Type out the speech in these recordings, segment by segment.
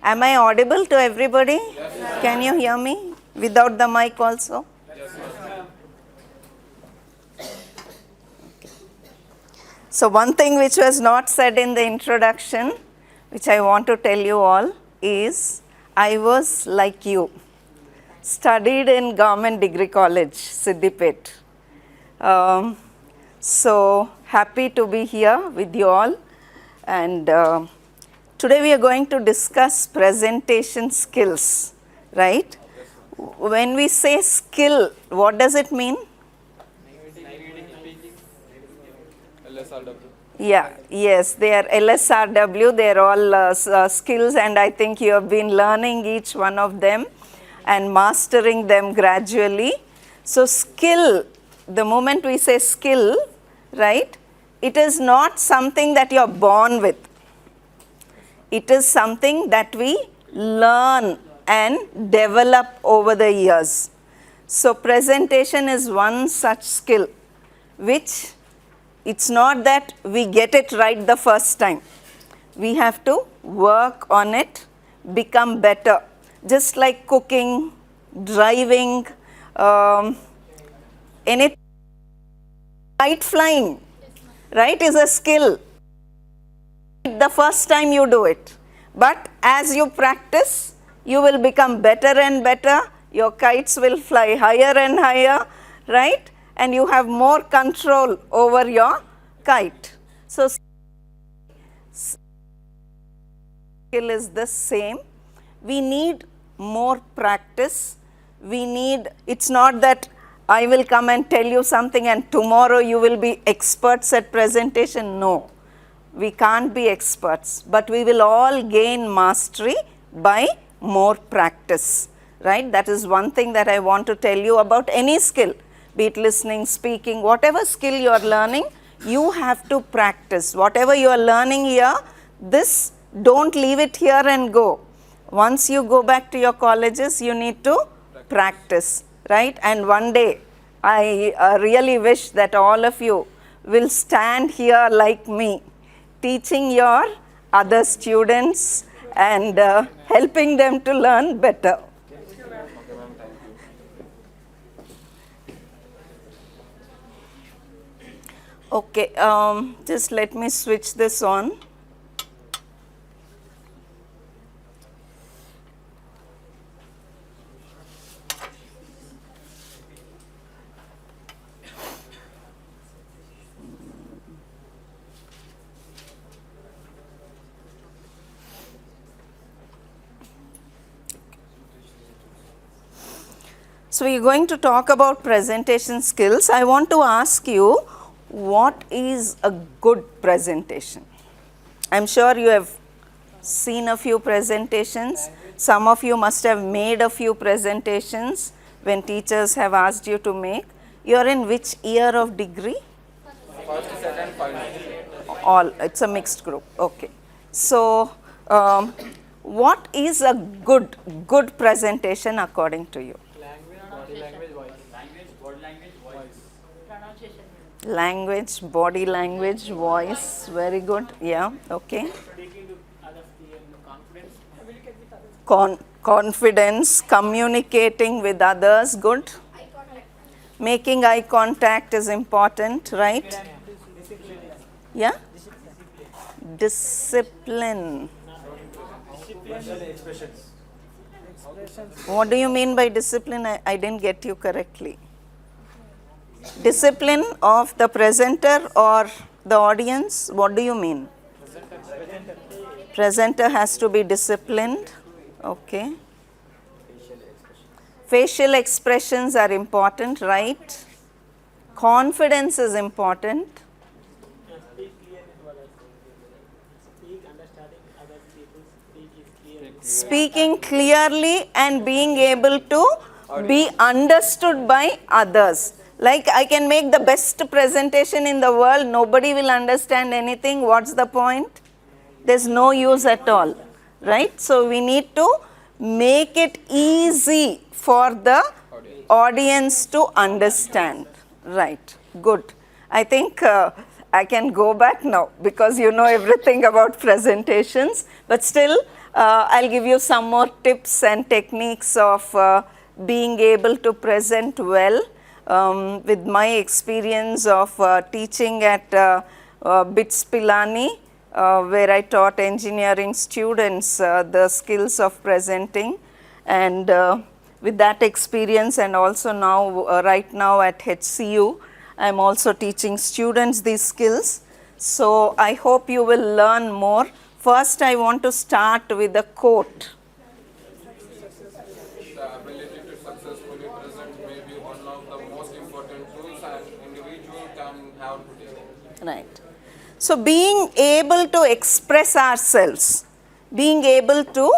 Am I audible to everybody? Yes. Can you hear me without the mic also? Yes, ma'am. So one thing which was not said in the introduction, which I want to tell you all, is I was like you, studied in Government Degree College, Siddipet. So happy to be here with you all, and today we are going to discuss presentation skills, right? When we say skill, what does it mean? LSRW. Yeah, yes, they are LSRW, they are all skills, and I think you have been learning each one of them and mastering them gradually. So skill, the moment we say skill, right, it is not something that you are born with. It is something that we learn and develop over the years. So presentation is one such skill, which it's not that we get it right the first time. We have to work on it, become better. Just like cooking, driving, anything, kite flying, right, is a skill. The first time you do it. But as you practice, you will become better and better. Your kites will fly higher and higher, right? And you have more control over your kite. So skill is the same. We need more practice. We need, it's not that I will come and tell you something and tomorrow you will be experts at presentation. No, we can't be experts, but we will all gain mastery by more practice, right? That is one thing that I want to tell you about any skill. Be it listening, speaking, whatever skill you are learning, you have to practice. Whatever you are learning here, this, don't leave it here and go. Once you go back to your colleges, you need to practice, right? And one day, I really wish that all of you will stand here like me, teaching your other students and helping them to learn better. Okay, just let me switch this on. So we are going to talk about presentation skills. I want to ask you, what is a good presentation? I'm sure you have seen a few presentations. Some of you must have made a few presentations when teachers have asked you to make. You are in which year of degree? First, second, final. All, it's a mixed group. Okay. So, what is a good presentation according to you? Language, body language, voice, very good. Yeah, okay. Confidence, communicating with others, good. Making eye contact is important, right? Yeah? Discipline. What do you mean by discipline? I didn't get you correctly. Discipline of the presenter or the audience? What do you mean? Presenter has to be disciplined. Okay. Facial expressions are important, right? Confidence is important. Speaking clearly and being able to be understood by others. Like, I can make the best presentation in the world, nobody will understand anything. What's the point? There's no use at all, right? So we need to make it easy for the audience to understand. Right, good. I think I can go back now because you know everything about presentations, but still I'll give you some more tips and techniques of being able to present well with my experience of teaching at BITS Pilani, where I taught engineering students the skills of presenting, and with that experience, and also now right now at HCU, I am also teaching students these skills. So I hope you will learn more. First I want to start with a quote. The ability to successfully present may be one of the most important tools an individual can have today. Right. So being able to express ourselves, being able to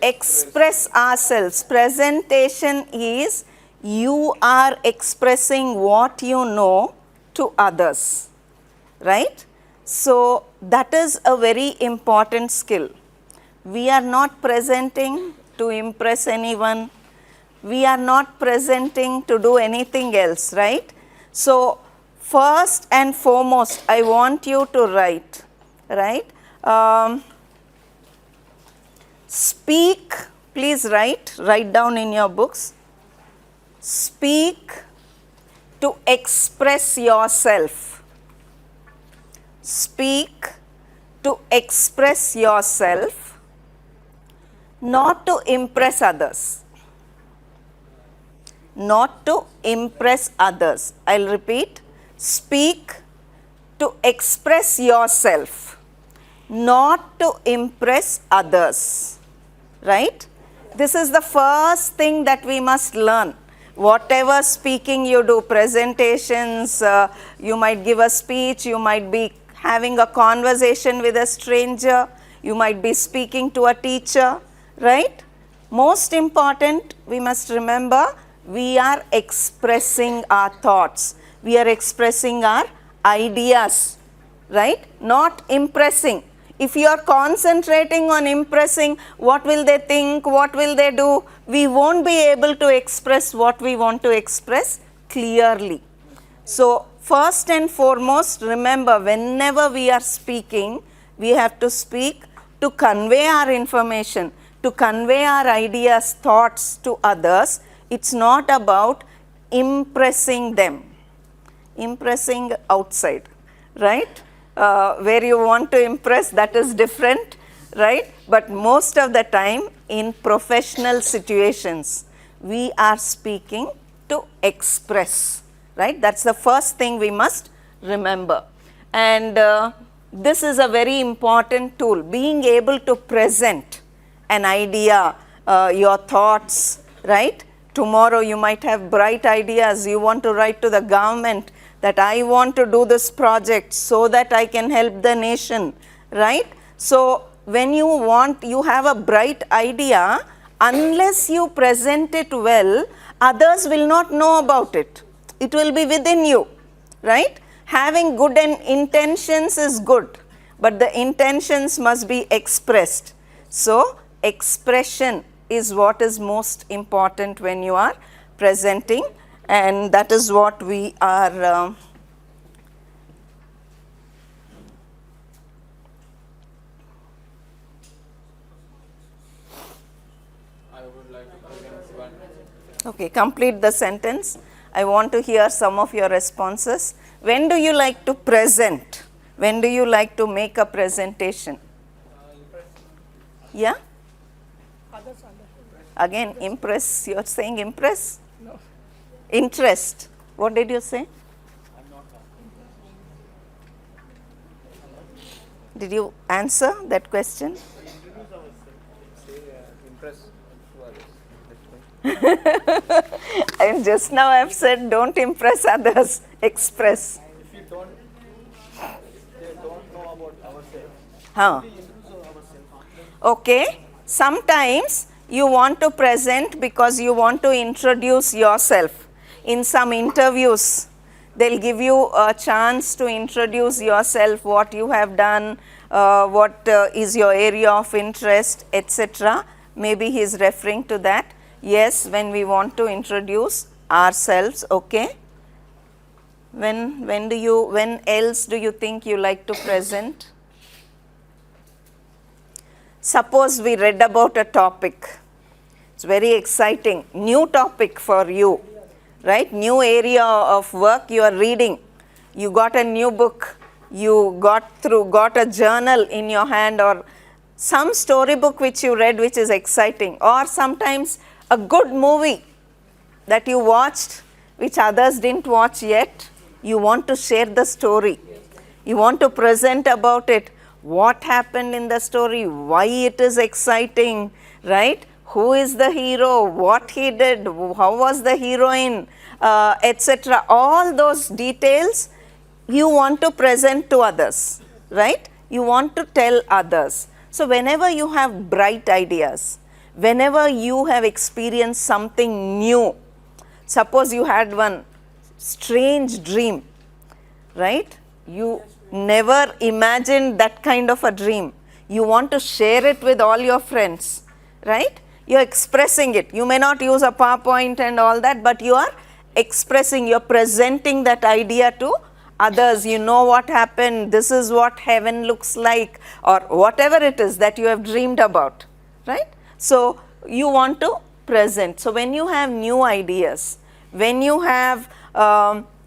express ourselves. Presentation is you are expressing what you know to others, right? So that is a very important skill. We are not presenting to impress anyone. We are not presenting to do anything else, right? So first and foremost, I want you to write, right? Speak, please write down in your books. Speak to express yourself. Speak to express yourself, not to impress others. Not to impress others. I'll repeat. Speak to express yourself, not to impress others. Right? This is the first thing that we must learn. Whatever speaking you do, presentations, you might give a speech, you might be having a conversation with a stranger, you might be speaking to a teacher, right? Most important, we must remember, we are expressing our thoughts, we are expressing our ideas, right? Not impressing. If you are concentrating on impressing, what will they think, what will they do, we won't be able to express what we want to express clearly. So first and foremost, remember, whenever we are speaking, we have to speak to convey our information, to convey our ideas, thoughts to others. It's not about impressing them, impressing outside, right? Where you want to impress, that is different, right? But most of the time in professional situations, we are speaking to express, right? That's the first thing we must remember. And this is a very important tool, being able to present an idea, your thoughts, right? Tomorrow you might have bright ideas, you want to write to the government that I want to do this project so that I can help the nation, right? So when you have a bright idea, unless you present it well, others will not know about it. It will be within you, right? Having good intentions is good, but the intentions must be expressed. So expression is what is most important when you are presenting, and that is what we are I would like to present one. okay, complete the sentence. I want to hear some of your responses. When do you like to present? When do you like to make a presentation? Yeah? Again, impress. You're saying impress? No. Interest. What did you say? Did you answer that question? Impress to others. And just now I've said don't impress others, express. If you don't, they don't know about ourselves. Huh. We introduce ourselves. Okay. Sometimes you want to present because you want to introduce yourself. In some interviews, they'll give you a chance to introduce yourself, what you have done, what is your area of interest, etc. Maybe he is referring to that. Yes, when we want to introduce ourselves, okay. When else do you think you like to present? Suppose we read about a topic. It's very exciting, new topic for you, right? New area of work you are reading. You got a new book, you got a journal in your hand, or some storybook which you read which is exciting, or sometimes a good movie that you watched which others didn't watch yet. You want to share the story. You want to present about it. What happened in the story, why it is exciting, right? Who is the hero, what he did, how was the heroine, etc. All those details you want to present to others, right? You want to tell others. So whenever you have bright ideas, whenever you have experienced something new, suppose you had one strange dream, right? You never imagined that kind of a dream. You want to share it with all your friends, right? You're expressing it. You may not use a PowerPoint and all that, but you are expressing, you're presenting that idea to others. You know what happened, this is what heaven looks like, or whatever it is that you have dreamed about, right? So you want to present. So when you have new ideas, when you have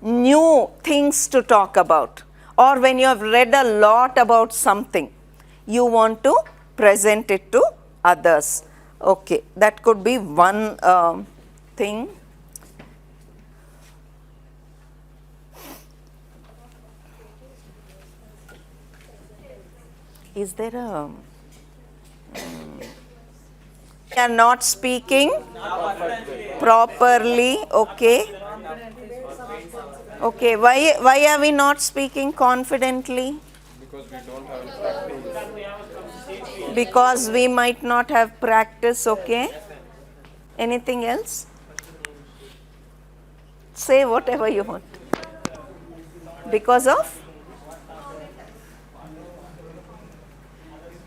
new things to talk about, or when you have read a lot about something, you want to present it to others. Okay, that could be one thing. Is there a we are not speaking properly, okay? Okay, why are we not speaking confidently? Because we don't have practice. Because we might not have practice, okay? Anything else? Say whatever you want. Because of?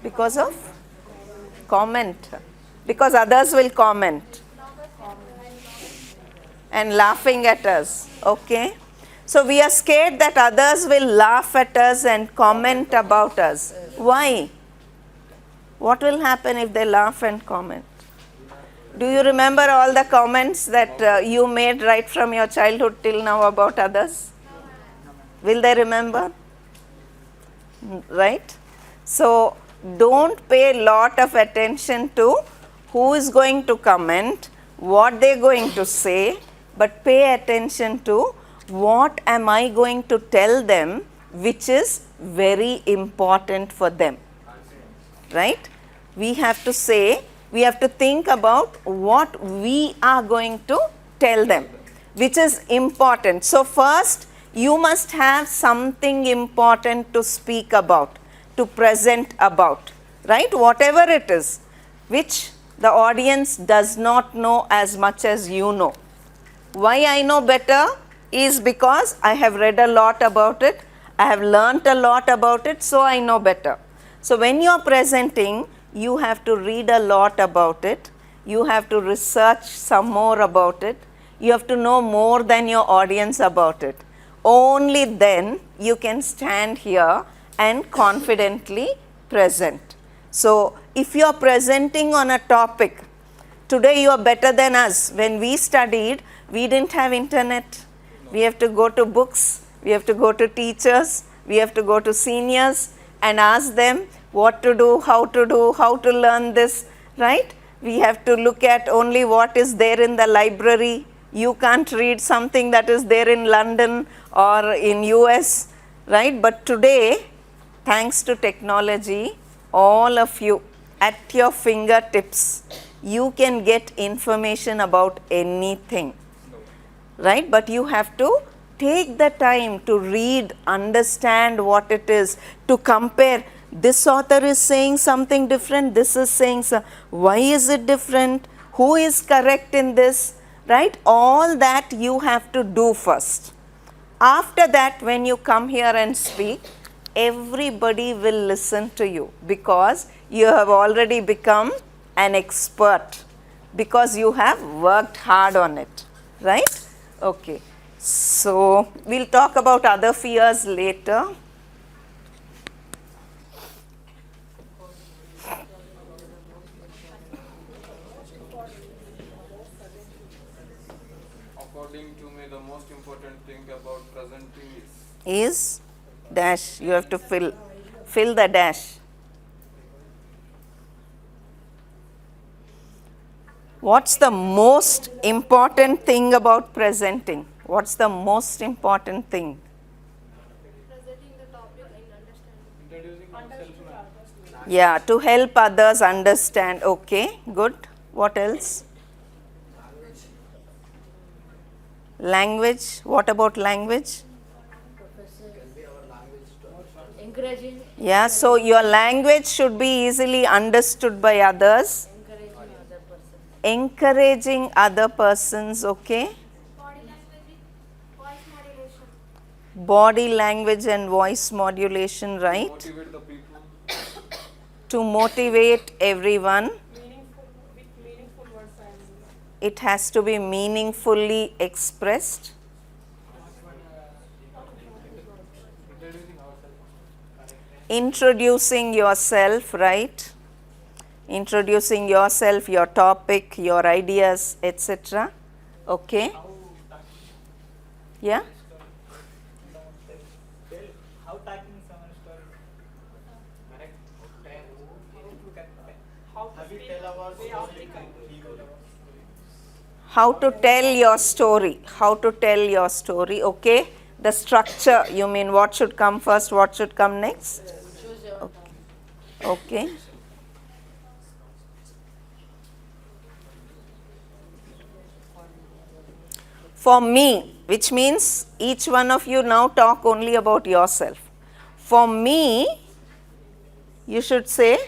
Because of? Comment. Because others will comment. And laughing at us, okay? So we are scared that others will laugh at us and comment about us. Why? What will happen if they laugh and comment? Do you remember all the comments that you made right from your childhood till now about others? Will they remember? Right? So don't pay a lot of attention to who is going to comment, what they are going to say, but pay attention to what am I going to tell them which is very important for them, right? We have to say, we have to think about what we are going to tell them, which is important. So first, you must have something important to speak about, to present about, right? Whatever it is, which the audience does not know as much as you know. Why I know better is because I have read a lot about it, I have learnt a lot about it, so I know better. So when you are presenting, you have to read a lot about it, you have to research some more about it, you have to know more than your audience about it. Only then you can stand here and confidently present. So if you are presenting on a topic, today you are better than us. When we studied, we didn't have internet. We have to go to books, we have to go to teachers, we have to go to seniors and ask them what to do, how to learn this, right? We have to look at only what is there in the library. You can't read something that is there in London or in US, right? But today, thanks to technology, all of you at your fingertips, you can get information about anything, right? But you have to take the time to read, understand what it is, to compare. This author is saying something different, this is saying so. Why is it different? Who is correct in this, right? All that you have to do first. After that, when you come here and speak, everybody will listen to you because you have already become an expert, because you have worked hard on it, right? Okay. So we'll talk about other fears later. According to me, the most important thing about presenting Is dash. You have to fill the dash. What's the most important thing about presenting? What's the most important thing? Presenting the topic and understanding. Yeah, to help others understand. Okay, good. What else? Language. What about language? Encouraging, Yeah, so your language should be easily understood by others. Encouraging other persons, okay? body language, voice modulation. Body language and voice modulation, right? motivate the people. To motivate everyone. Meaningful words and It has to be meaningfully expressed. Introducing yourself, right? Introducing yourself, your topic, your ideas, etc. Okay? Yeah? How tackling someone's story? Correct. How we tell our story. How to tell your story. How to tell your story, okay? The structure, you mean what should come first, what should come next? Okay. For me, which means each one of you now talk only about yourself. For me, you should say,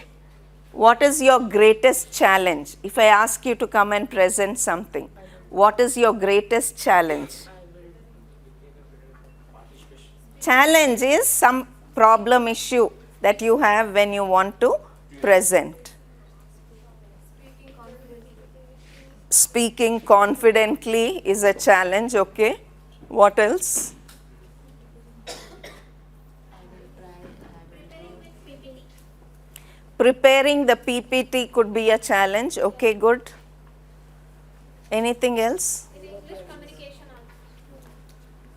what is your greatest challenge? If I ask you to come and present something, what is your greatest challenge? Challenge is some problem issue that you have when you want to present. Speaking confidently is a challenge, okay? What else? Preparing the PPT could be a challenge, okay, good. Anything else? English communication.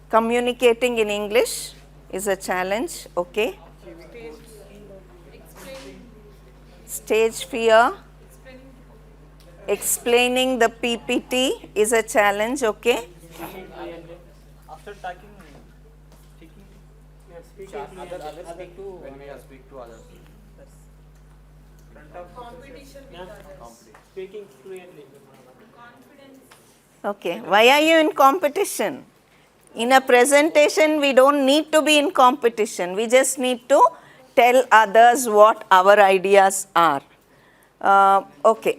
Communicating in English is a challenge, okay. Stage fear. Explaining the PPT is a challenge, okay. After talking, speaking, others speak to when we speak to others. competition with others. Speaking fluently. Okay, why are you in competition? In a presentation, we don't need to be in competition. We just need to tell others what our ideas are. Okay,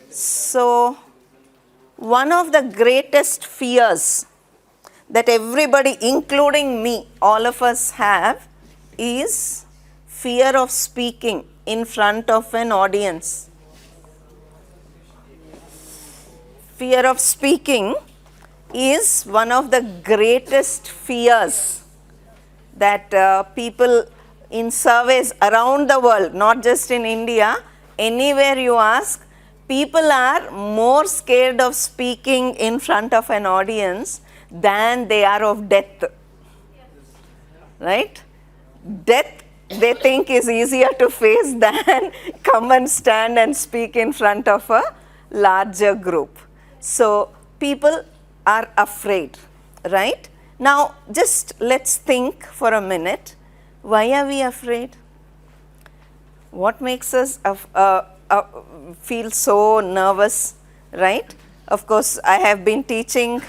so one of the greatest fears that everybody, including me, all of us have, is fear of speaking in front of an audience. Fear of speaking is one of the greatest fears that people in surveys around the world, not just in India, anywhere you ask, people are more scared of speaking in front of an audience than they are of death. Right? Death, they think, is easier to face than come and stand and speak in front of a larger group. So people are afraid, right? Now just let's think for a minute, why are we afraid? What makes us feel so nervous, right? Of course, I have been teaching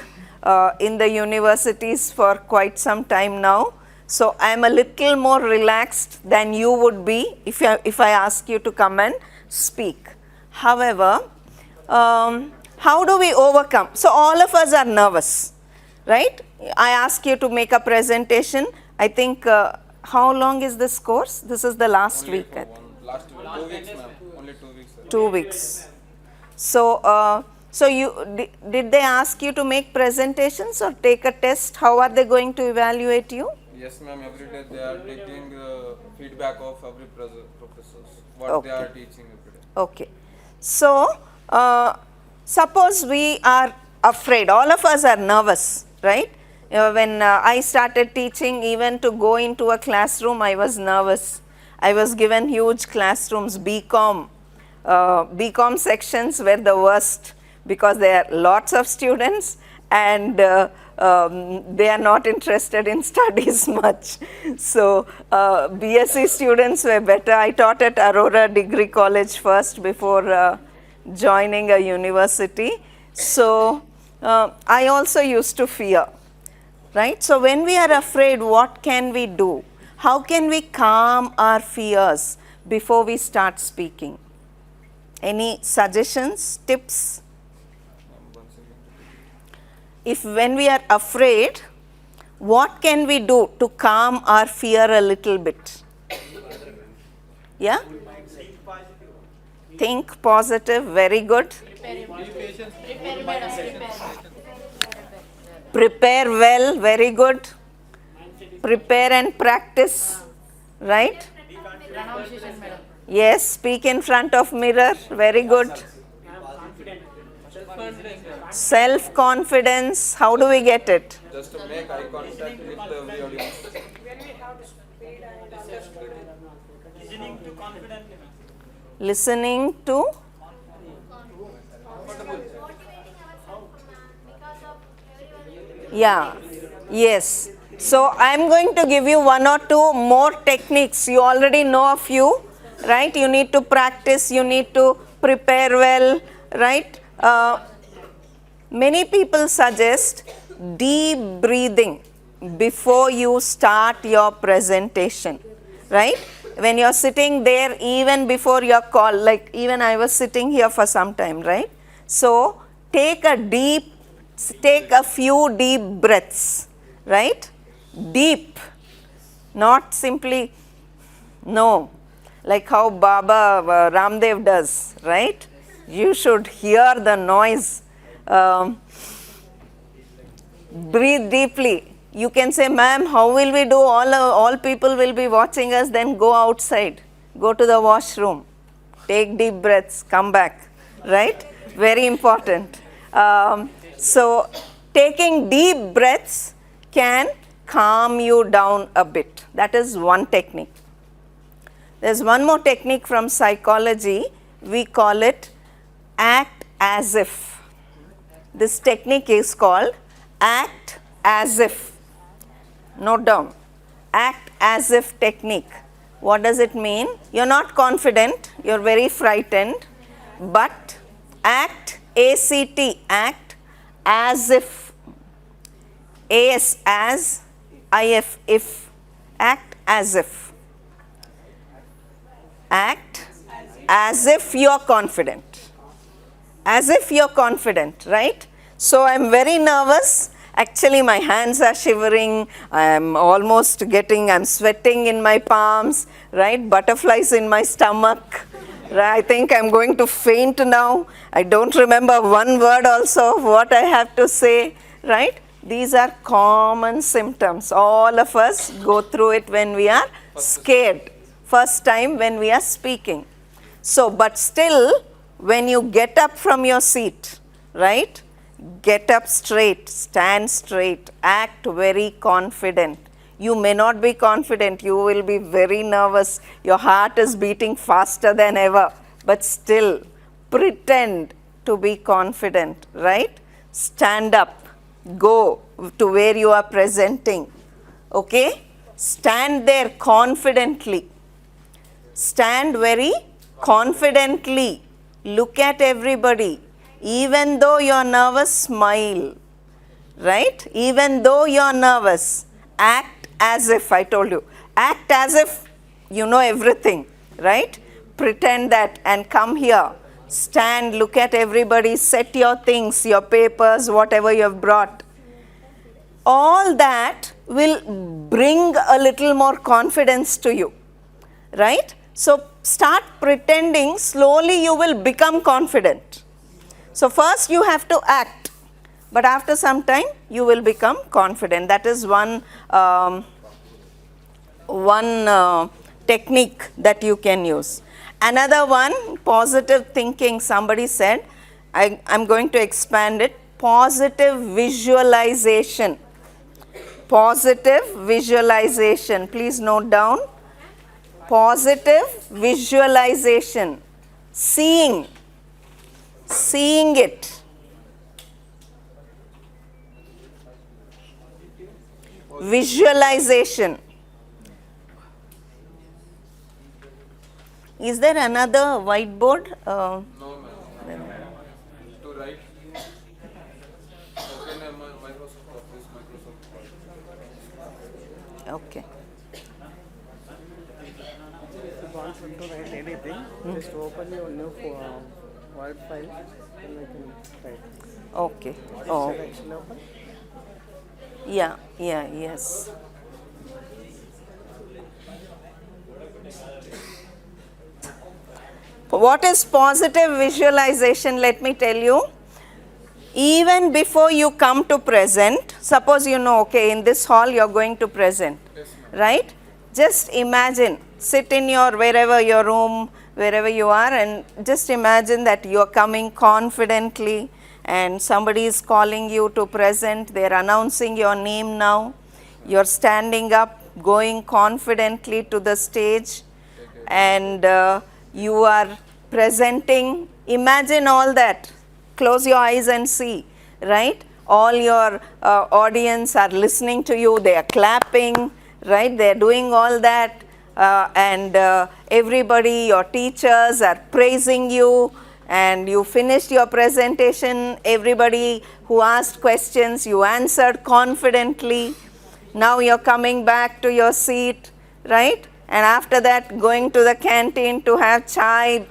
in the universities for quite some time now, so I am a little more relaxed than you would be if I ask you to come and speak. However, how do we overcome? So all of us are nervous, right? I ask you to make a presentation. I think, how long is this course? This is the last Only week. for last week, 2 weeks, ma'am. Only 2 weeks. 2 weeks. So, So did they ask you to make presentations or take a test? How are they going to evaluate you? Yes, ma'am. Every day they are taking feedback of every professors what they are teaching every day. Okay. So, suppose we are afraid, all of us are nervous, right? When I started teaching, even to go into a classroom, I was nervous. I was given huge classrooms, BCom. BCom sections were the worst because there are lots of students and they are not interested in studies much. So, BSc students were better. I taught at Aurora Degree College first before joining a university. So, I also used to fear, right? So, when we are afraid, what can we do? How can we calm our fears before we start speaking? Any suggestions, tips? If when we are afraid, what can we do to calm our fear a little bit? Yeah? Think positive, very good. Prepare well, very good. Prepare and practice, right? Yes, speak in front of mirror, very good. Self-confidence, how do we get it? Just to make eye contact with the audience. When we have to read and understand. Listening to confidently. Listening to? Motivating ourselves because of everyone. Yeah, yes. So I am going to give you one or two more techniques. You already know a few, right? You need to practice, you need to prepare well, right? Many people suggest deep breathing before you start your presentation, right? When you're sitting there, even before your call, like even I was sitting here for some time, right? So take a few deep breaths, right? Deep, not simply, no, like how Baba Ramdev does, right? You should hear the noise. Breathe deeply. You can say, ma'am, how will we do? All people will be watching us, then go outside, go to the washroom, take deep breaths, come back, right? Very important. So, taking deep breaths can calm you down a bit. That is one technique. There's one more technique from psychology. We call it act as if. This technique is called act as if. Note down. Act as if technique. What does it mean? You're not confident, you're very frightened, but act, A-C-T, act as if. A-S, as, I-F, if. Act as if. Act as if you're confident. As if you're confident, right? So I'm very nervous. Actually, my hands are shivering. I'm almost I'm sweating in my palms, right? Butterflies in my stomach. Right? I think I'm going to faint now. I don't remember one word also of what I have to say, right? These are common symptoms. All of us go through it when we are scared. First time when we are speaking. So, but still, when you get up from your seat, right? Get up straight, stand straight, act very confident. You may not be confident, you will be very nervous, your heart is beating faster than ever, but still pretend to be confident, right? Stand up, go to where you are presenting, okay? Stand there confidently. Stand very confidently. Look at everybody. Even though you're nervous, smile, right? Even though you're nervous, act as if, I told you, act as if you know everything, right? Pretend that and come here, stand, look at everybody, set your things, your papers, whatever you have brought. All that will bring a little more confidence to you, right? So start pretending, slowly you will become confident. So first you have to act, but after some time you will become confident. That is one technique that you can use. Another one, positive thinking. Somebody said, I'm going to expand it, positive visualization. Positive visualization. Please note down. Positive visualization. Seeing it. Visualization. Is there another whiteboard? No, ma'am. To write. Open a Microsoft Office, Microsoft Word. Okay. If you want to write anything, just open your new Word file and you can write. Okay. Oh, Selection open. yeah, yes. What is positive visualization? Let me tell you. Even before you come to present, suppose you know, okay, in this hall you are going to present, right? Just imagine, sit in your, wherever your room, wherever you are, and just imagine that you are coming confidently and somebody is calling you to present, they are announcing your name now, you are standing up, going confidently to the stage, and you are presenting. Imagine all that. Close your eyes and see, right? All your audience are listening to you, they are clapping, right? They are doing all that, and everybody, your teachers are praising you, and you finished your presentation. Everybody who asked questions, you answered confidently. Now you're coming back to your seat, right? And after that, going to the canteen to have chai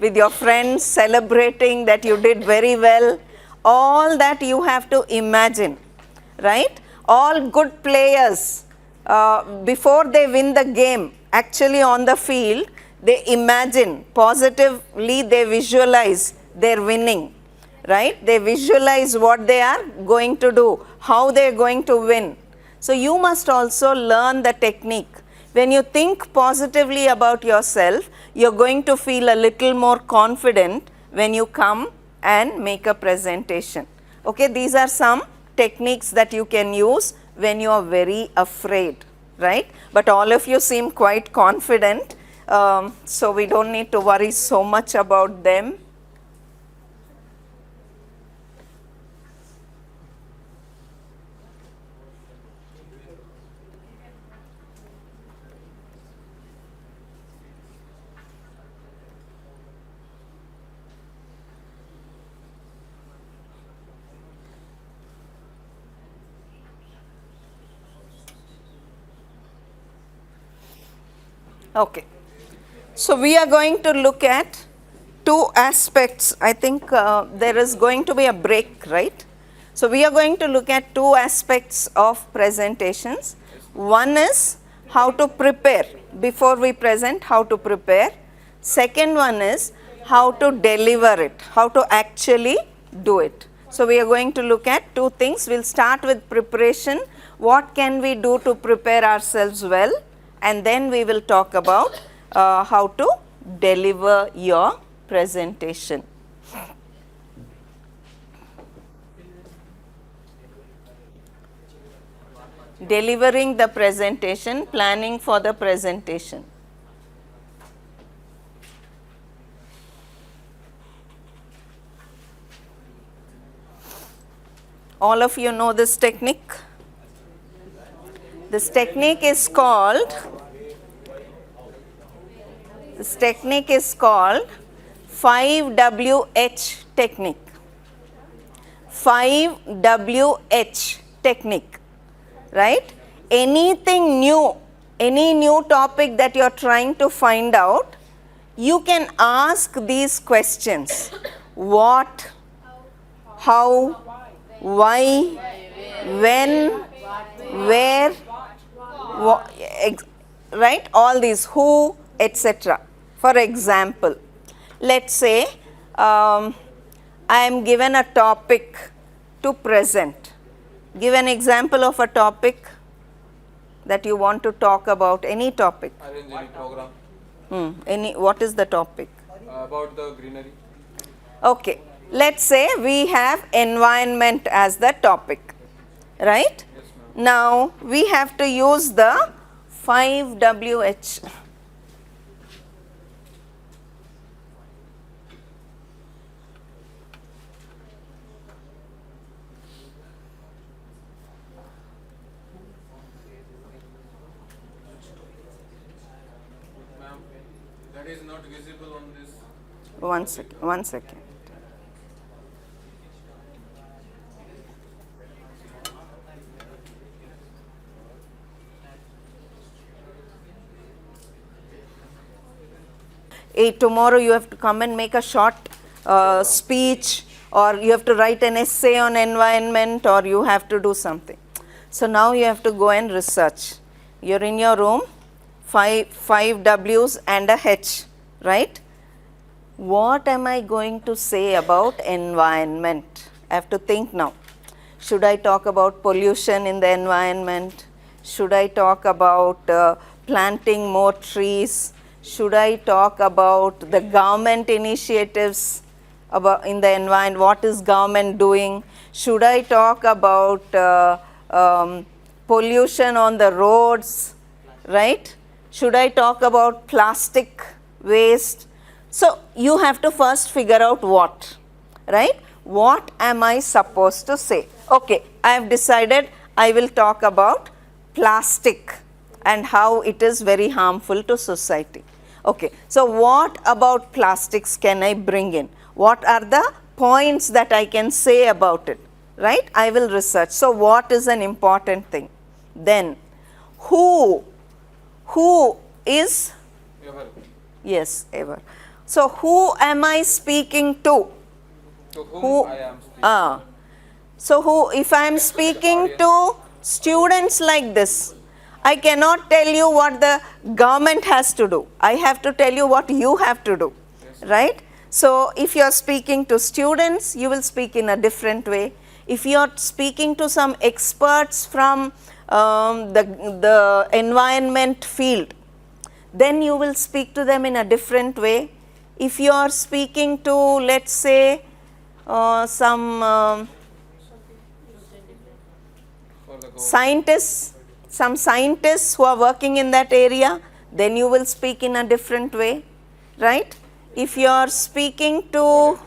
with your friends, celebrating that you did very well. All that you have to imagine, right? All good players, before they win the game, actually on the field, they imagine, positively they visualize their winning, right? They visualize what they are going to do, how they are going to win. So you must also learn the technique. When you think positively about yourself, you're going to feel a little more confident when you come and make a presentation. Okay, these are some techniques that you can use when you are very afraid, right? But all of you seem quite confident, so we don't need to worry so much about them. Okay. So we are going to look at two aspects. I think there is going to be a break, right? So we are going to look at two aspects of presentations. One is how to prepare. Before we present, how to prepare. Second one is how to deliver it, how to actually do it. So we are going to look at two things. We'll start with preparation. What can we do to prepare ourselves well? And then we will talk about how to deliver your presentation. Delivering the presentation, planning for the presentation. All of you know this technique? This technique is called 5WH technique. 5WH technique, right? Anything new, any new topic that you are trying to find out, you can ask these questions. What, how, why, when, where, right? All these, who, etc. For example, let's say I I am given a topic to present. Give an example of a topic that you want to talk about, any topic. Arrange any program What is the topic? about the greenery. Okay, let's say we have environment as the topic, right? Yes, ma'am. Now we have to use the 5WH. Ma'am, that is not visible on this. One second. Tomorrow you have to come and make a short speech, or you have to write an essay on environment, or you have to do something. So now you have to go and research. You're in your room, five W's and a H, right? What am I going to say about environment? I have to think now. Should I talk about pollution in the environment? Should I talk about planting more trees? Should I talk about the government initiatives about in the environment? What is government doing? Should I talk about pollution on the roads, right? Should I talk about plastic waste? So you have to first figure out what, right? What am I supposed to say? Okay, I have decided I will talk about plastic and how it is very harmful to society. Okay, so what about plastics can I bring in? What are the points that I can say about it, right? I will research. So what is an important thing? Then who is, Ever. yes, ever. So who am I speaking to? To whom I am speaking. So if I am speaking to students like this, I cannot tell you what the government has to do. I have to tell you what you have to do, right? So if you are speaking to students, you will speak in a different way. If you are speaking to some experts from the environment field, then you will speak to them in a different way. If you are speaking to, let's say, some scientists who are working in that area, then you will speak in a different way, right? If you are speaking to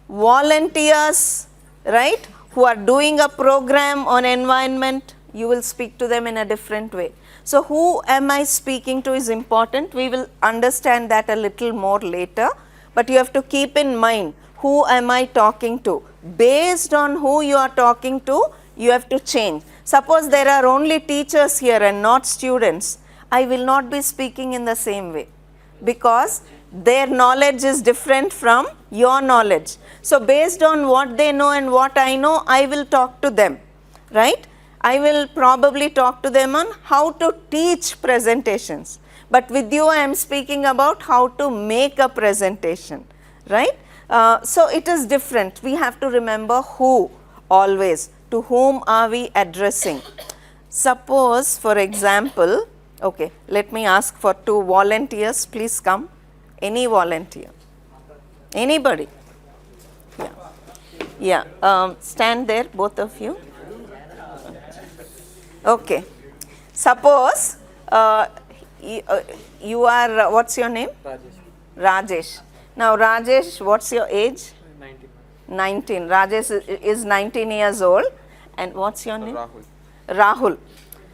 volunteers, right, who are doing a program on environment, you will speak to them in a different way. So who am I speaking to is important. We will understand that a little more later, but you have to keep in mind, who am I talking to? Based on who you are talking to, you have to change. Suppose there are only teachers here and not students, I will not be speaking in the same way, because their knowledge is different from your knowledge. So based on what they know and what I know, I will talk to them, right? I will probably talk to them on how to teach presentations. But with you, I am speaking about how to make a presentation, right? So it is different. We have to remember who always. To whom are we addressing? Suppose, for example, okay, let me ask for 2 volunteers. Please come. Any volunteer? Anybody? Yeah. Stand there, both of you. Okay. Suppose you are, what's your name? Rajesh. Now Rajesh, what's your age? 19. Rajesh is 19 years old. And what's your name? Rahul. Rahul.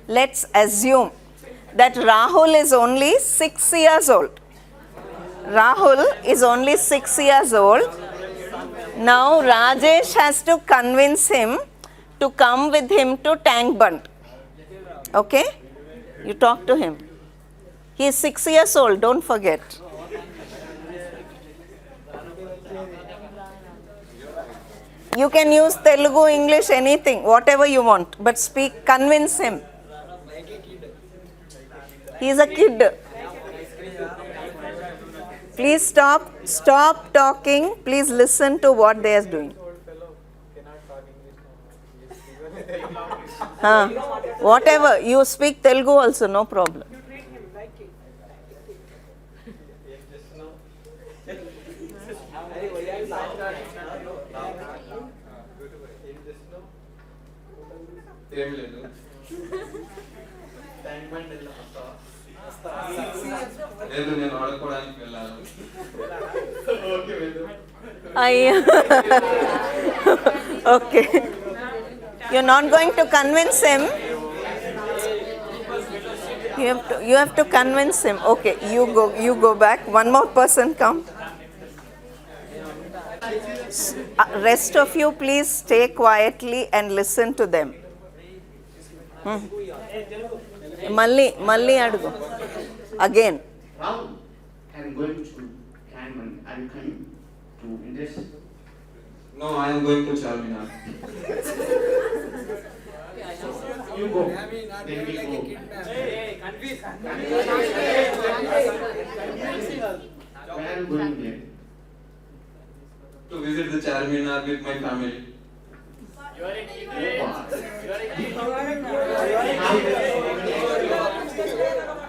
Let's assume that Rahul is only 6 years old. Rahul is only 6 years old. Now Rajesh has to convince him to come with him to Tank Bund. Okay? You talk to him. He is 6 years old, don't forget. You can use Telugu, English, anything, whatever you want, but speak, convince him. He is a kid. Please stop talking. Please listen to what they are doing. Whatever, you speak Telugu also, no problem. You treat him like it. ఏం లేదు. లేదు, నేను ఆడుకోవడానికి వెళ్ళాను. Okay. You're not going to convince him. You have to convince him. Okay, you go back. One more person come. Rest of you please stay quietly and listen to them. Malli adugu. Again. Rahul, I'm going to Canman. Are you coming to Indus? No, I am going to Charminar. You go. Then we go. Where are you going there? To visit the Charminar with my family.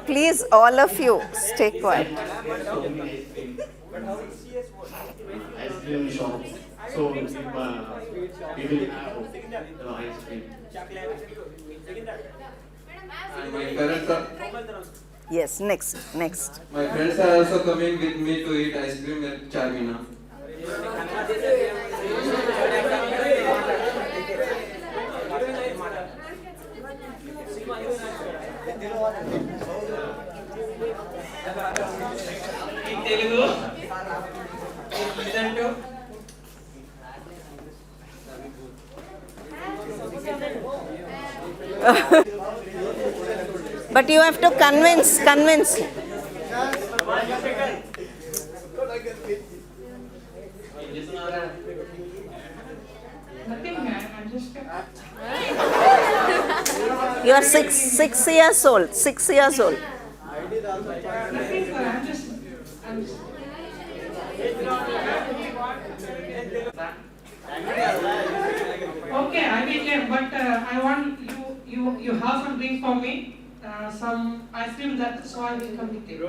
Please, all of you, stay quiet. Ice cream shop. So we will have the ice cream. And my parents are. Yes, next. My friends are also coming with me to eat ice cream at Charminar. Telugu. Listen to. But you have to convince. Nothing, I'm just. You are 6 years old. 6 years old. Nothing, sir, I'm just. Okay, I will come, but I want you have something for me. Some ice cream that so I will come with you.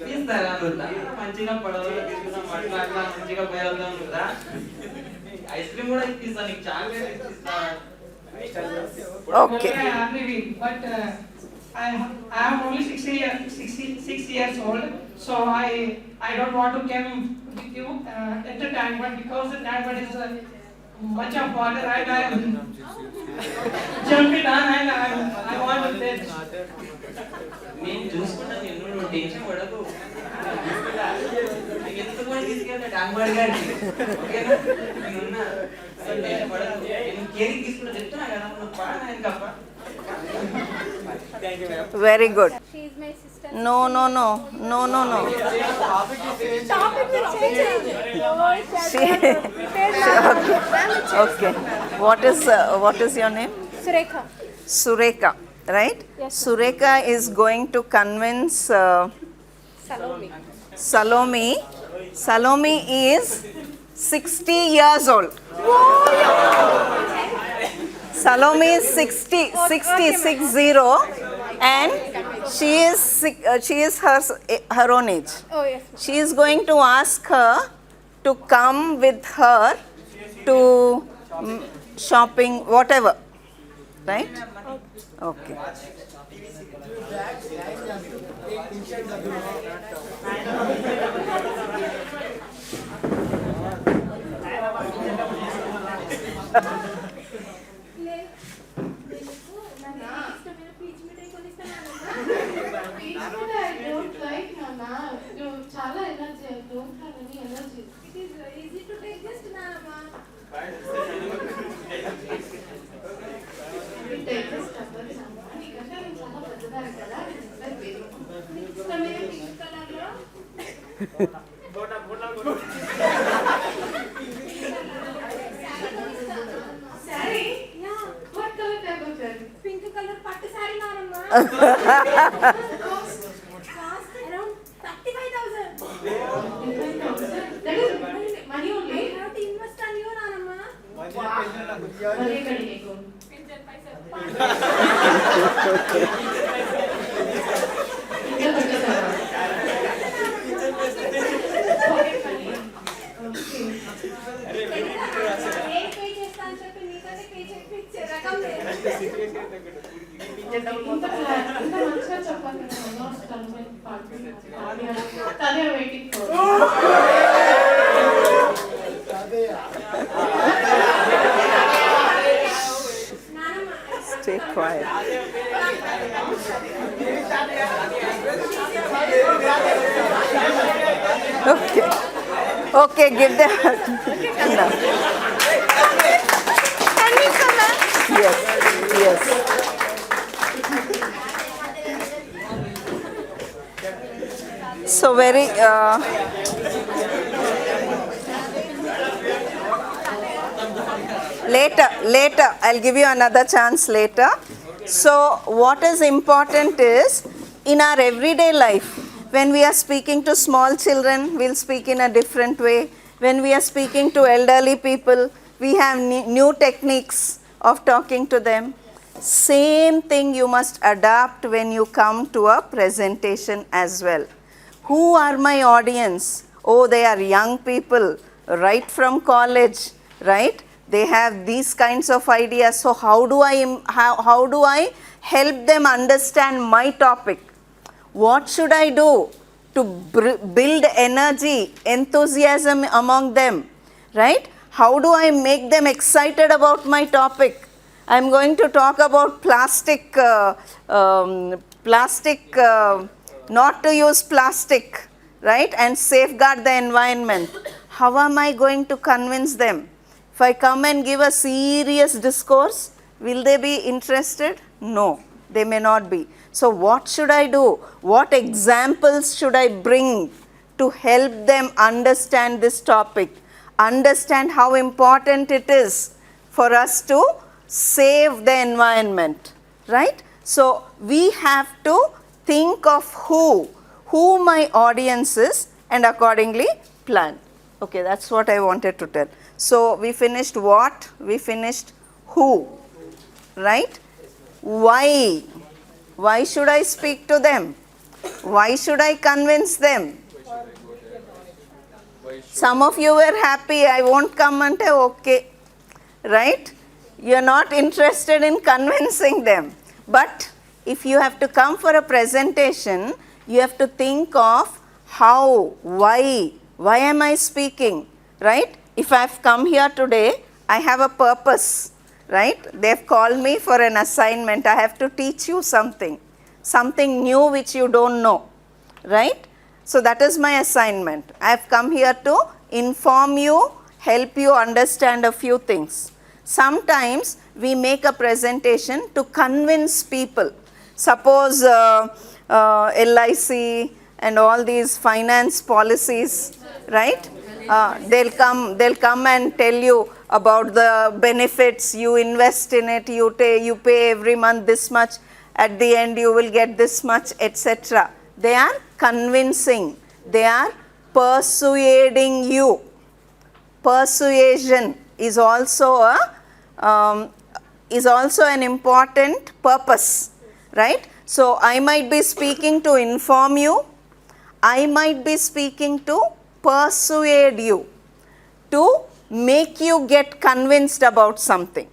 తీస్తారా అనుకుంటా మంచిగా పడవలో తీసుకున్నా మాట్లాడలా మంచిగా పోయేద్దాం అనుకుంటా ice cream కూడా ఇస్తా నీకు చాక్లెట్ ఇస్తా Okay. I agree with, but I am only 6 years old, so I don't want to come with you at the time, but because the time is much of water, I jump it on and I want to play. నేను చూసుకుంటా నిన్ను నువ్వు tension పడకు ఎంత కూడా తీసుకెళ్తా tank పడగాడి ఓకేనా నేనున్నా టెన్షన్ పడకు నేను కేరింగ్ తీసుకుంటా చెప్తున్నా కదా నువ్వు పడనా ఇంకప్ప Very good. She is my sister. No. Topic will change. Okay. What is your name? Surekha. Surekha, right? Yes, sir. Surekha is going to convince Salome. Salome is 60 years old. Salome is 60, and she is her own age. Oh yes. She is going to ask her to come with her to shopping, whatever, right? Okay. చాలా energy don't have any energy It is easy to take this banana. Take this టబ్బర్ నీకంటే నేను చాలా పెద్దదాన్ని కదా ఇష్టమైన pink colour లో సారీ యా what colour type of sari pink colour పట్టు సారీ నానమ్మ. Cost Cost around 35,000. Tade waiting for. Stay quiet. Okay. Okay, give them. No. Can we come back? Yes. Yes. So very. Later, I'll give you another chance later. So what is important is, in our everyday life, when we are speaking to small children, we'll speak in a different way. When we are speaking to elderly people, we have new techniques of talking to them. Same thing you must adapt when you come to a presentation as well. Who are my audience? Oh, they are young people, right from college, right? They have these kinds of ideas. So how do I help them understand my topic? What should I do to build energy, enthusiasm among them, right? How do I make them excited about my topic? I'm going to talk about not to use plastic, right? And safeguard the environment. How am I going to convince them? If I come and give a serious discourse, will they be interested? No, they may not be. So what should I do? What examples should I bring to help them understand this topic? Understand how important it is for us to save the environment, right? So we have to think of who my audience is and accordingly plan. Okay, that's what I wanted to tell. So we finished what? We finished who, right? Why? Why should I speak to them? Why should I convince them? Some of you were happy, I won't come and say okay, right? You're not interested in convincing them. But if you have to come for a presentation, you have to think of how, why am I speaking, right? If I've come here today, I have a purpose, right? They've called me for an assignment. I have to teach you something new which you don't know, right? So that is my assignment. I've come here to inform you, help you understand a few things. Sometimes we make a presentation to convince people. Suppose LIC and all these finance policies, right? They'll come and tell you about the benefits. You invest in it, you pay every month this much, at the end you will get this much, etc. They are convincing, they are persuading you. Persuasion is also an important purpose, right? So I might be speaking to inform you, I might be speaking to persuade you, to make you get convinced about something,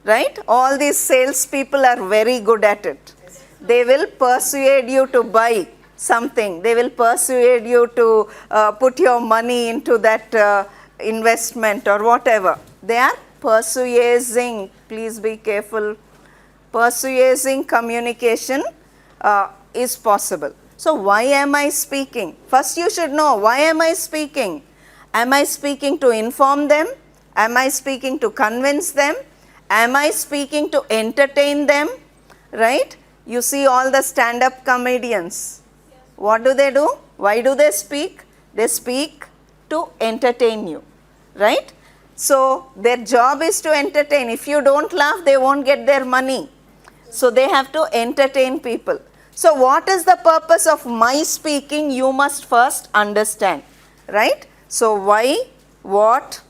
right? All these salespeople are very good at it. They will persuade you to buy something. They will persuade you to put your money into that investment or whatever. They are persuading. Please be careful. Persuading communication is possible. So why am I speaking? First you should know, why am I speaking? Am I speaking to inform them? Am I speaking to convince them? Am I speaking to entertain them? Right? You see all the stand-up comedians. What do? Why do they speak? They speak to entertain you. Right? So their job is to entertain. If you don't laugh, they won't get their money. So they have to entertain people. So what is the purpose of my speaking? You must first understand, right? So why, what,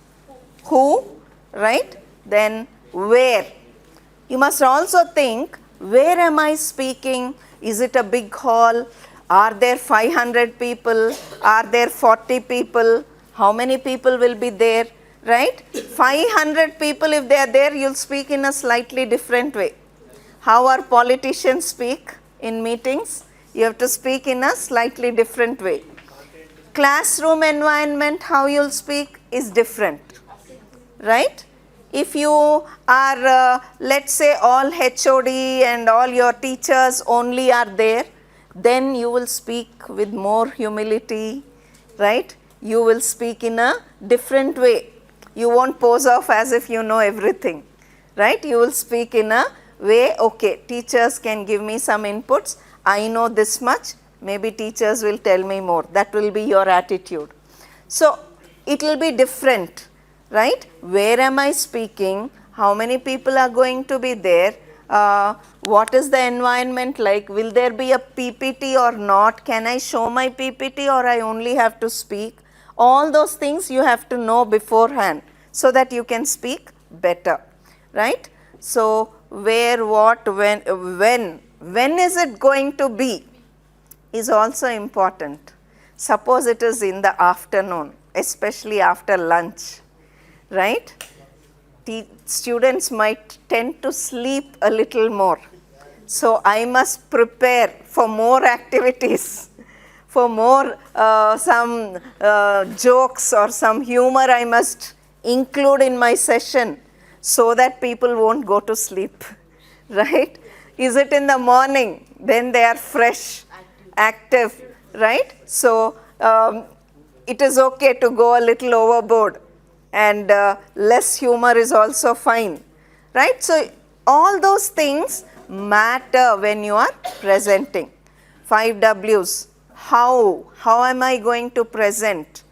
who, right? Then where. You must also think, where am I speaking? Is it a big hall? Are there 500 people? Are there 40 people? How many people will be there, right? 500 people, if they are there, you'll speak in a slightly different way. How our politicians speak in meetings? You have to speak in a slightly different way. Classroom environment, how you'll speak is different, right? If you are, let's say all HOD and all your teachers only are there, then you will speak with more humility, right? You will speak in a different way. You won't pose off as if you know everything, right? You will speak in a way, okay, teachers can give me some inputs, I know this much, maybe teachers will tell me more. That will be your attitude. So it will be different, right? Where am I speaking? How many people are going to be there? What is the environment like? Will there be a PPT or not? Can I show my PPT or I only have to speak? All those things you have to know beforehand so that you can speak better, right? So where, what, when is it going to be is also important. Suppose it is in the afternoon, especially after lunch, right? Students might tend to sleep a little more. So I must prepare for more activities, for more some jokes or some humor I must include in my session so that people won't go to sleep, right? Is it in the morning? Then they are fresh, active, right? So it is okay to go a little overboard, and less humor is also fine, right? So all those things matter when you are presenting. 5 W's. How am I going to present,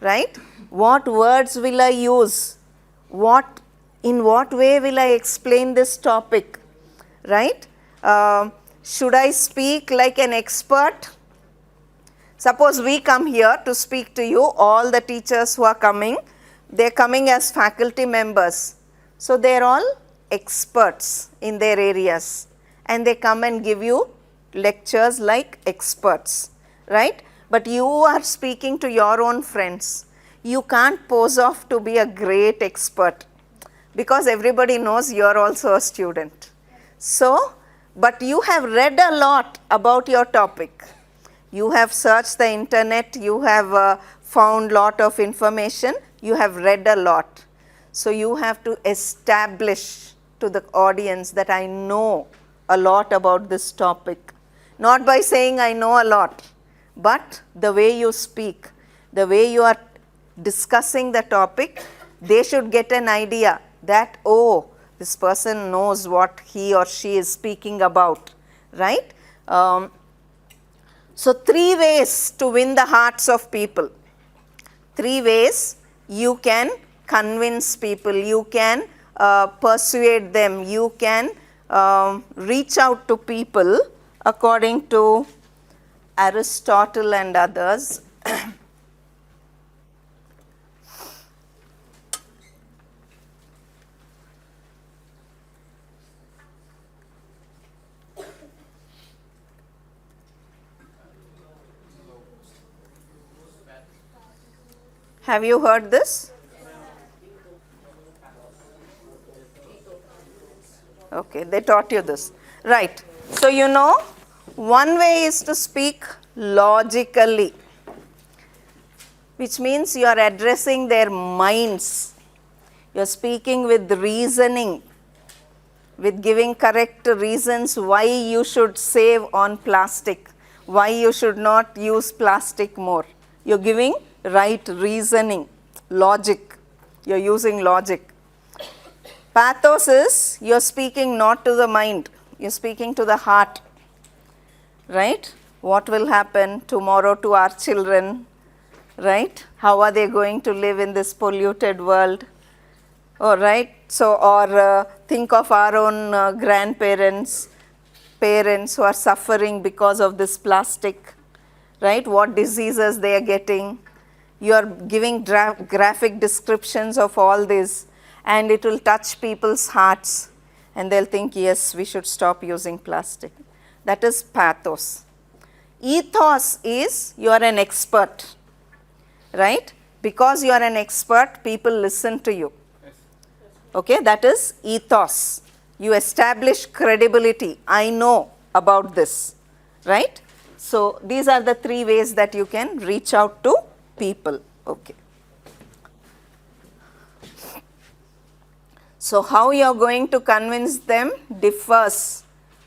right? What words will I use? In what way will I explain this topic, right? Should I speak like an expert? Suppose we come here to speak to you, all the teachers who are coming, they're coming as faculty members. So they're all experts in their areas, and they come and give you lectures like experts, right? But you are speaking to your own friends. You can't pose off to be a great expert because everybody knows you're also a student. So, but you have read a lot about your topic. You have searched the internet, you have found lot of information, you have read a lot. So you have to establish to the audience that I know a lot about this topic. Not by saying I know a lot, but the way you speak, the way you are discussing the topic, they should get an idea that, oh, this person knows what he or she is speaking about, right? So 3 ways to win the hearts of people. 3 ways you can convince people, you can persuade them, you can reach out to people according to Aristotle and others. Have you heard this? Okay, they taught you this. Right. So you know, one way is to speak logically, which means you are addressing their minds. You are speaking with reasoning, with giving correct reasons why you should save on plastic, why you should not use plastic more. You are giving right reasoning, logic. You are using logic. Pathos is you are speaking not to the mind, you are speaking to the heart, right? What will happen tomorrow to our children, right? How are they going to live in this polluted world? All right. So, or think of our own grandparents, parents who are suffering because of this plastic, right? What diseases they are getting. You are giving graphic descriptions of all this, and it will touch people's hearts, and they'll think, yes, we should stop using plastic. That is pathos. Ethos is you are an expert, right? Because you are an expert, people listen to you. Okay, that is ethos. You establish credibility. I know about this, right? So these are the 3 ways that you can reach out to people. Okay. So how you are going to convince them differs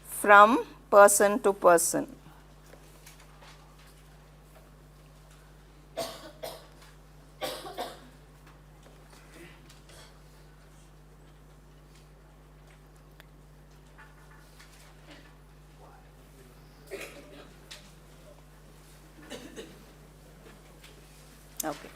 from person to person. Okay.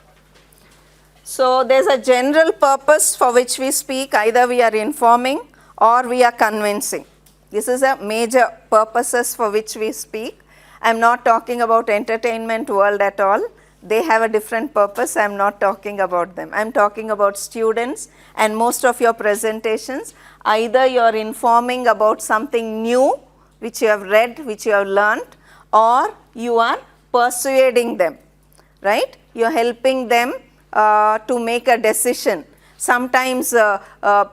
So there's a general purpose for which we speak, either we are informing or we are convincing. This is a major purposes for which we speak. I am not talking about entertainment world at all. They have a different purpose. I am not talking about them. I am talking about students, and most of your presentations, either you are informing about something new which you have read, which you have learnt, or you are persuading them, right? You are helping them to make a decision. Sometimes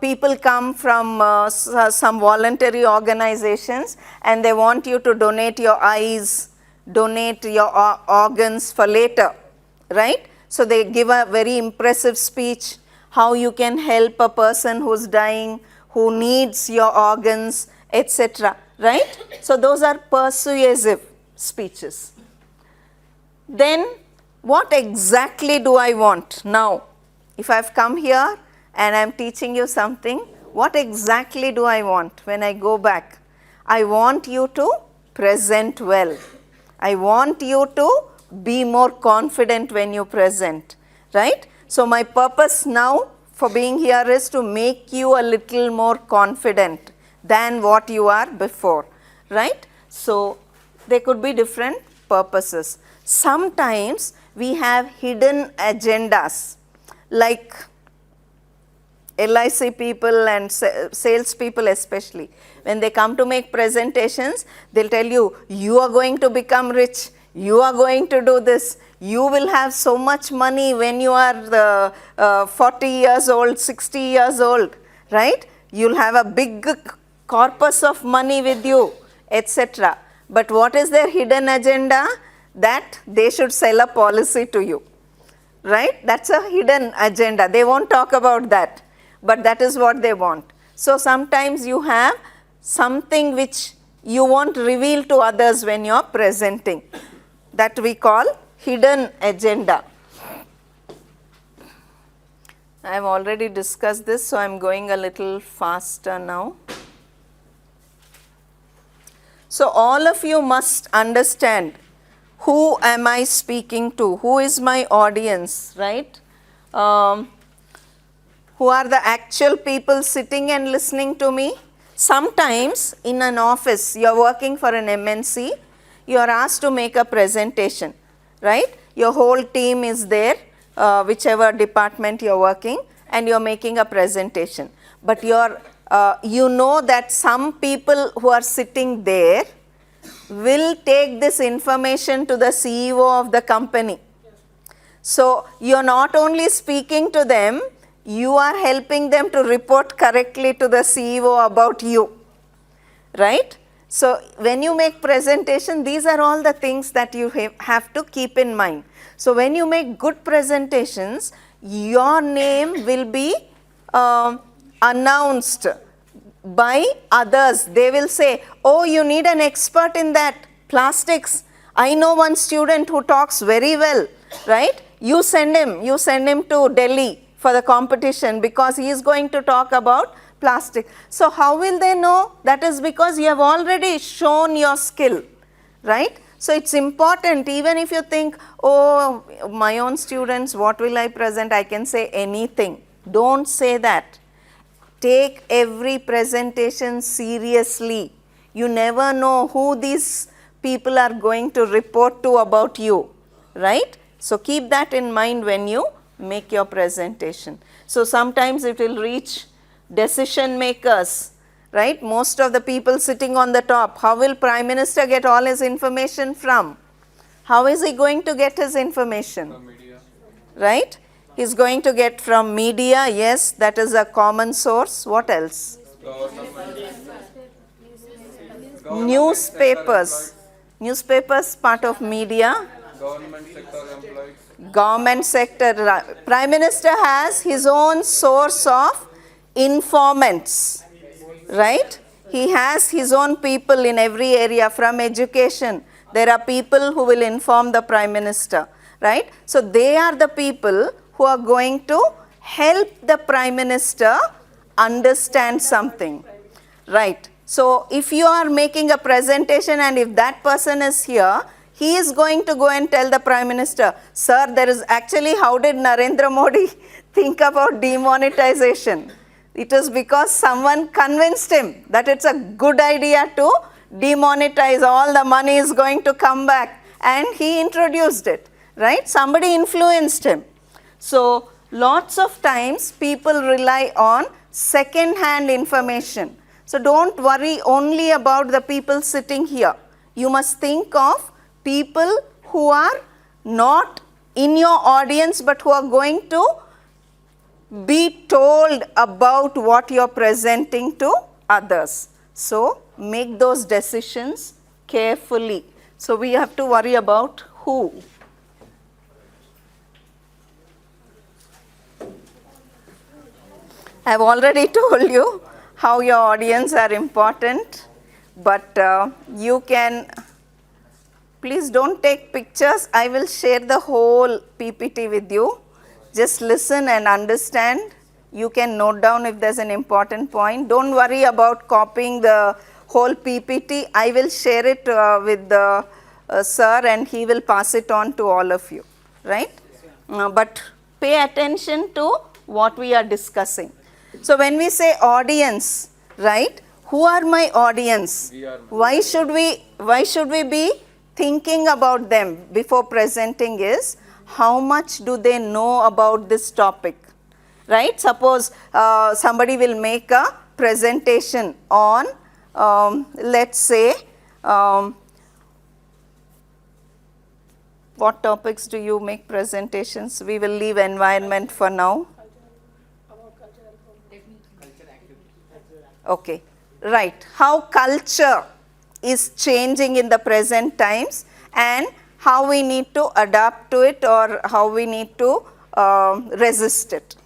people come from some voluntary organizations and they want you to donate your eyes, donate your organs for later, right? So they give a very impressive speech, how you can help a person who's dying, who needs your organs, etc., right? So those are persuasive speeches. Then what exactly do I want now? If I have come here and I am teaching you something, what exactly do I want when I go back? I want you to present well. I want you to be more confident when you present, right? So my purpose now for being here is to make you a little more confident than what you are before, right? So there could be different purposes. Sometimes we have hidden agendas, like LIC people and sales people especially. When they come to make presentations, they'll tell you, you are going to become rich, you are going to do this, you will have so much money when you are 40 years old, 60 years old, right? You'll have a big corpus of money with you, etc. But what is their hidden agenda? That they should sell a policy to you, right? That's a hidden agenda. They won't talk about that, but that is what they want. So sometimes you have something which you won't reveal to others when you are presenting. That we call hidden agenda. I have already discussed this, so I am going a little faster now. So all of you must understand, who am I speaking to? Who is my audience, right? Who are the actual people sitting and listening to me? Sometimes in an office, you are working for an MNC, you are asked to make a presentation, right? Your whole team is there, whichever department you are working, and you are making a presentation. But you know that some people who are sitting there will take this information to the CEO of the company. So you are not only speaking to them, you are helping them to report correctly to the CEO about you, right? So when you make presentation, these are all the things that you have to keep in mind. So when you make good presentations, your name will be announced by others. They will say, oh, you need an expert in that, plastics. I know one student who talks very well, right? You send him to Delhi for the competition because he is going to talk about plastic. So how will they know? That is because you have already shown your skill, right? So it's important, even if you think, oh, my own students, what will I present? I can say anything. Don't say that. Take every presentation seriously. You never know who these people are going to report to about you, right? So keep that in mind when you make your presentation. So sometimes it will reach decision makers, right? Most of the people sitting on the top. How will Prime Minister get all his information from? How is he going to get his information? From media. Right? He is going to get from media, yes, that is a common source. What else? Government. Newspapers. Newspapers, part of media. Government sector employees. Government sector. Prime Minister has his own source of informants, right? He has his own people in every area. From education, there are people who will inform the Prime Minister, right? So they are the people who are going to help the Prime Minister understand something, right? So if you are making a presentation and if that person is here, he is going to go and tell the Prime Minister, sir, there is actually, how did Narendra Modi think about demonetization? It is because someone convinced him that it's a good idea to demonetize, all the money is going to come back, and he introduced it, right? Somebody influenced him. So lots of times people rely on second-hand information. So don't worry only about the people sitting here. You must think of people who are not in your audience but who are going to be told about what you are presenting to others. So make those decisions carefully. So we have to worry about who. I have already told you how your audience are important, but you can, please don't take pictures. I will share the whole PPT with you. Just listen and understand. You can note down if there's an important point. Don't worry about copying the whole PPT. I will share it with the sir and he will pass it on to all of you, right? But pay attention to what we are discussing. So when we say audience, right, who are my audience? Why should we be thinking about them before presenting is, how much do they know about this topic, right? Suppose somebody will make a presentation on, let's say, what topics do you make presentations? We will leave environment for now. Okay, right. How culture is changing in the present times and how we need to adapt to it or how we need to resist it,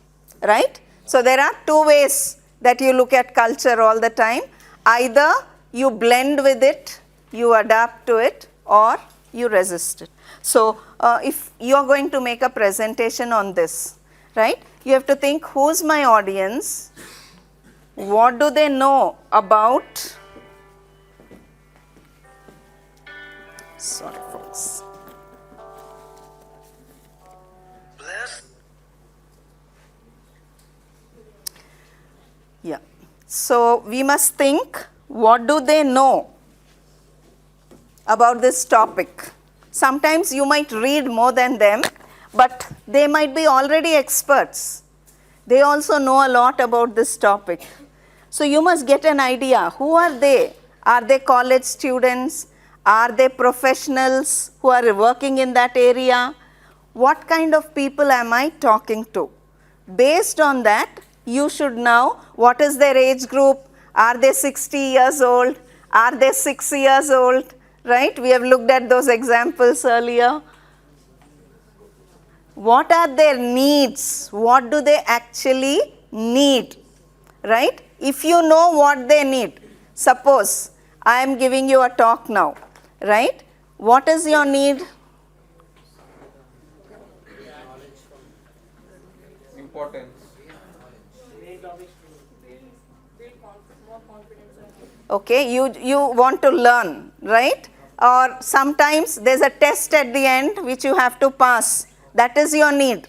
right? So there are two ways that you look at culture all the time. Either you blend with it, you adapt to it, or you resist it. So if you are going to make a presentation on this, right, you have to think, who's my audience? What do they know about? Sorry, folks. Yeah. So we must think, what do they know about this topic? Sometimes you might read more than them, but they might be already experts. They also know a lot about this topic. So you must get an idea, who are they? Are they college students? Are they professionals who are working in that area? What kind of people am I talking to? Based on that, you should know what is their age group. Are they 60 years old? Are they 6 years old? Right? We have looked at those examples earlier. What are their needs? What do they actually need? Right? If you know what they need, suppose I am giving you a talk now, right? What is your need? Importance. Okay, you want to learn, right? Or sometimes there's a test at the end which you have to pass. That is your need,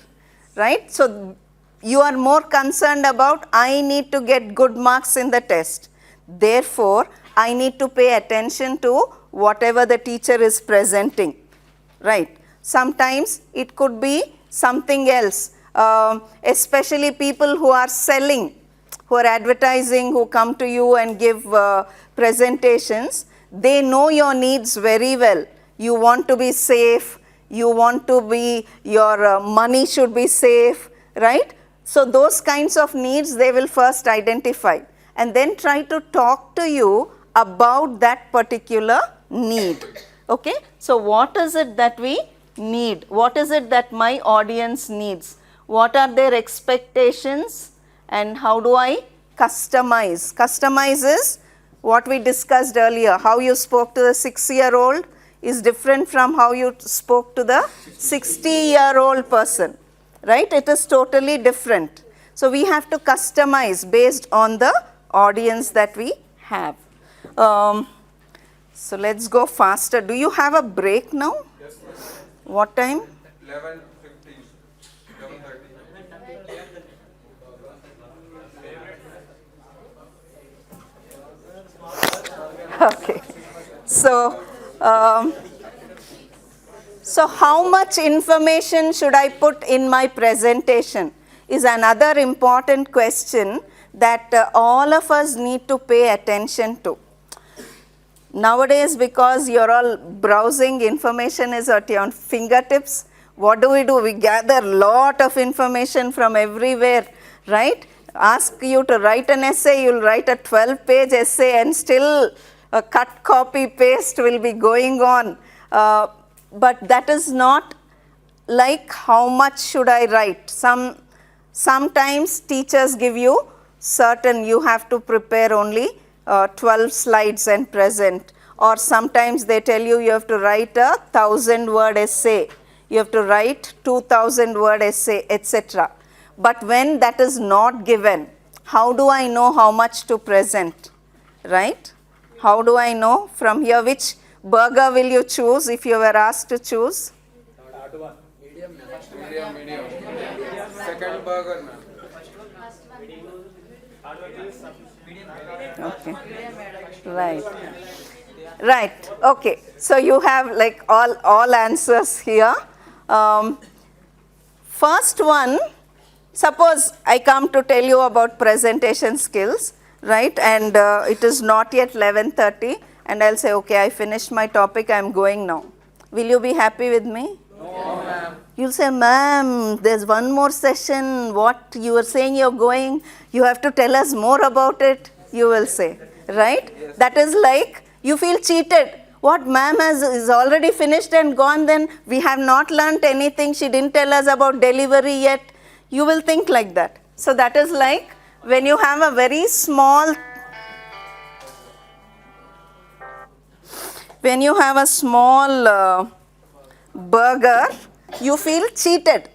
right? So you are more concerned about, I need to get good marks in the test. Therefore, I need to pay attention to whatever the teacher is presenting, right? Sometimes it could be something else, especially people who are selling, who are advertising, who come to you and give presentations. They know your needs very well. You want to be safe, you want to be, your money should be safe, right? So those kinds of needs they will first identify and then try to talk to you about that particular need, Okay, so what is it that we need? What is it that my audience needs? What are their expectations and how do I customize? Customize is what we discussed earlier. How you spoke to the 6-year-old is different from how you spoke to the 60-year-old person, right? It is totally different. So we have to customize based on the audience that we have. So let's go faster. Do you have a break now? Yes, ma'am. What time? 11:50, 11:30. Okay. So, so how much information should I put in my presentation is another important question that all of us need to pay attention to. Nowadays, because you're all browsing, information is at your fingertips. What do? We gather lot of information from everywhere, right? Ask you to write an essay, you'll write a 12-page essay and still a cut, copy, paste will be going on. But that is not like how much should I write. Sometimes teachers give you certain, you have to prepare only 12 slides and present, or sometimes they tell you you have to write a 1,000-word essay, you have to write 2,000-word essay, etc. But when that is not given, how do I know how much to present, right? How do I know from here which burger will you choose if you were asked to choose? Medium. Second burger, ma'am. Okay. Right. Okay. So you have like all answers here. First one, suppose I come to tell you about presentation skills, right? And it is not yet 11:30, and I'll say, okay, I finished my topic, I'm going now. Will you be happy with me? No, ma'am. You'll say, ma'am, there's one more session. What you are saying you're going, you have to tell us more about it, you will say, right? Yes. That is like, you feel cheated. What, ma'am is already finished and gone, then we have not learnt anything, she didn't tell us about delivery yet. You will think like that. So that is like when you have a very small, burger, you feel cheated.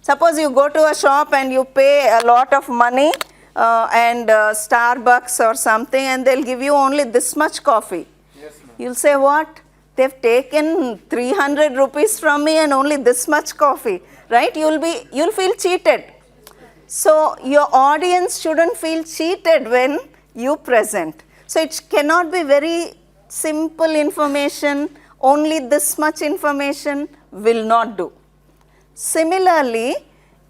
Suppose you go to a shop and you pay a lot of money and Starbucks or something, and they'll give you only this much coffee. Yes, ma'am. You'll say, what? They've taken 300 rupees from me and only this much coffee, right? You'll feel cheated. So your audience shouldn't feel cheated when you present. So it cannot be very simple information, only this much information will not do. Similarly,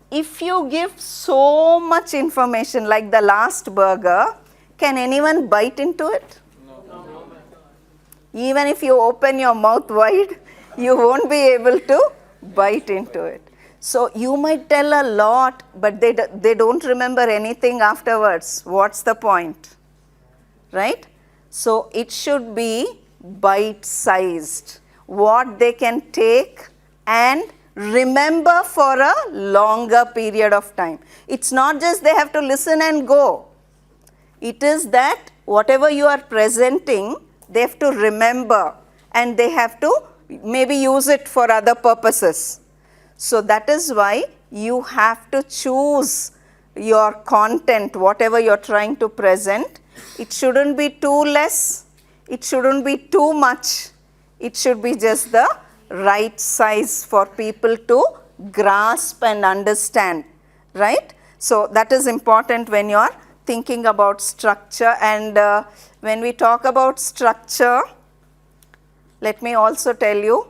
if you give so much information like the last burger, can anyone bite into it? No. Even if you open your mouth wide, you won't be able to bite into it. So you might tell a lot, but they don't remember anything afterwards. What's the point? Right? So it should be bite-sized, what they can take and remember for a longer period of time. It's not just they have to listen and go. It is that whatever you are presenting, they have to remember and they have to maybe use it for other purposes. So that is why you have to choose your content, whatever you're trying to present. It shouldn't be too less, it shouldn't be too much, it should be just the right size for people to grasp and understand, right? So that is important when you are thinking about structure. And when we talk about structure, let me also tell you,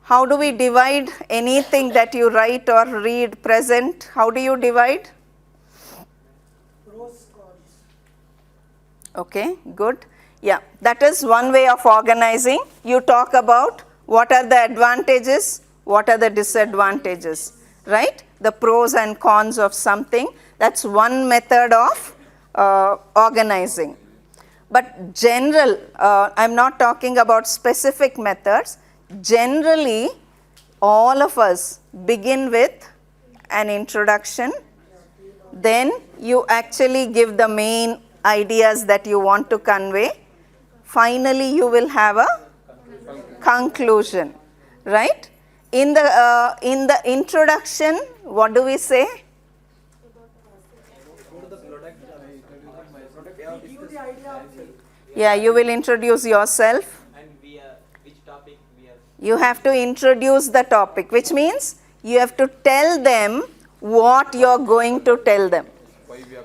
how do we divide anything that you write or read, present? How do you divide? Pros, cons. Okay, good. Yeah, that is one way of organizing. You talk about what are the advantages, what are the disadvantages, right? The pros and cons of something. That's one method of organizing. But general, I'm not talking about specific methods. Generally, all of us begin with an introduction, then you actually give the main ideas that you want to convey. Finally, you will have a conclusion, right? In the introduction, what do we say? Yeah, you will introduce yourself. And which topic we are. You have to introduce the topic, which means you have to tell them what you're going to tell them.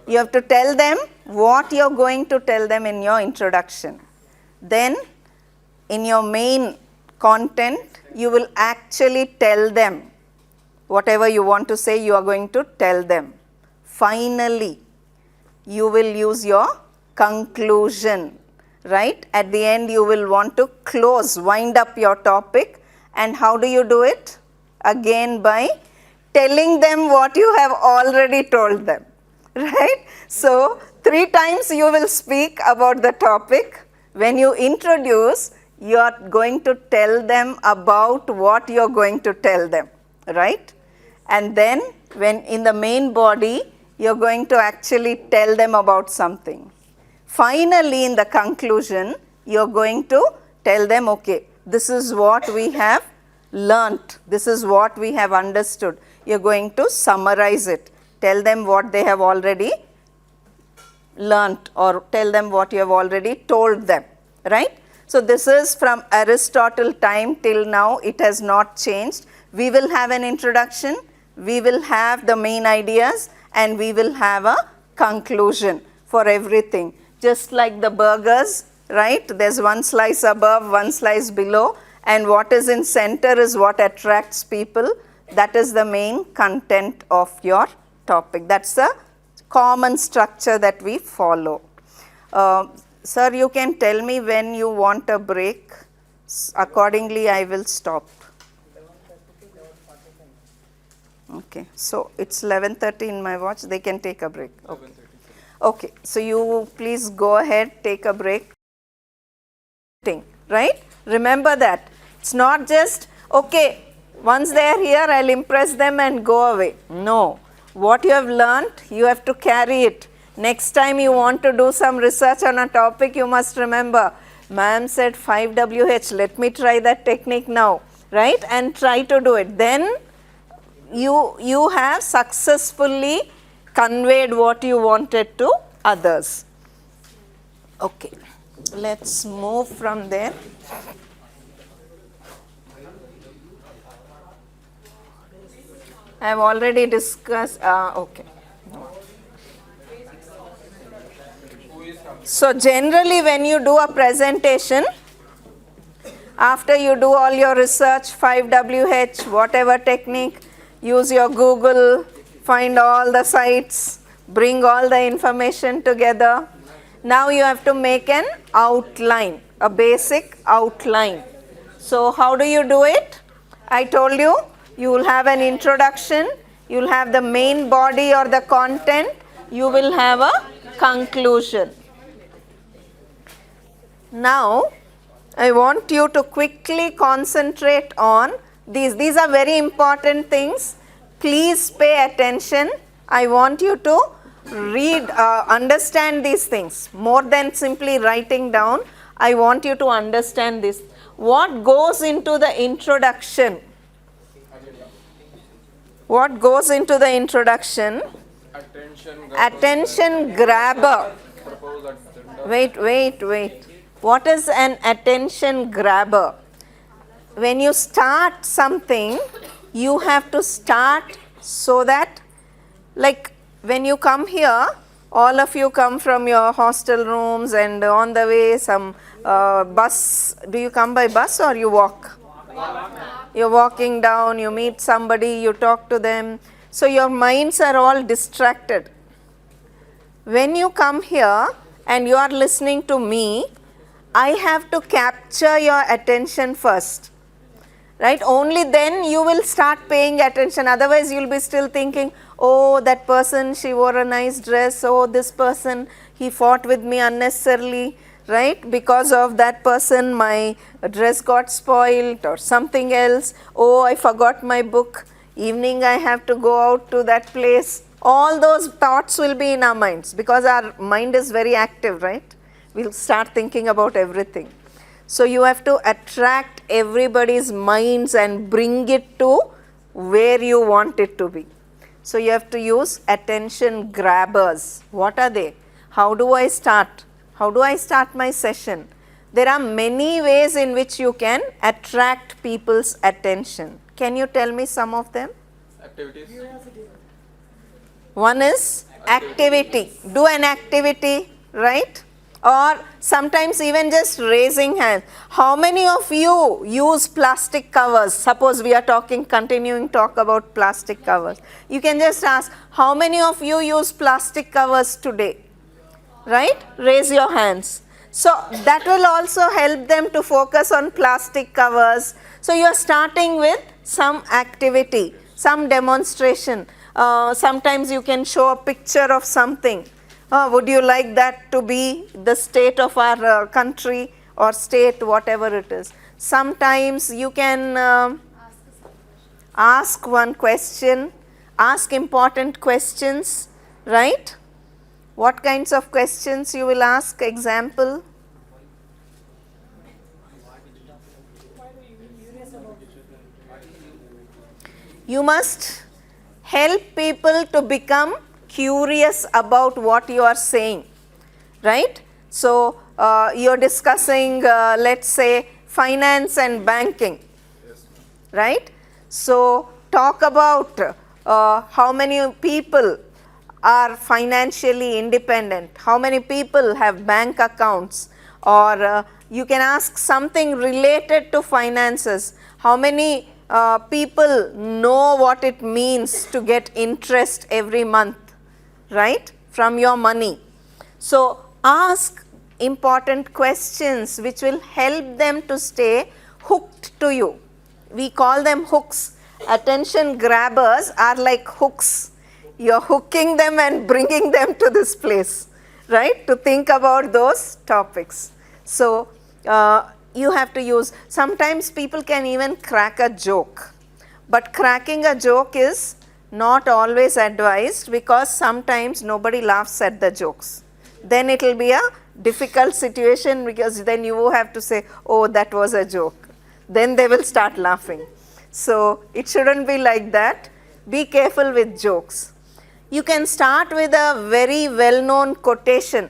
You have to tell them what you're going to tell them in your introduction. Then, in your main content, you will actually tell them whatever you want to say, you are going to tell them. Finally, you will use your conclusion, right? At the end, you will want to close, wind up your topic. And how do you do it? Again, by telling them what you have already told them, right? So, 3 times you will speak about the topic. When you introduce, you are going to tell them about what you are going to tell them, right? And then, when in the main body, you are going to actually tell them about something. Finally, in the conclusion, you are going to tell them, okay, this is what we have learnt, this is what we have understood. You are going to summarize it, tell them what they have already learnt, or tell them what you have already told them, right? So, this is from Aristotle time till now, it has not changed. We will have an introduction, we will have the main ideas, and we will have a conclusion for everything. Just like the burgers, right? There's one slice above, one slice below, and what is in center is what attracts people. That is the main content of your topic. That's the common structure that we follow. Sir, you can tell me when you want a break. Accordingly, I will stop. Okay, so it's 11:30 in my watch. They can take a break. Okay. Okay, so you please go ahead, take a break. Right? Remember that. It's not just, okay, once they are here, I'll impress them and go away. No. What you have learned, you have to carry it. Next time you want to do some research on a topic, you must remember, ma'am said 5WH, let me try that technique now, right? And try to do it. Then you have successfully conveyed what you wanted to others. Okay, let's move from there. I have already discussed, okay. So, generally when you do a presentation, after you do all your research, 5WH, whatever technique, use your Google, find all the sites, bring all the information together. Now you have to make an outline, a basic outline. So, how do you do it? I told you, you will have an introduction, you will have the main body or the content, you will have a conclusion. Now, I want you to quickly concentrate on these. These are very important things. Please pay attention. I want you to read, understand these things. More than simply writing down, I want you to understand this. What goes into the introduction? What goes into the introduction? Attention grabber. Wait. What is an attention grabber? When you start something, you have to start so that, like when you come here, all of you come from your hostel rooms and on the way some bus. Do you come by bus or you walk? You're walking down, you meet somebody, you talk to them. So your minds are all distracted. When you come here and you are listening to me, I have to capture your attention first, right? Only then you will start paying attention. Otherwise, you will be still thinking, oh, that person, she wore a nice dress. Oh, this person, he fought with me unnecessarily. right? Because of that person, my dress got spoiled or something else. Oh, I forgot my book. Evening I have to go out to that place. All those thoughts will be in our minds because our mind is very active, right? We'll start thinking about everything. So you have to attract everybody's minds and bring it to where you want it to be. So you have to use attention grabbers. What are they? How do I start? How do I start my session? There are many ways in which you can attract people's attention. Can you tell me some of them? Activities. One is activity. Do an activity, right? Or sometimes even just raising hands. How many of you use plastic covers? Suppose we are continuing talk about plastic covers. You can just ask, how many of you use plastic covers today? Right? Raise your hands. So that will also help them to focus on plastic covers. So you are starting with some activity, some demonstration. Sometimes you can show a picture of something. Would you like that to be the state of our country or state, whatever it is? Sometimes you can ask one question, ask important questions, right? What kinds of questions you will ask? Example? You must help people to become curious about what you are saying, right? So you're discussing, let's say, finance and banking, right? So talk about how many people are financially independent, how many people have bank accounts, or you can ask something related to finances. How many people know what it means to get interest every month, right, from your money? So ask important questions which will help them to stay hooked to you. We call them hooks. Attention grabbers are like hooks. You're hooking them and bringing them to this place, right, to think about those topics. So you have to use, sometimes people can even crack a joke, but cracking a joke is not always advised because sometimes nobody laughs at the jokes. Then it will be a difficult situation because then you have to say, oh, that was a joke. Then they will start laughing. So it shouldn't be like that. Be careful with jokes. You can start with a very well-known quotation.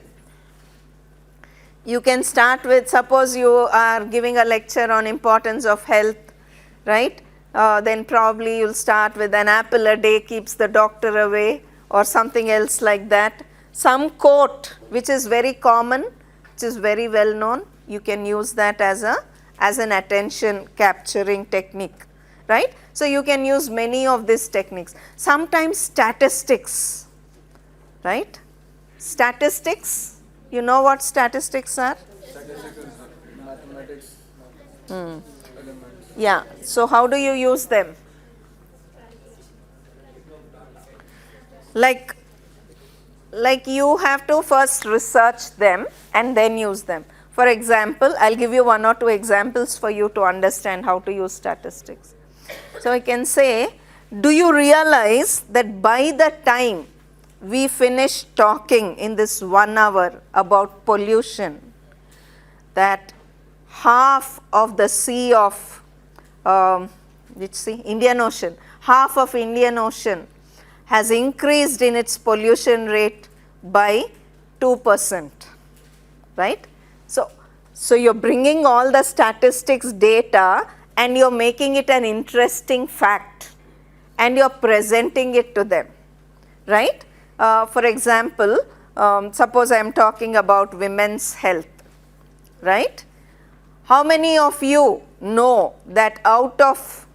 You can start with, suppose you are giving a lecture on importance of health, right? Then probably you'll start with an apple a day keeps the doctor away, or something else like that. Some quote which is very common, which is very well known, you can use that as an attention capturing technique, right? So you can use many of these techniques. Sometimes statistics, right? Statistics, you know what statistics are? Statistics is mathematics. Elements. Yeah, so how do you use them? Like you have to first research them and then use them. For example, I'll give you one or two examples for you to understand how to use statistics. So I can say, do you realize that by the time we finish talking in this 1 hour about pollution, that half of the sea of, which sea? Indian Ocean, half of Indian Ocean has increased in its pollution rate by 2%, right? So you're bringing all the statistics data and you're making it an interesting fact and you're presenting it to them, right? For example, suppose I'm talking about women's health, right? How many of you know that out of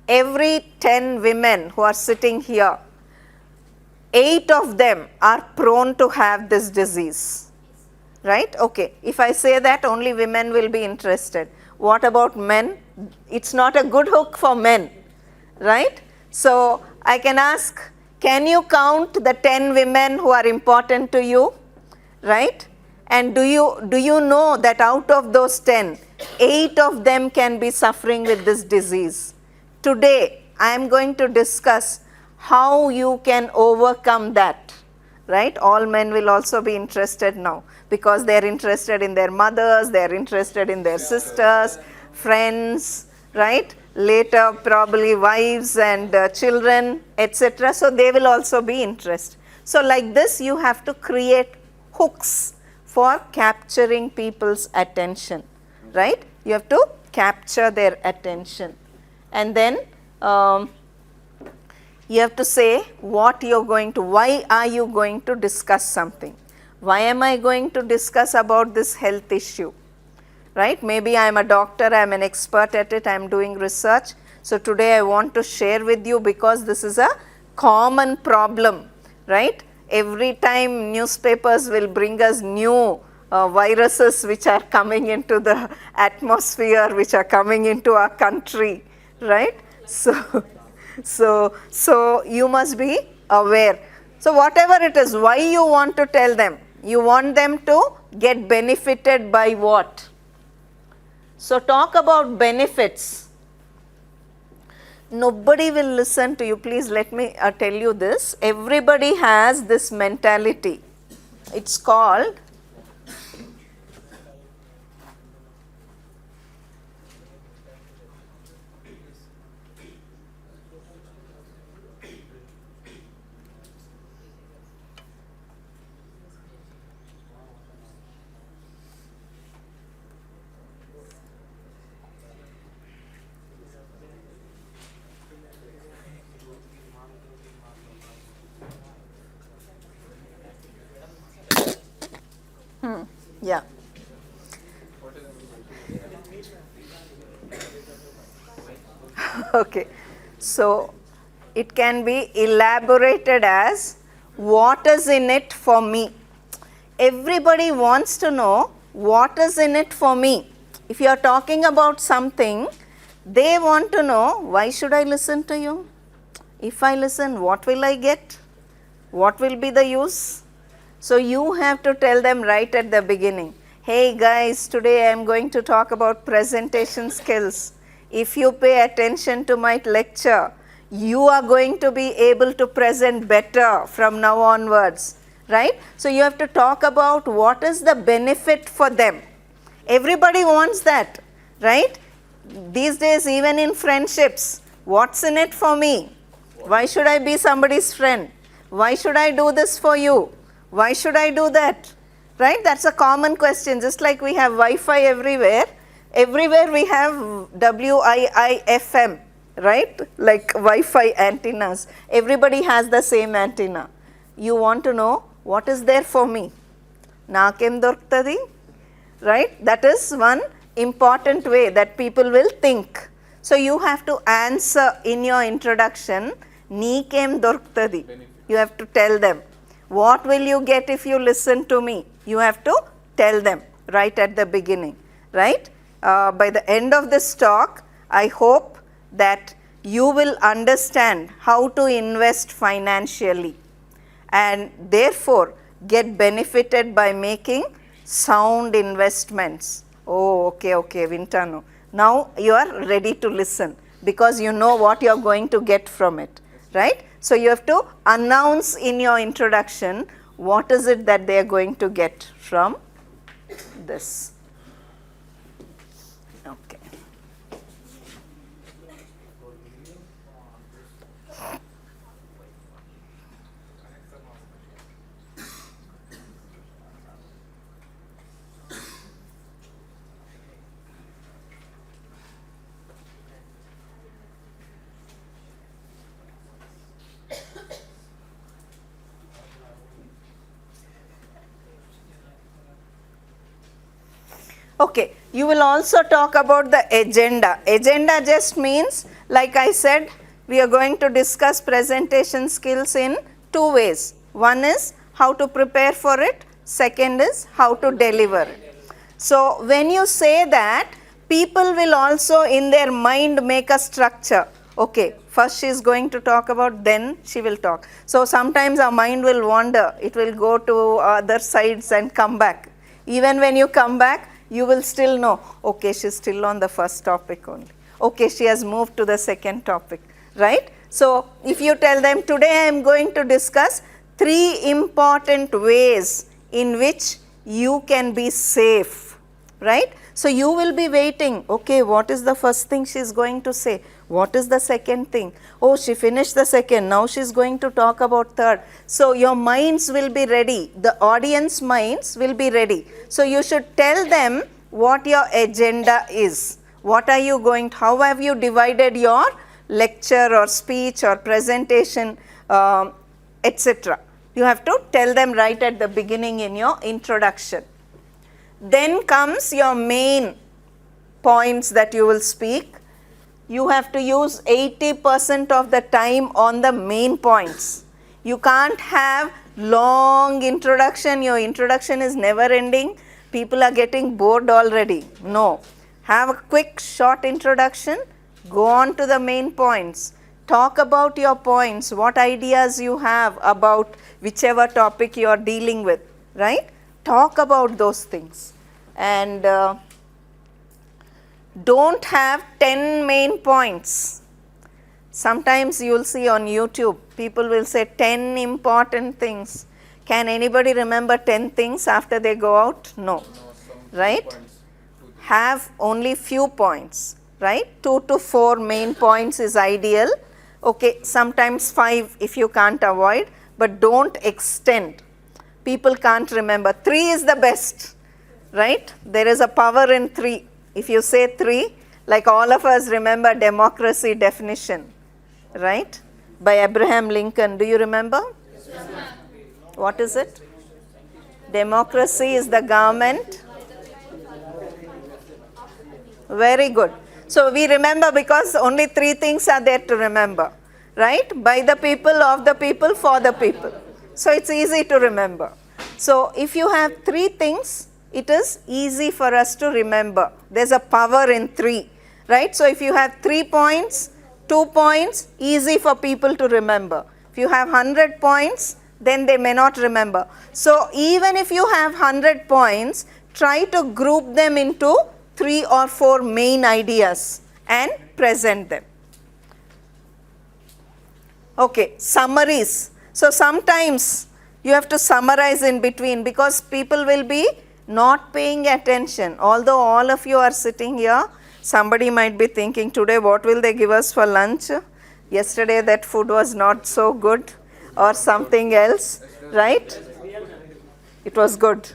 every 10 women who are sitting here, 8 of them are prone to have this disease? Right? Okay, if I say that, only women will be interested. What about men? It's not a good hook for men, right? So I can ask, can you count the 10 women who are important to you, right? And do you know that out of those 10, 8 of them can be suffering with this disease? Today, I am going to discuss how you can overcome that, right? All men will also be interested now because they are interested in their mothers, they are interested in their sisters, friends, right? Later, probably wives and children, etc. So, they will also be interested. So, like this, you have to create hooks for capturing people's attention, right? You have to capture their attention. And then you have to say what you are going to, why are you going to discuss something? Why am I going to discuss about this health issue? Right? Maybe I am a doctor, I am an expert at it, I am doing research. So, today I want to share with you because this is a common problem, right? Every time newspapers will bring us new viruses which are coming into the atmosphere, which are coming into our country, right? So you must be aware. So, whatever it is, why you want to tell them? You want them to get benefited by what? So, talk about benefits. Nobody will listen to you. Please let me tell you this. Everybody has this mentality. It's called yeah. Okay. So, it can be elaborated as what is in it for me. Everybody wants to know what is in it for me. If you are talking about something, they want to know, why should I listen to you? If I listen, what will I get? What will be the use? So, you have to tell them right at the beginning, hey guys, today I am going to talk about presentation skills. If you pay attention to my lecture, you are going to be able to present better from now onwards, right? So, you have to talk about what is the benefit for them. Everybody wants that, right? These days, even in friendships, what's in it for me? Why should I be somebody's friend? Why should I do this for you? Why should I do that? Right? That's a common question. Just like we have Wi-Fi everywhere, everywhere we have WIIFM, right? Like Wi-Fi antennas. Everybody has the same antenna. You want to know what is there for me? Nakem dorktadi? Right? That is one important way that people will think. So, you have to answer in your introduction, Neekem dorktadi. You have to tell them. What will you get if you listen to me? You have to tell them right at the beginning, right? By the end of this talk, I hope that you will understand how to invest financially and therefore get benefited by making sound investments. Oh, okay, Vintanu. Now you are ready to listen because you know what you are going to get from it, right? So, you have to announce in your introduction what is it that they are going to get from this. Okay. Okay, you will also talk about the agenda. Agenda just means, like I said, we are going to discuss presentation skills in two ways. One is how to prepare for it, second is how to deliver it. So, when you say that, people will also in their mind make a structure. Okay, first she is going to talk about, then she will talk. So, sometimes our mind will wander, it will go to other sides and come back. Even when you come back, you will still know, okay, she's still on the first topic only. Okay, she has moved to the second topic, right? So if you tell them, today I am going to discuss 3 important ways in which you can be safe, right? So you will be waiting, okay, what is the first thing she is going to say? What is the second thing? Oh, she finished the second, now she is going to talk about third. So your minds will be ready, the audience minds will be ready. So you should tell them what your agenda is. What are you going to, how have you divided your lecture or speech or presentation, etc. You have to tell them right at the beginning in your introduction. Then comes your main points that you will speak. You have to use 80% of the time on the main points. You can't have long introduction, your introduction is never ending, people are getting bored already. No, have a quick short introduction, go on to the main points. Talk about your points, what ideas you have about whichever topic you are dealing with, right? Talk about those things. And don't have 10 main points. Sometimes you will see on YouTube, people will say 10 important things. Can anybody remember 10 things after they go out? No, right? Have only few points, right? 2 to 4 main points is ideal. Okay, sometimes 5 if you can't avoid, but don't extend. People can't remember. 3 is the best, right? There is a power in 3. If you say 3, like all of us remember democracy definition, right? By Abraham Lincoln. Do you remember? Yes, what is it? Democracy is the government. Very good. So we remember because only 3 things are there to remember, right? By the people, of the people, for the people. So it's easy to remember. So if you have 3 things, it is easy for us to remember. There's a power in 3, right? So if you have 3 points, 2 points, easy for people to remember. If you have 100 points, then they may not remember. So even if you have 100 points, try to group them into 3 or 4 main ideas and present them. Okay, summaries. So sometimes you have to summarize in between because people will be not paying attention. Although all of you are sitting here, somebody might be thinking, today what will they give us for lunch? Yesterday that food was not so good, or something else, right? It was good.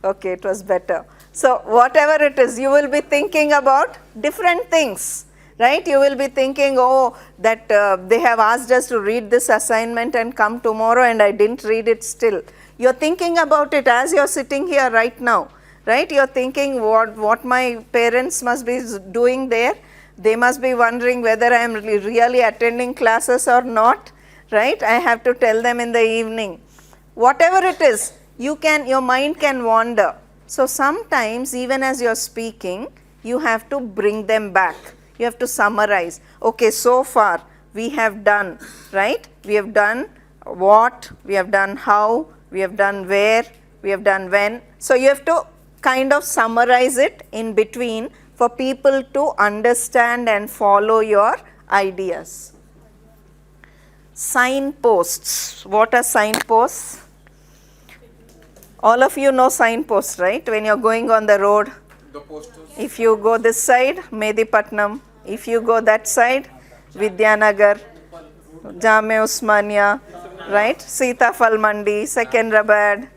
Okay, it was better. So whatever it is, you will be thinking about different things, right? You will be thinking, oh, that they have asked us to read this assignment and come tomorrow and I didn't read it still. You're thinking about it as you're sitting here right now, right? You're thinking what my parents must be doing there. They must be wondering whether I am really attending classes or not, right? I have to tell them in the evening. Whatever it is, your mind can wander. So sometimes even as you're speaking, you have to bring them back. You have to summarize. Okay, so far we have done, right? We have done what, we have done how, we have done where, we have done when. So you have to kind of summarize it in between for people to understand and follow your ideas. Signposts. What are signposts? All of you know signposts, right? When you're going on the road. The posters. If you go this side, Medipatnam. If you go that side, Vidyanagar, Jame Osmania, right? Sitafal Mandi, Secunderabad.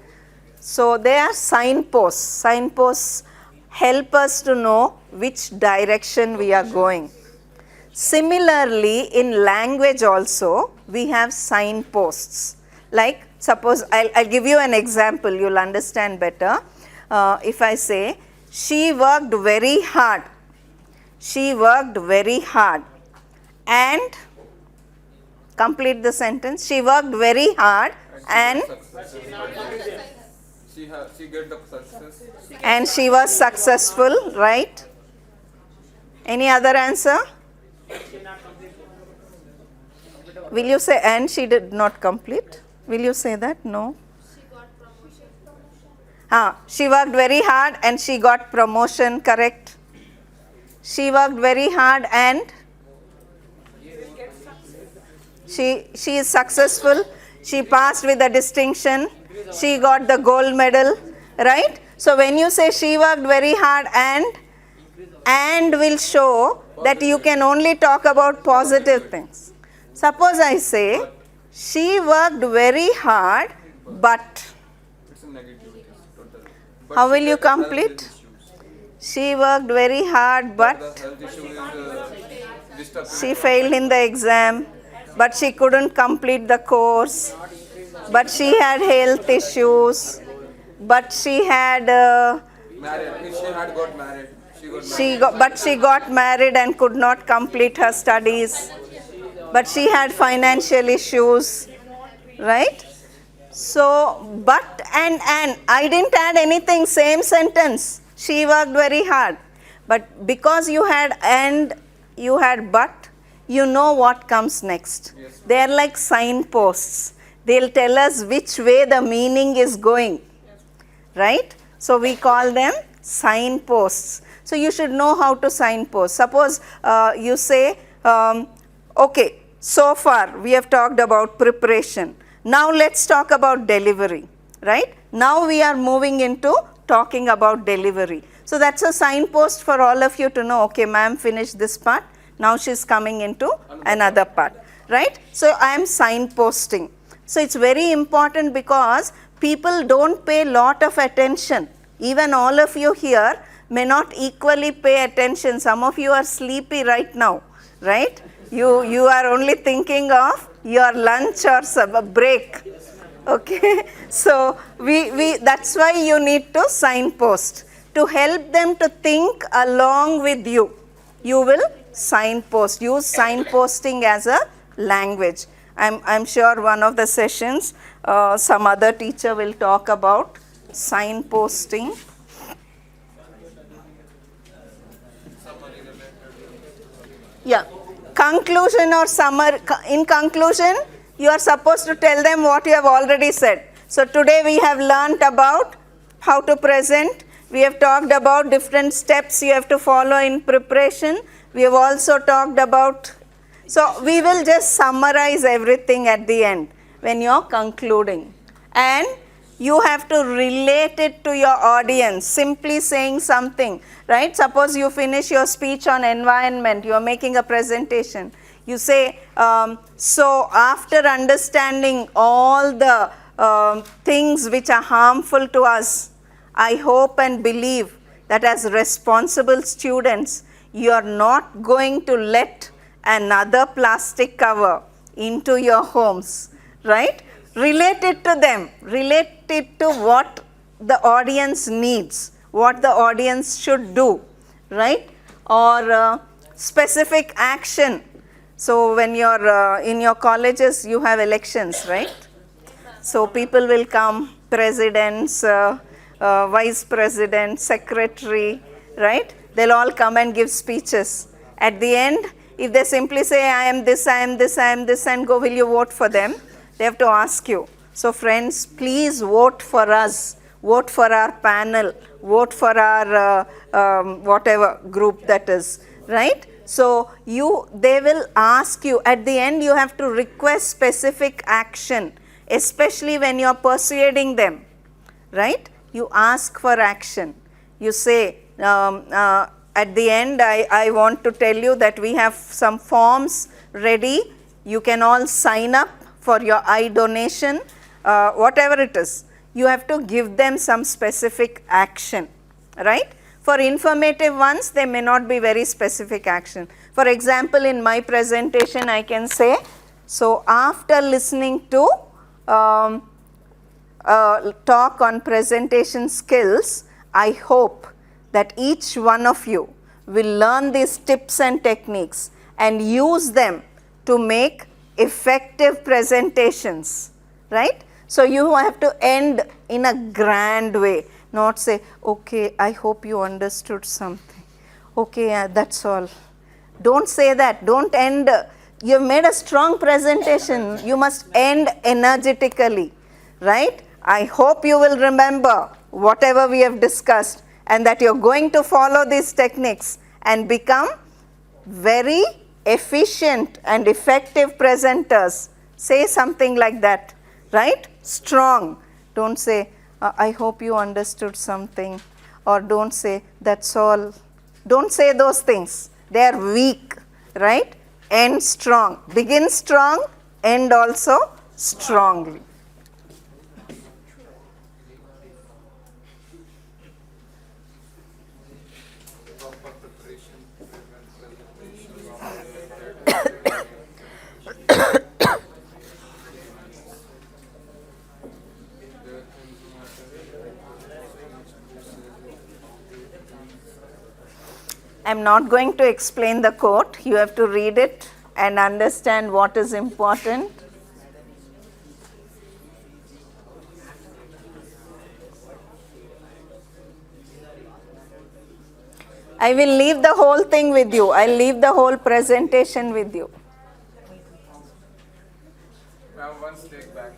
So they are signposts. Signposts help us to know which direction we are going. Similarly, in language also, we have signposts. Like, suppose, I'll give you an example, you'll understand better. If I say, she worked very hard. She worked very hard. And, complete the sentence. She worked very hard and she get the success. And she was successful, right? Any other answer? Will you say, and she did not complete? Will you say that? No. She worked very hard and she got promotion, correct? She worked very hard and she is successful. She passed with a distinction. She got the gold medal, right? So when you say she worked very hard and will show that you can only talk about positive things. Suppose I say she worked very hard but, It's a negative, it is total. how will she you get health complete? issues. She worked very hard but The health issue is disturbing. she failed in the exam, but she couldn't complete the course, but she had health issues, but she had Married. If she had got married, she got married and could not complete her studies, but she had financial issues, right? So, but and I didn't add anything, same sentence. She worked very hard, but because you had and you had but, you know what comes next. They are like signposts. They'll tell us which way the meaning is going, right? So we call them signposts. So you should know how to signpost. Suppose you say, okay, so far we have talked about preparation. Now let's talk about delivery, right? Now we are moving into talking about delivery. So that's a signpost for all of you to know, okay, ma'am finished this part. Now she's coming into another part, right? So I am signposting. So it's very important because people don't pay lot of attention. Even all of you here may not equally pay attention. Some of you are sleepy right now, right? You are only thinking of your lunch or a break, okay? So that's why you need to signpost. To help them to think along with you, you will signpost. Use signposting as a language. I'm sure one of the sessions some other teacher will talk about signposting. Yeah. Conclusion or summary. In conclusion, you are supposed to tell them what you have already said. So today we have learnt about how to present. We have talked about different steps you have to follow in preparation. We have also talked about, so we will just summarize everything at the end when you are concluding. And you have to relate it to your audience, simply saying something, right? Suppose you finish your speech on environment, you are making a presentation. You say, so after understanding all the things which are harmful to us, I hope and believe that as responsible students, you are not going to let another plastic cover into your homes, right? Relate it to them, relate it to what the audience needs, what the audience should do, right? Or specific action. So when you're in your colleges, you have elections, right? So people will come, presidents, vice president, secretary, right? They'll all come and give speeches. At the end, if they simply say, I am this, I am this, I am this, and go, will you vote for them? They have to ask you. So friends, please vote for us, vote for our panel, vote for our whatever group that is, right? So they will ask you, at the end you have to request specific action, especially when you are persuading them, right? You ask for action. You say, at the end I want to tell you that we have some forms ready. You can all sign up for your eye donation, whatever it is. You have to give them some specific action, right? For informative ones, they may not be very specific action. For example, in my presentation, I can say, so after listening to talk on presentation skills, I hope that each one of you will learn these tips and techniques and use them to make effective presentations, right? So you have to end in a grand way, not say, okay, I hope you understood something. Okay, that's all. Don't say that. Don't end. You've made a strong presentation. You must end energetically, right? I hope you will remember whatever we have discussed, and that you're going to follow these techniques and become very efficient and effective presenters. Say something like that, right? Strong. Don't say, I hope you understood something, or don't say, that's all. Don't say those things. They are weak, right? End strong. Begin strong, end also strongly. Proper preparation, I'm not going to explain the quote. You have to read it and understand what is important. I will leave the whole thing with you. I'll leave the whole presentation with you. Ma'am, one stake back.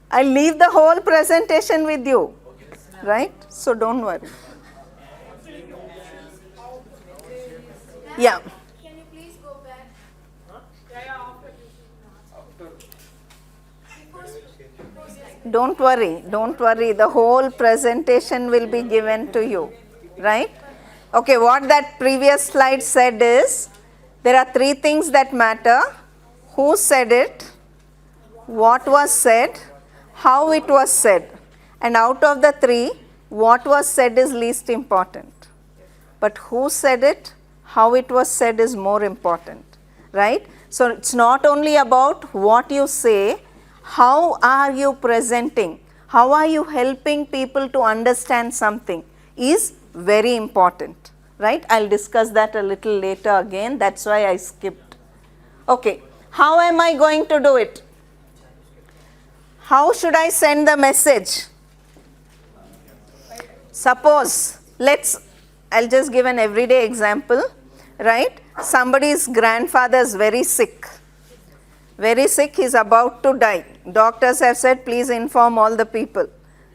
I'll leave the whole presentation with you, right? So don't worry. Yeah. Can you please go back? Don't worry, don't worry. The whole presentation will be given to you, right? Okay, what that previous slide said is, there are three things that matter. Who said it, what was said, how it was said. And out of the three, what was said is least important. But who said it, how it was said is more important, right? So it's not only about what you say, how are you presenting, how are you helping people to understand something is very important, right? I'll discuss that a little later again, that's why I skipped. Okay, how am I going to do it? How should I send the message? Suppose, I'll just give an everyday example, right? Somebody's grandfather is very sick, he's about to die. Doctors have said, please inform all the people,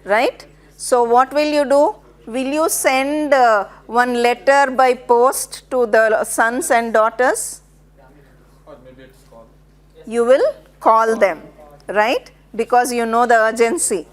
right? So what will you do? Will you send one letter by post to the sons and daughters? Or maybe it's called. You will call them, right? Because you know the urgency.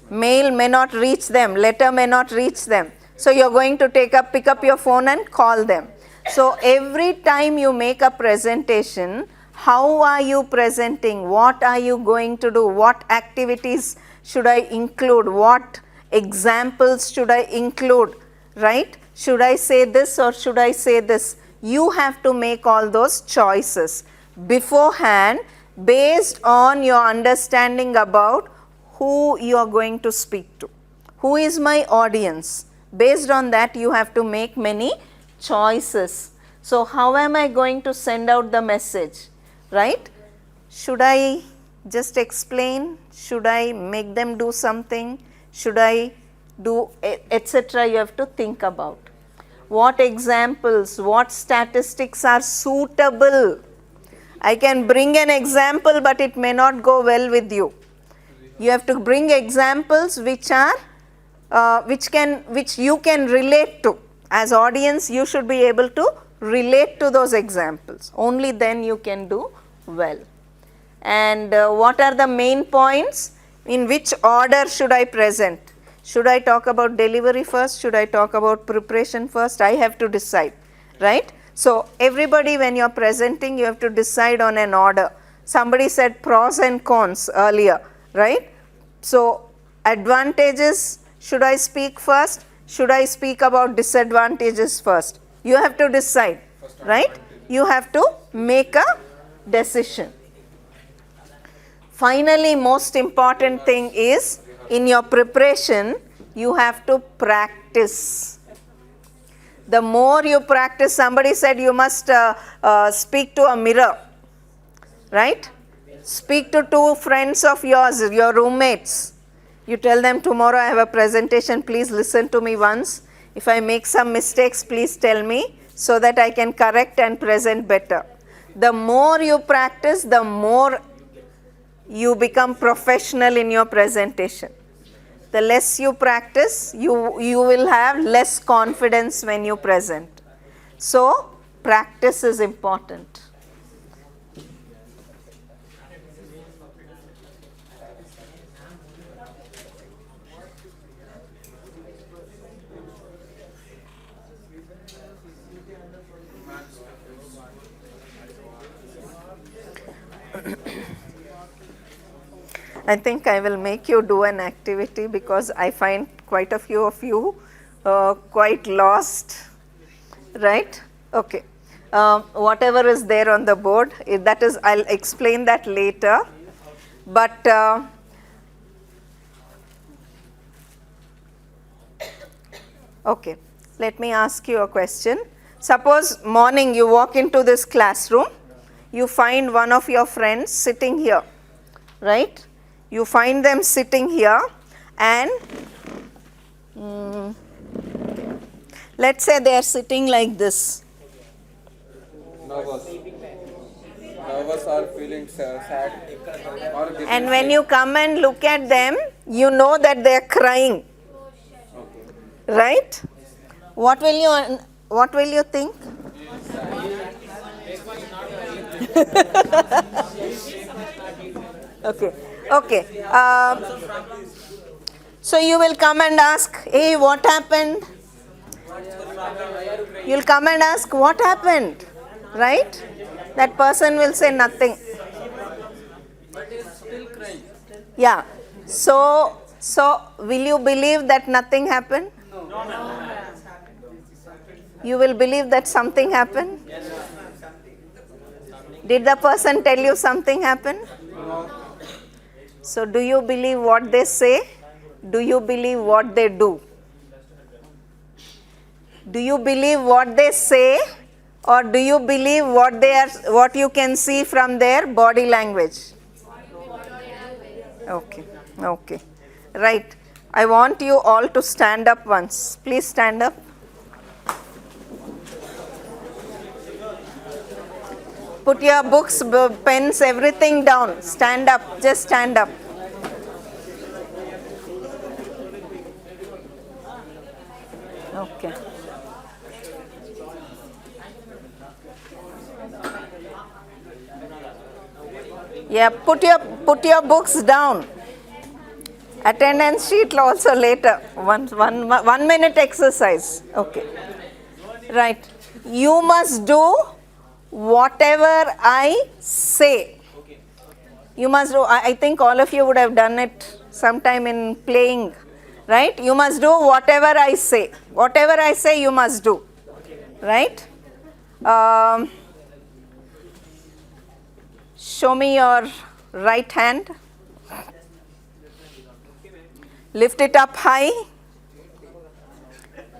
Mail may not reach them, letter may not reach them. So you're going to pick up your phone and call them. So every time you make a presentation, how are you presenting? What are you going to do? What activities should I include? What examples should I include? Right? Should I say this or should I say this? You have to make all those choices beforehand based on your understanding about who you are going to speak to. Who is my audience? Based on that, you have to make many choices. So how am I going to send out the message? Right? Should I just explain? Should I make them do something? Should I do etc.? You have to think about. What examples, what statistics are suitable? I can bring an example, but it may not go well with you. You have to bring examples which you can relate to. As audience, you should be able to relate to those examples. Only then you can do well. And what are the main points? In which order should I present? Should I talk about delivery first? Should I talk about preparation first? I have to decide, right? So everybody, when you're presenting, you have to decide on an order. Somebody said pros and cons earlier, right? So advantages, should I speak first? Should I speak about disadvantages first? You have to decide, right? You have to make a decision. Finally, most important thing is, in your preparation, you have to practice. The more you practice, somebody said you must speak to a mirror, right? Speak to two friends of yours, your roommates. You tell them, tomorrow I have a presentation, please listen to me once. If I make some mistakes, please tell me so that I can correct and present better. The more you practice, the more you become professional in your presentation. The less you practice, you will have less confidence when you present. So, practice is important. I think I will make you do an activity because I find quite a few of you quite lost, right? Okay. Whatever is there on the board, that is, I'll explain that later. But okay, let me ask you a question. Suppose morning you walk into this classroom, you find one of your friends sitting here, right? You find them sitting here and let's say they are sitting like this. Nervous or feeling sad. Or getting And when sick. you come and look at them, you know that they are crying, right? What will you think? Okay. Okay. So you will come and ask, hey, what happened? You'll come and ask, what happened? Right? That person will say nothing. But he's still crying. Yeah. So will you believe that nothing happened? No. You will believe that something happened? Did the person tell you something happened? No. So do you believe what they say? Do you believe what they do? Do you believe what they say, or do you believe what you can see from their body language? Okay. Okay. Right. I want you all to stand up once. Please stand up. Put your books, pens, everything down. Stand up. Just stand up. Okay. Yeah, put your books down. Attendance sheet also later. 1 minute exercise. Okay. Right. You must do whatever I say. You must do, I think all of you would have done it sometime in playing, right? You must do whatever I say. Whatever I say, you must do, right? Show me your right hand. Lift it up high.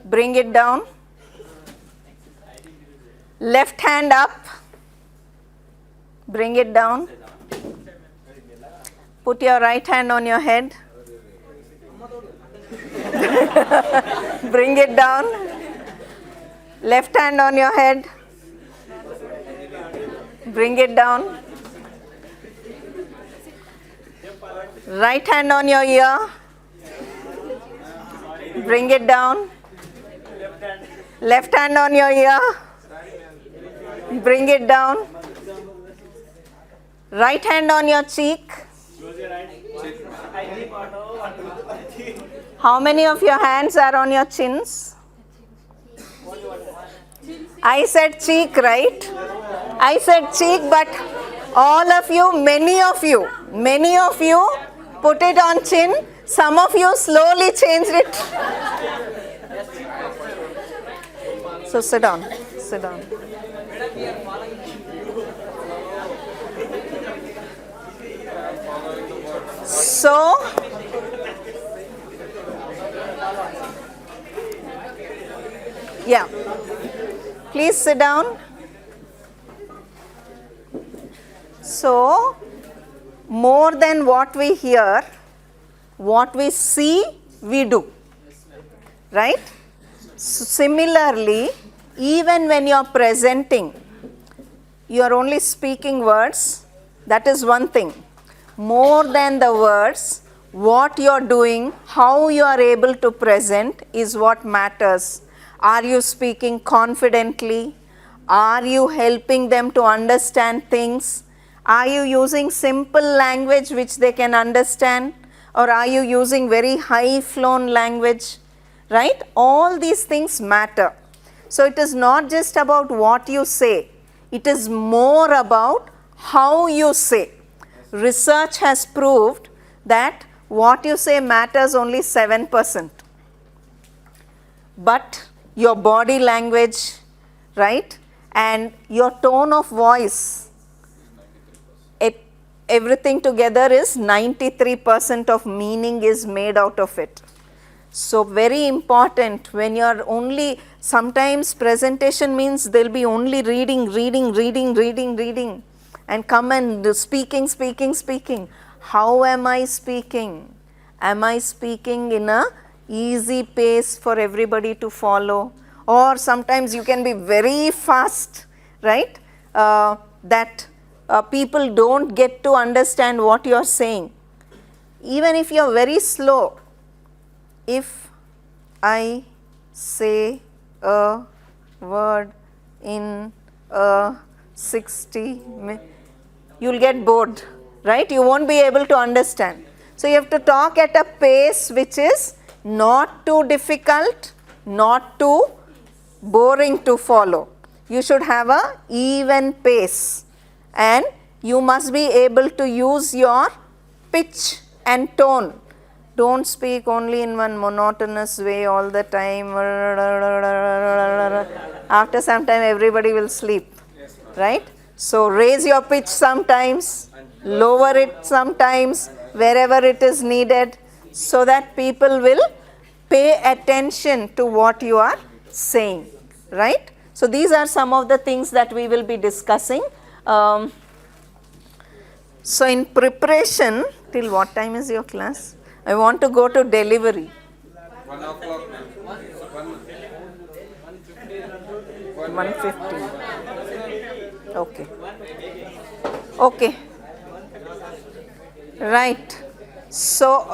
Bring it down. Left hand up. Bring it down. Put your right hand on your head. Bring it down. Left hand on your head. Bring it down. Right hand on your ear. Bring it down. Left hand on your ear. Bring it down. Right hand on your cheek. How many of your hands are on your chins? I said cheek, right? I said cheek, but all of you, many of you put it on chin. Some of you slowly changed it. So sit down, sit down. So, yeah, please sit down. So, more than what we hear, what we see, we do, right? So similarly, even when you are presenting, you are only speaking words, that is one thing. more than the words, what you are doing, how you are able to present is what matters. Are you speaking confidently? Are you helping them to understand things? Are you using simple language which they can understand? Or are you using very high flown language? Right? All these things matter. So it is not just about what you say, it is more about how you say. Research has proved that what you say matters only 7%. But your body language, right, and your tone of voice, everything together is 93% of meaning is made out of it. So very important when you are only, sometimes presentation means there will be only reading and come and speaking. How am I speaking? Am I speaking in a easy pace for everybody to follow? Or sometimes you can be very fast, right? That people don't get to understand what you are saying. Even if you are very slow, if I say a word in 60 minutes, you will get bored, right? You won't be able to understand. So you have to talk at a pace which is not too difficult, not too boring to follow. You should have a even pace, and you must be able to use your pitch and tone. Don't speak only in one monotonous way all the time. After some time everybody will sleep, right? So raise your pitch sometimes, lower it sometimes, wherever it is needed, so that people will pay attention to what you are saying, right? So these are some of the things that we will be discussing. So in preparation, till what time is your class? I want to go to delivery. 1 o'clock. 1:50. Okay. Okay. Right. So,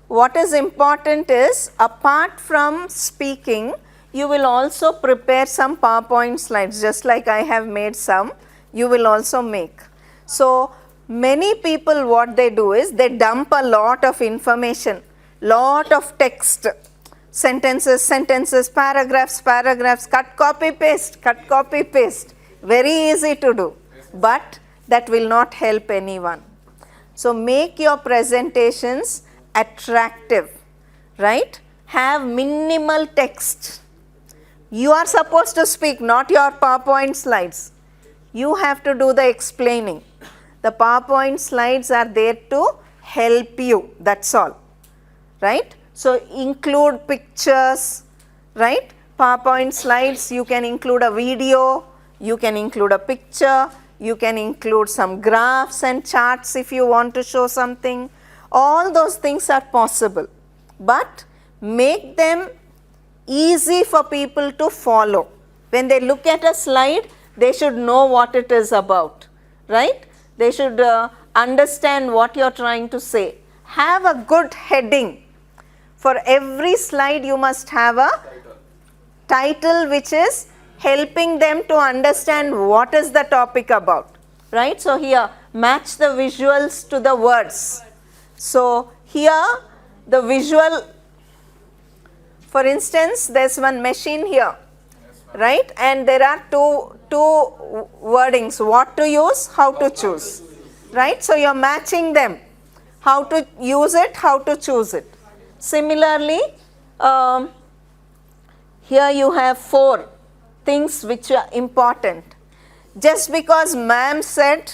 what is important is, apart from speaking, you will also prepare some PowerPoint slides, just like I have made some, you will also make. So many people, what they do is they dump a lot of information, lot of text, sentences, paragraphs, cut, copy, paste, very easy to do, but that will not help anyone. So make your presentations attractive, right? Have minimal text. You are supposed to speak, not your PowerPoint slides. You have to do the explaining. The PowerPoint slides are there to help you, that's all, right? So include pictures, right? PowerPoint slides, you can include a video, you can include a picture, you can include some graphs and charts if you want to show something. All those things are possible, but make them easy for people to follow. When they look at a slide, they should know what it is about, right? They should understand what you are trying to say. Have a good heading. For every slide you must have a title which is helping them to understand what is the topic about, right? So here, match the visuals to the words. So here the visual, for instance, there's one machine here, right? And there are two wordings, what to use, how to choose, right? So you're matching them, how to use it, how to choose it. Similarly, here you have 4 things which are important. Just because ma'am said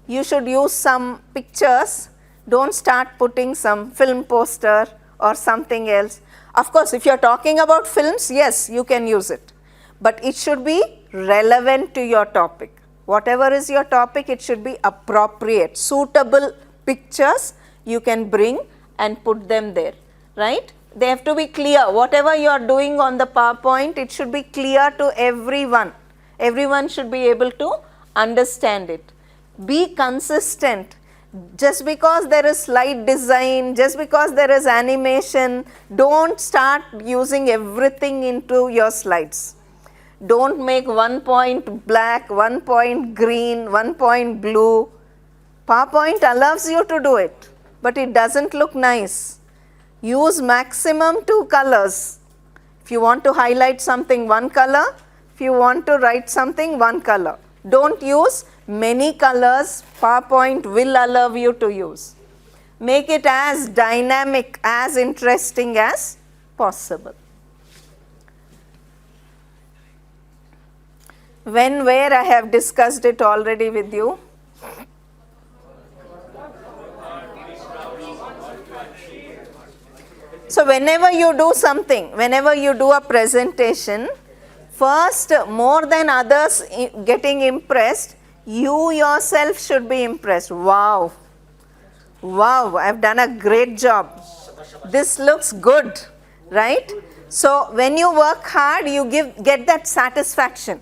you should use some pictures, don't start putting some film poster or something else. Of course, if you are talking about films, yes, you can use it, but it should be relevant to your topic. Whatever is your topic, it should be appropriate, suitable pictures you can bring and put them there, right? They have to be clear. Whatever you are doing on the PowerPoint, it should be clear to everyone. Everyone should be able to understand it. Be consistent. Just because there is slide design, just because there is animation, don't start using everything into your slides. Don't make 1 point black, 1 point green, 1 point blue. PowerPoint allows you to do it, but it doesn't look nice. Use maximum 2 colors. If you want to highlight something, 1 color. If you want to write something, 1 color. Don't use many colors. PowerPoint will allow you to use. Make it as dynamic, as interesting as possible. When, where, I have discussed it already with you. So whenever you do something, whenever you do a presentation, first, more than others getting impressed, you yourself should be impressed. Wow, wow, I've done a great job. This looks good, right? So when you work hard, you get that satisfaction.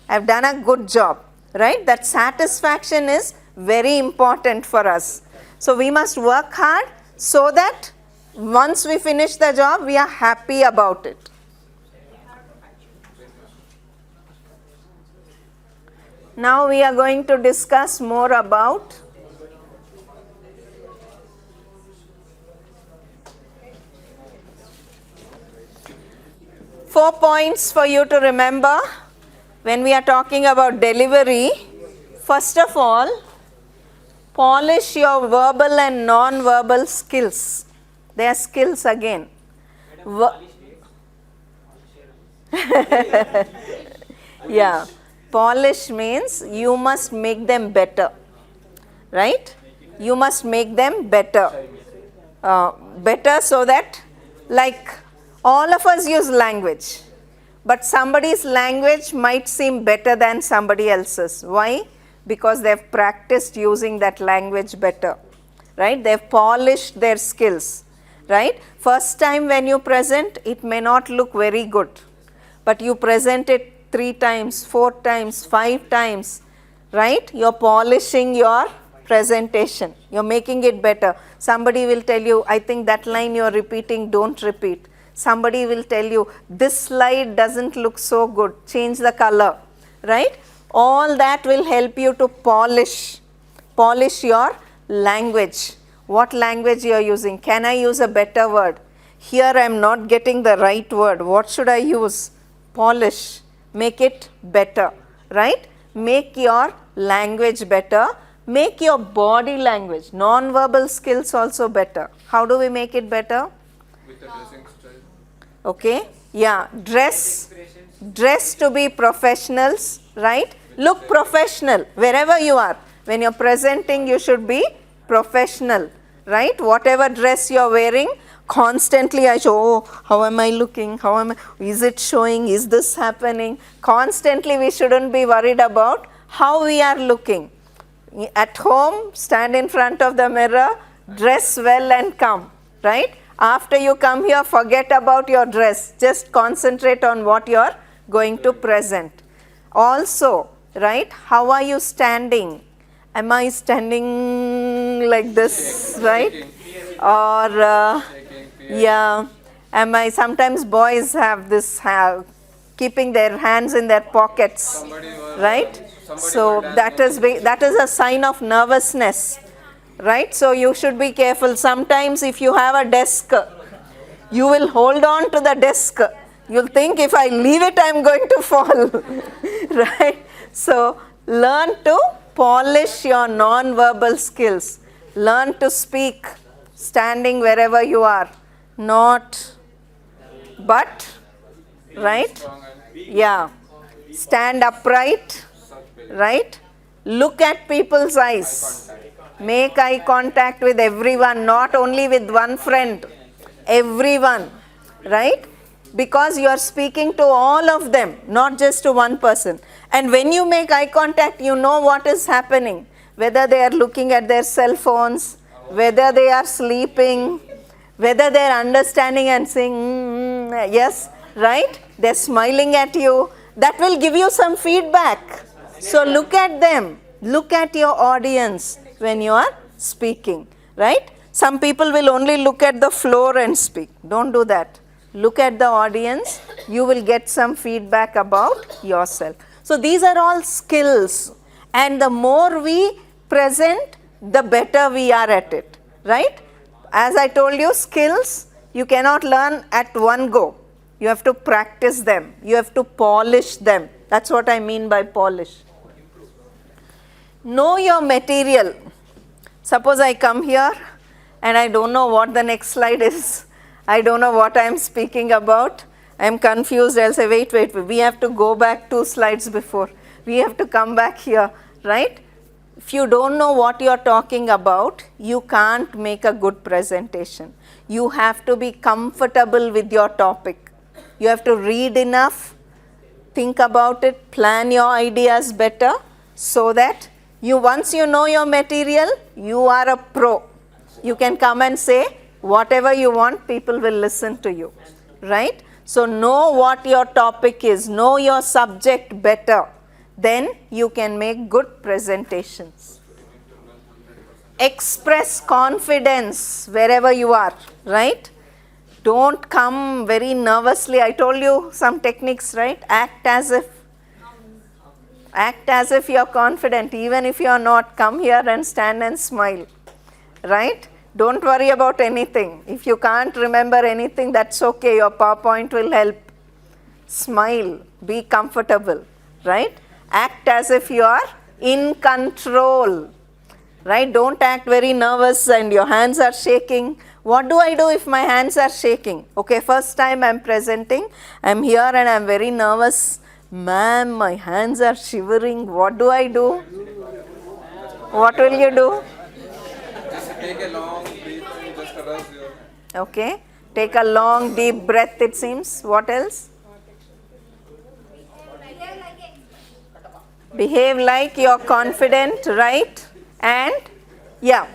I've done a good job, right? That satisfaction is very important for us. So we must work hard so that once we finish the job, we are happy about it. Now we are going to discuss more about four points for you to remember when we are talking about delivery. First of all, polish your verbal and non-verbal skills. They are skills again. Yeah, polish means you must make them better, right? You must make them better. Better so that, like, all of us use language, but somebody's language might seem better than somebody else's. Why? Because they've practiced using that language better, right? They've polished their skills, right? First time when you present, it may not look very good, but you present it 3 times, 4 times, 5 times, right? You're polishing your presentation. You're making it better. Somebody will tell you, I think that line you're repeating, don't repeat. Somebody will tell you, this slide doesn't look so good, change the color, right? All that will help you to polish your language. What language you are using? Can I use a better word? Here I am not getting the right word. What should I use? Polish. Make it better, right? Make your language better. Make your body language, non-verbal skills also better. How do we make it better? With the dressing style. Okay, yeah, dress to be professionals, right? Look professional wherever you are. When you're presenting, you should be professional, right? Whatever dress you're wearing, constantly I show, oh, how am I looking? Is it showing? Is this happening? Constantly we shouldn't be worried about how we are looking. At home, stand in front of the mirror, dress well and come, right? After you come here, forget about your dress. Just concentrate on what you're going to present. Also, right, how are you standing? Am I standing like this, right? Or, yeah, sometimes boys have this, keeping their hands in their pockets, right? So that is a sign of nervousness, right? So you should be careful. Sometimes if you have a desk, you will hold on to the desk. You'll think if I leave it, I'm going to fall, right? So learn to polish your non-verbal skills. Learn to speak standing wherever you are, not but, right? Yeah, stand upright. Right? Look at people's eyes. Make eye contact with everyone, not only with one friend. Everyone, right? Because you are speaking to all of them, not just to one person. And when you make eye contact, you know what is happening. Whether they are looking at their cell phones, whether they are sleeping, whether they are understanding and saying, yes, right? They're smiling at you. That will give you some feedback. So look at them, look at your audience when you are speaking, right? Some people will only look at the floor and speak. Don't do that. Look at the audience, you will get some feedback about yourself. So these are all skills, and the more we present, the better we are at it, right? As I told you, skills you cannot learn at one go. You have to practice them. You have to polish them. That's what I mean by polish. Know your material. Suppose I come here and I don't know what the next slide is. I don't know what I am speaking about. I am confused. I'll say, wait, we have to go back 2 slides before. We have to come back here, right? If you don't know what you are talking about, you can't make a good presentation. You have to be comfortable with your topic. You have to read enough, think about it, plan your ideas better, so that once you know your material, you are a pro. You can come and say whatever you want, people will listen to you, right? So know what your topic is, know your subject better, then you can make good presentations. Express confidence wherever you are, right? Don't come very nervously. I told you some techniques, right? Act as if you are confident. Even if you are not, come here and stand and smile, right? Don't worry about anything. If you can't remember anything, that's okay. Your PowerPoint will help. Smile. Be comfortable, right? Act as if you are in control, right? Don't act very nervous and your hands are shaking. What do I do if my hands are shaking? Okay, first time I'm presenting, I'm here and I'm very nervous. Ma'am, my hands are shivering. What do I do? What will you do? Just take a long breath and just rest your. Okay, take a long deep breath, it seems. What else? Behave like you're confident, right? And yeah,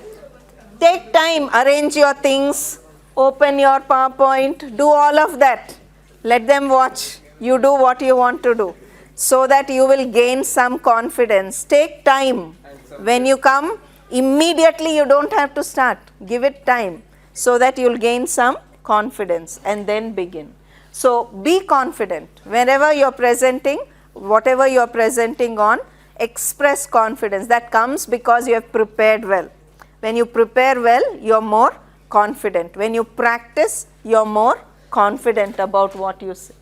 take time, arrange your things, open your PowerPoint, do all of that. Let them watch. You do what you want to do so that you will gain some confidence. Take time. When you come, immediately you don't have to start. Give it time so that you'll gain some confidence and then begin. So be confident. Whenever you're presenting, whatever you're presenting on, express confidence. That comes because you have prepared well. When you prepare well, you're more confident. When you practice, you're more confident about what you say.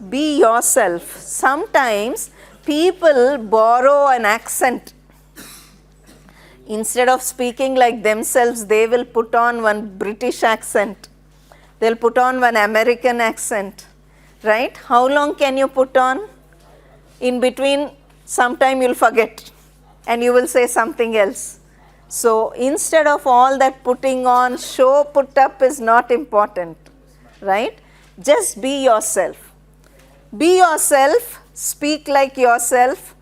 Be yourself. Sometimes people borrow an accent. Instead of speaking like themselves, they will put on one British accent. They'll put on one American accent, right? How long can you put on? In between, sometime you'll forget and you will say something else. So instead of all that putting on, show put up is not important, right? Just be yourself. Be yourself, speak like yourself.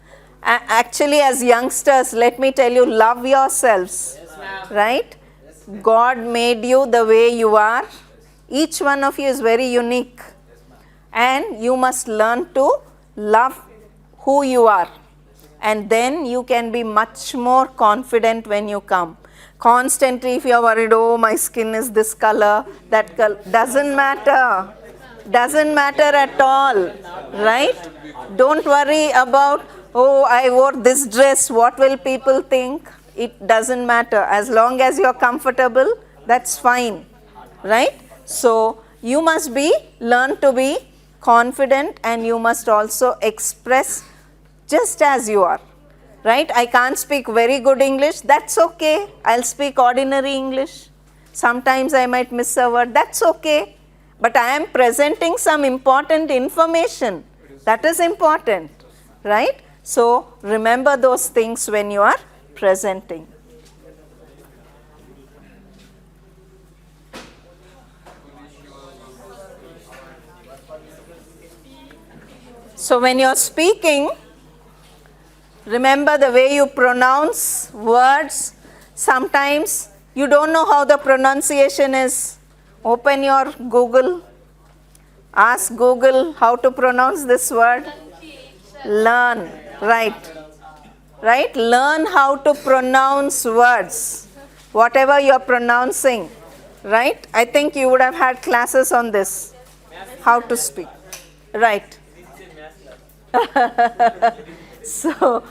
Actually, as youngsters, let me tell you, love yourselves, right? God made you the way you are. Each one of you is very unique. And you must learn to love who you are. And then you can be much more confident when you come. Constantly, if you are worried, oh, my skin is this color, that color, doesn't matter. Doesn't matter at all, right? Don't worry about, oh, I wore this dress, what will people think? It doesn't matter. As long as you're comfortable, that's fine, right? So you must learn to be confident, and you must also express just as you are, right? I can't speak very good English, that's okay. I'll speak ordinary English. Sometimes I might miss a word, that's okay. But I am presenting some important information. That is important, right? So remember those things when you are presenting. So when you are speaking, remember the way you pronounce words. Sometimes you don't know how the pronunciation is. Open your Google. Ask Google how to pronounce this word. Learn. Right. Right? Learn how to pronounce words, whatever you are pronouncing. Right? I think you would have had classes on this, how to speak. Right. So,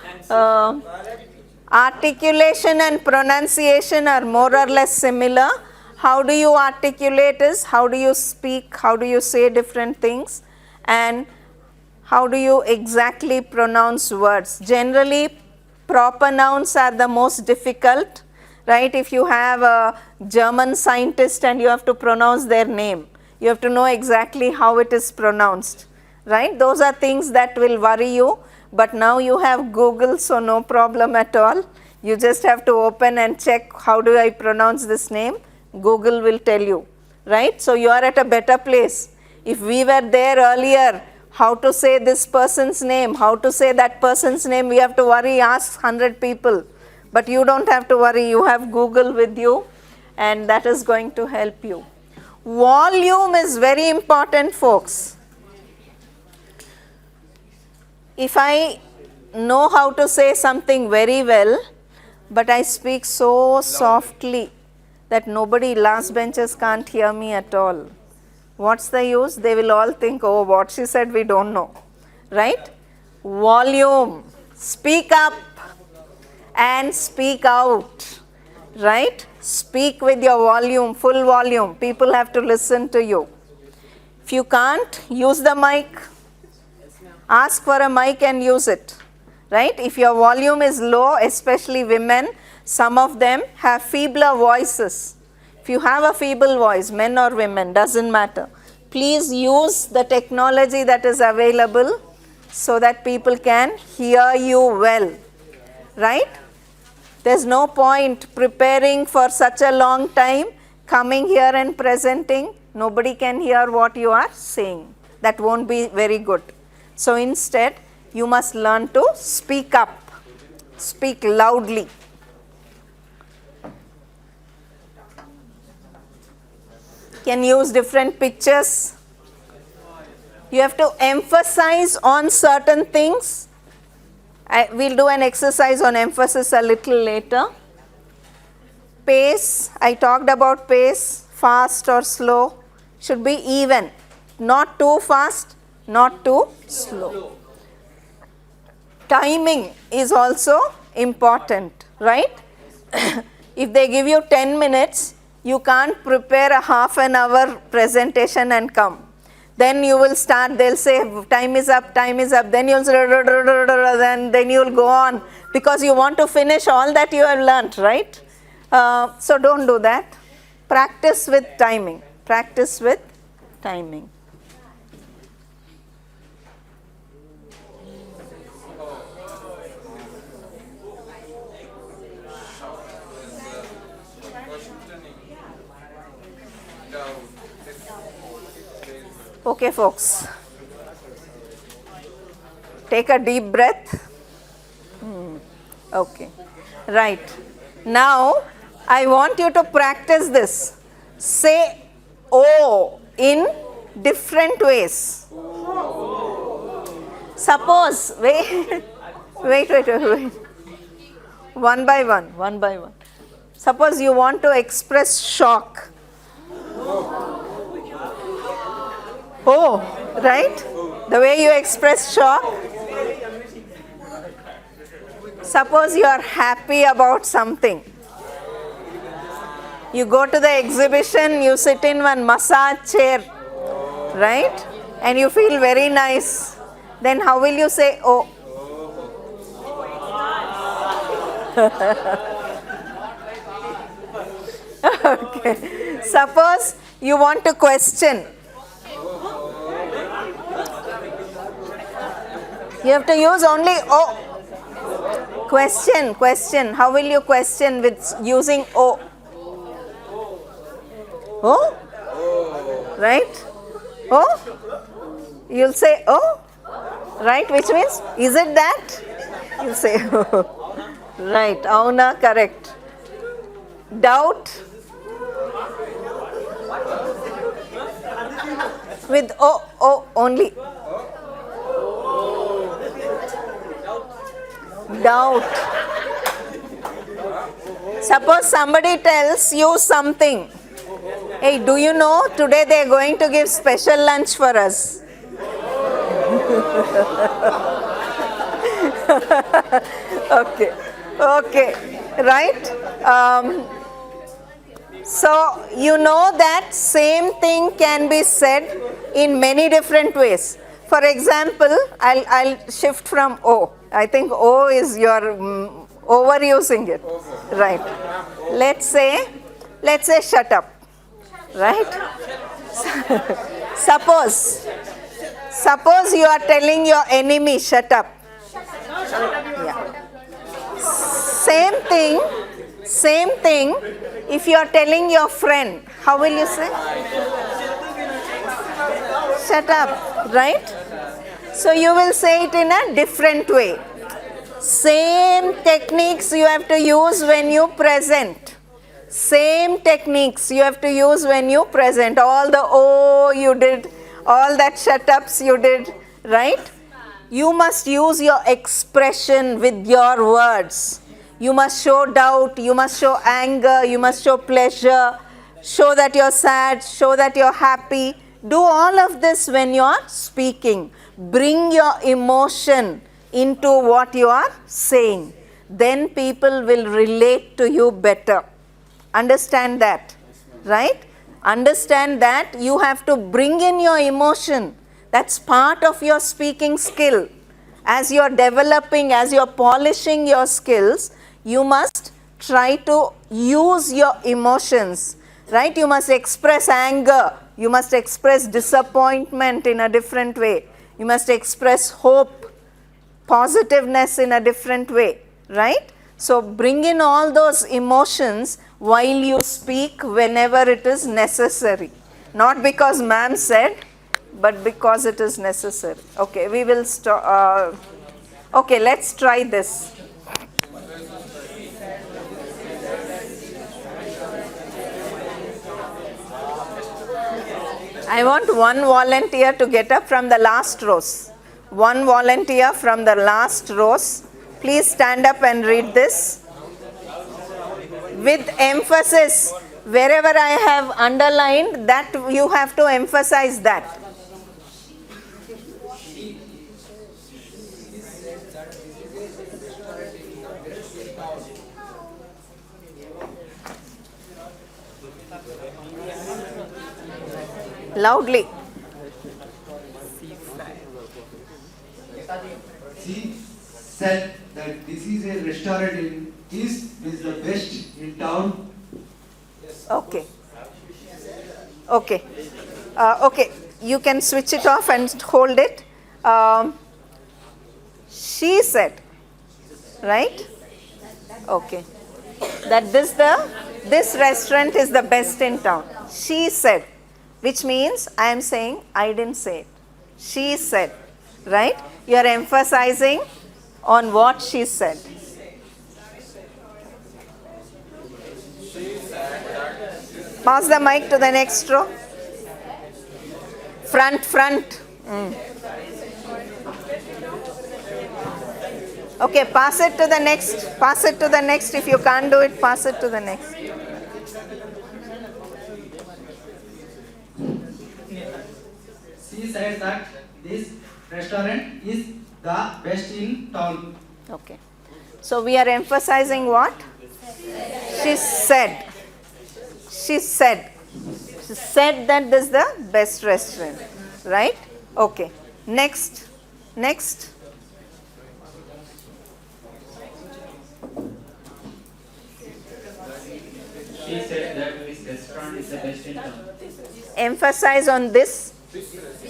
articulation and pronunciation are more or less similar. How do you articulate is how do you speak, how do you say different things, and how do you exactly pronounce words. Generally, proper nouns are the most difficult, right? If you have a German scientist and you have to pronounce their name, you have to know exactly how it is pronounced, right? Those are things that will worry you, but now you have Google, so no problem at all. You just have to open and check how do I pronounce this name. Google will tell you, right? So you are at a better place. If we were there earlier, how to say this person's name, how to say that person's name, we have to worry, ask 100 people. But you don't have to worry, you have Google with you, and that is going to help you. Volume is very important, folks. If I know how to say something very well, but I speak so softly that nobody, last benchers can't hear me at all, what's the use? They will all think, oh, what she said we don't know, right? Volume. Speak up and speak out, right? Speak with your volume, full volume. People have to listen to you. If you can't, use the mic. Ask for a mic and use it, right? If your volume is low, especially women, some of them have feebler voices. If you have a feeble voice, men or women, doesn't matter. Please use the technology that is available so that people can hear you well, right? There's no point preparing for such a long time, coming here and presenting. Nobody can hear what you are saying. That won't be very good. So instead, you must learn to speak up, speak loudly. Can use different pictures. You have to emphasize on certain things. We'll do an exercise on emphasis a little later. Pace, I talked about pace, fast or slow, should be even. Not too fast, not too slow. Timing is also important, right? If they give you 10 minutes, you can't prepare a half an hour presentation and come. Then you will start, they'll say time is up, then you'll say, then you'll go on because you want to finish all that you have learnt, right? So don't do that. Practice with timing, practice with timing. Okay, folks, take a deep breath. Okay, right. Now, I want you to practice this. Say O in different ways. Suppose, wait. One by one. Suppose you want to express shock. Oh, right? The way you express shock. Suppose you are happy about something. You go to the exhibition, you sit in one massage chair, right? And you feel very nice. Then how will you say, oh? Okay. Suppose you want to question. You have to use only O. Question. How will you question with using O? O? Right? O? You'll say O? Right? Which means, is it that? You'll say O. Right. Auna, correct. Doubt? With O only. Doubt. Suppose somebody tells you something. Hey, do you know today they are going to give special lunch for us? Okay, okay, right? So you know that same thing can be said in many different ways. For example, I'll shift from O. I think O is your overusing it, right? Let's say shut up, right? Suppose you are telling your enemy shut up. Yeah. Same thing if you are telling your friend, how will you say? Shut up, right? So you will say it in a different way. Same techniques you have to use when you present. Same techniques you have to use when you present. All the oh you did, all that shut ups you did, right? You must use your expression with your words. You must show doubt, you must show anger, you must show pleasure, show that you're sad, show that you're happy. Do all of this when you are speaking. Bring your emotion into what you are saying. Then people will relate to you better. Understand that, right? Understand that you have to bring in your emotion. That's part of your speaking skill. As you're developing, as you're polishing your skills, you must try to use your emotions, right? You must express anger. You must express disappointment in a different way. You must express hope, positiveness in a different way, right? So bring in all those emotions while you speak whenever it is necessary. Not because ma'am said, but because it is necessary. Okay, we will start. Okay, let's try this. I want one volunteer to get up from the last rows. One volunteer from the last rows. Please stand up and read this. With emphasis, wherever I have underlined, that you have to emphasize that. Loudly. She said that this is a restaurant in East, is the best in town. Okay. Okay. Okay. You can switch it off and hold it. She said, right? Okay. That this restaurant is the best in town. She said, which means I am saying I didn't say it. She said, right? You are emphasizing on what she said. Pass the mic to the next row. Front. Okay, pass it to the next. Pass it to the next. If you can't do it, pass it to the next. She said that this restaurant is the best in town. Okay. So we are emphasizing what? She said. She said. She said that this is the best restaurant. Right? Okay. Next. She said that this restaurant is the best in town. Emphasize on this. She said that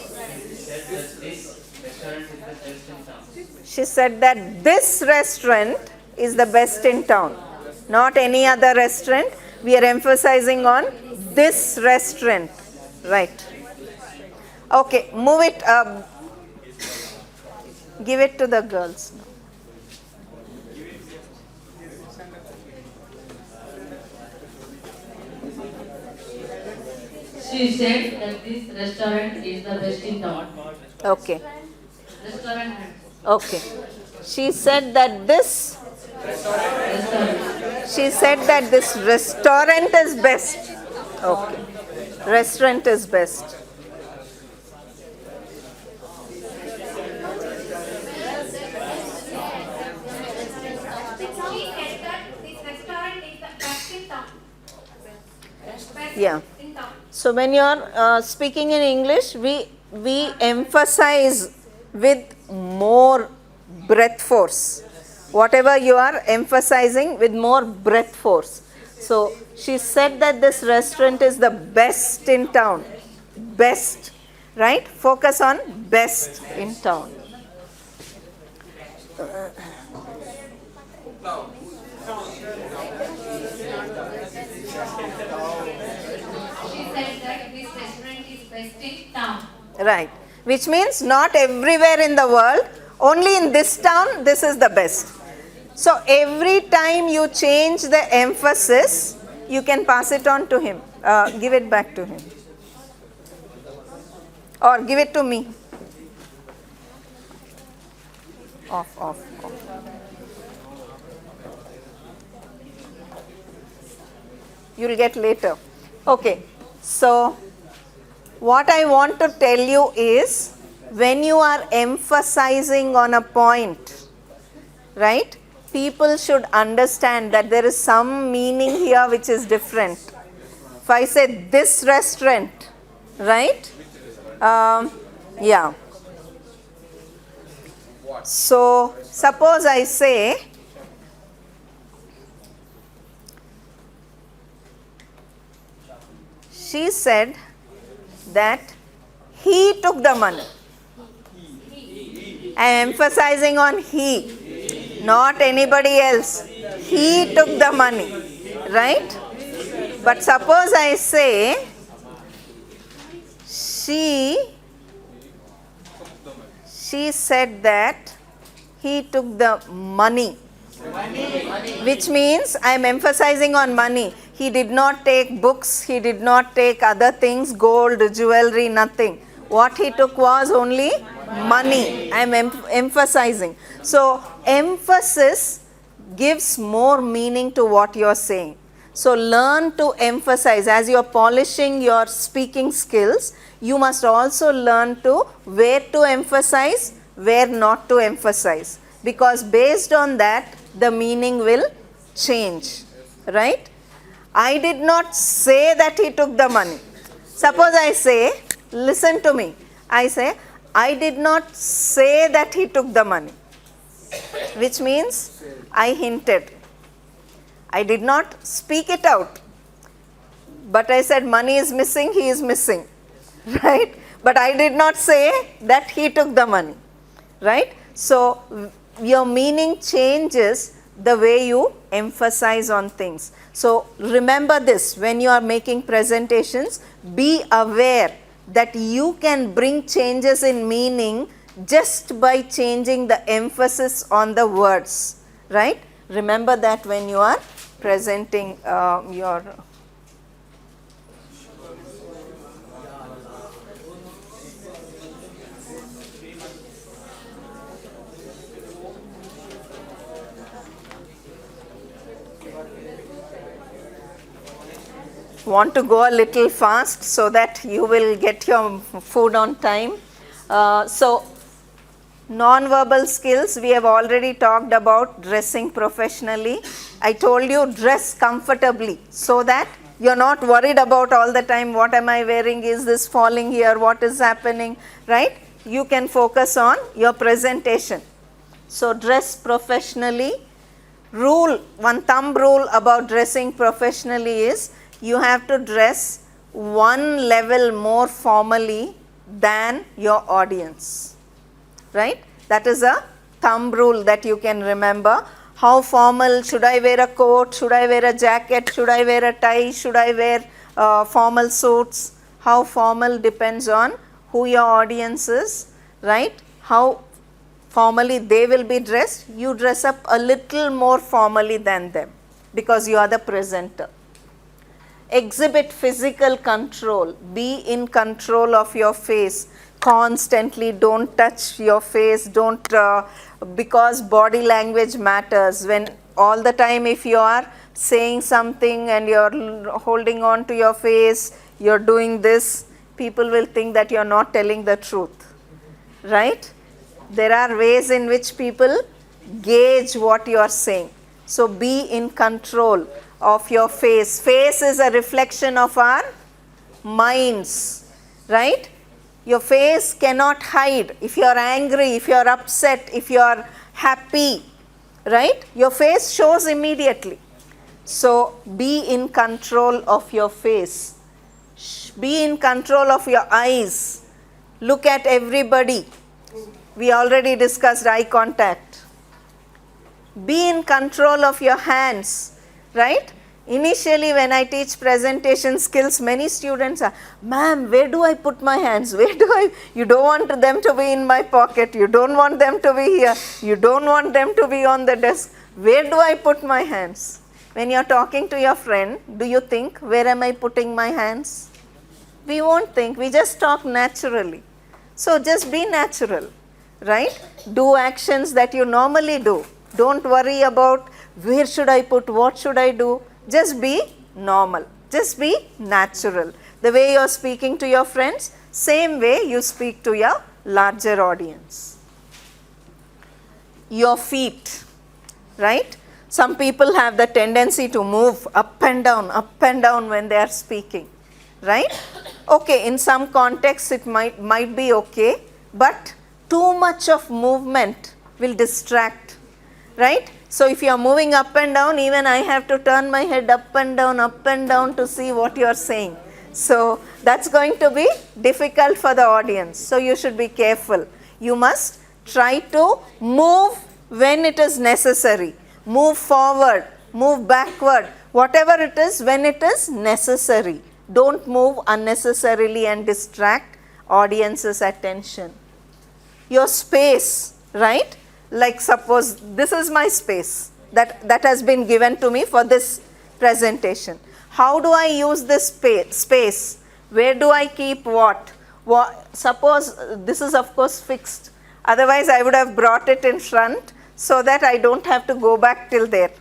this restaurant is the best in town. She said that this restaurant is the best in town, not any other restaurant. We are emphasizing on this restaurant, right? Okay, move it up. Give it to the girls. She said that this restaurant is the best in town. Okay. Restaurant. Okay. She said that this restaurant is best. Okay. Restaurant is best. She said that this restaurant is the best in town. Best Yeah. in town. So when you are speaking in English, we emphasize with more breath force. Whatever you are emphasizing with more breath force. So she said that this restaurant is the best in town. Best, right? Focus on best in town. She said that this restaurant is best in town. Right. Which means not everywhere in the world, only in this town, this is the best. So every time you change the emphasis, you can pass it on to him. Give it back to him. Or give it to me. Off. You'll get later. Okay. So what I want to tell you is, when you are emphasizing on a point, right, people should understand that there is some meaning here which is different. If I say this restaurant, right, yeah. So suppose I say, she said that he took the money. I am emphasizing on he, not anybody else. He took the money, right? But suppose I say, she said that he took the money, which means I am emphasizing on money. He did not take books, he did not take other things, gold, jewelry, nothing. What he took was only money. I am emphasizing. So emphasis gives more meaning to what you are saying. So learn to emphasize. As you are polishing your speaking skills, you must also learn to where to emphasize, where not to emphasize. Because based on that, the meaning will change, right? I did not say that he took the money. Suppose I say, listen to me. I say, I did not say that he took the money, which means I hinted. I did not speak it out, but I said money is missing, he is missing, right? But I did not say that he took the money, right? So your meaning changes the way you emphasize on things. So remember this, when you are making presentations, be aware that you can bring changes in meaning just by changing the emphasis on the words, right? Remember that when you are presenting your want to go a little fast so that you will get your food on time. So non-verbal skills, we have already talked about dressing professionally. I told you dress comfortably so that you're not worried about all the time, what am I wearing, is this falling here, what is happening, right? You can focus on your presentation. So dress professionally. Rule, one thumb rule about dressing professionally is, you have to dress one level more formally than your audience, right? That is a thumb rule that you can remember. How formal, should I wear a coat, should I wear a jacket, should I wear a tie, should I wear formal suits? How formal depends on who your audience is, right? How formally they will be dressed. You dress up a little more formally than them because you are the presenter. Exhibit physical control. Be in control of your face constantly. Don't touch your face. Don't because body language matters. When all the time if you are saying something and you're holding on to your face, you're doing this, people will think that you're not telling the truth, right? There are ways in which people gauge what you are saying. So be in control of your face. Face is a reflection of our minds, right? Your face cannot hide. If you are angry, if you are upset, if you are happy, right? Your face shows immediately. So be in control of your face. Be in control of your eyes. Look at everybody. We already discussed eye contact. Be in control of your hands, right? Initially when I teach presentation skills, many students are, ma'am, where do I put my hands? Where do I, you don't want them to be in my pocket, you don't want them to be here, you don't want them to be on the desk. Where do I put my hands? When you're talking to your friend, do you think, where am I putting my hands? We won't think, we just talk naturally. So just be natural, right? Do actions that you normally do. Don't worry about where should I put, what should I do. Just be normal, just be natural. The way you are speaking to your friends, same way you speak to your larger audience. Your feet, right? Some people have the tendency to move up and down when they are speaking, right? Okay, in some contexts it might be okay, but too much of movement will distract, right? So if you are moving up and down, even I have to turn my head up and down to see what you are saying. So that's going to be difficult for the audience. So you should be careful. You must try to move when it is necessary. Move forward, move backward, whatever it is when it is necessary. Don't move unnecessarily and distract audience's attention. Your space, right? Like suppose this is my space that has been given to me for this presentation. How do I use this space? Where do I keep what? Suppose this is of course fixed. Otherwise I would have brought it in front so that I don't have to go back till there,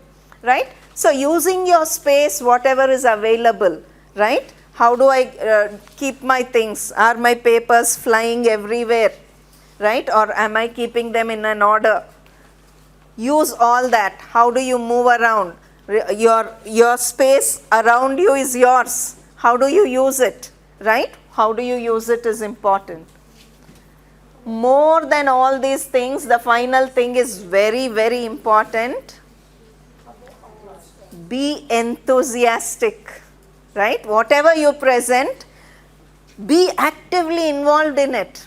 right? So using your space, whatever is available, right? How do I keep my things? Are my papers flying everywhere? Right? Or am I keeping them in an order? Use all that. How do you move around? Your space around you is yours. How do you use it? Right? How do you use it is important. More than all these things, the final thing is very, very important. Be enthusiastic. Right? Whatever you present, be actively involved in it.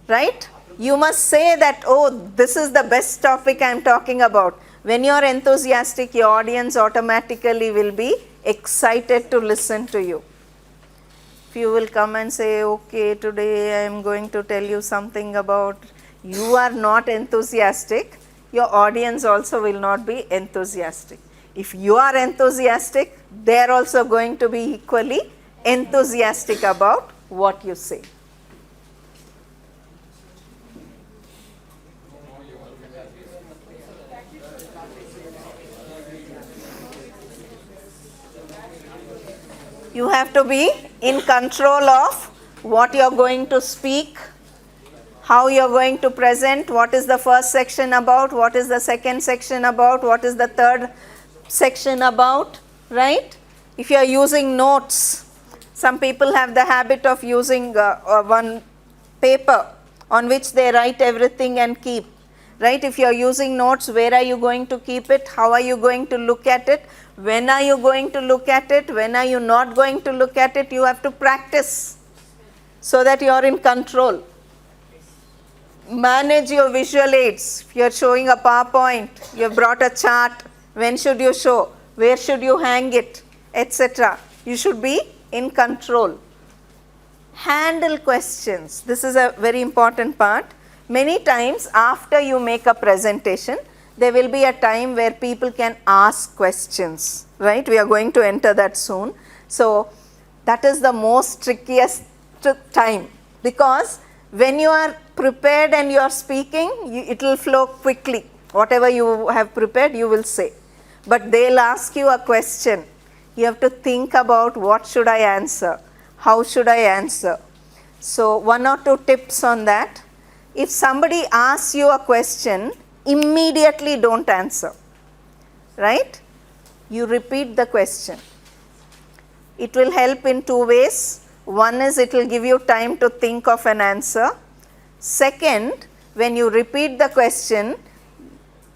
Right? You must say that, oh, this is the best topic I am talking about. When you are enthusiastic, your audience automatically will be excited to listen to you. If you will come and say, okay, today I am going to tell you something about, you are not enthusiastic, your audience also will not be enthusiastic. If you are enthusiastic, they are also going to be equally enthusiastic about what you say. You have to be in control of what you are going to speak, how you are going to present, what is the first section about, what is the second section about, what is the third section about, right? If you are using notes, some people have the habit of using one paper on which they write everything and keep, right? If you are using notes, where are you going to keep it? How are you going to look at it? When are you going to look at it? When are you not going to look at it? You have to practice so that you are in control. Manage your visual aids. If you are showing a PowerPoint, you have brought a chart, when should you show? Where should you hang it? Etc. You should be in control. Handle questions. This is a very important part. Many times after you make a presentation, there will be a time where people can ask questions, right? We are going to enter that soon. So that is the most trickiest time, because when you are prepared and you are speaking, it will flow quickly. Whatever you have prepared, you will say. But they'll ask you a question. You have to think about what should I answer? How should I answer? So 1 or 2 tips on that. If somebody asks you a question, immediately don't answer. Right? You repeat the question. It will help in 2 ways. One is it will give you time to think of an answer. Second, when you repeat the question,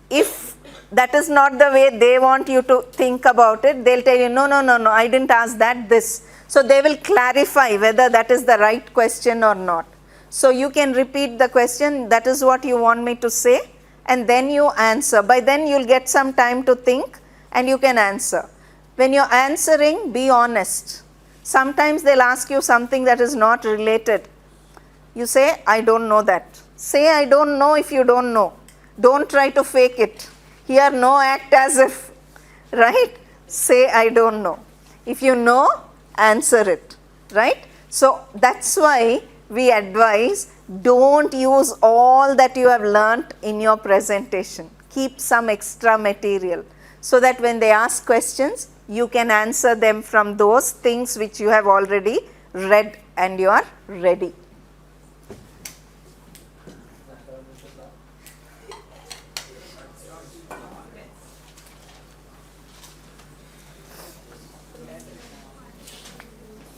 if that is not the way they want you to think about it, they'll tell you, no, I didn't ask that, this. So they will clarify whether that is the right question or not. So you can repeat the question, that is what you want me to say, and then you answer. By then you'll get some time to think and you can answer. When you're answering, be honest. Sometimes they'll ask you something that is not related. You say, I don't know that. Say, I don't know if you don't know. Don't try to fake it. Here, no, act as if, right? Say, I don't know. If you know, answer it, right? So that's why we advise, don't use all that you have learnt in your presentation. Keep some extra material so that when they ask questions, you can answer them from those things which you have already read and you are ready.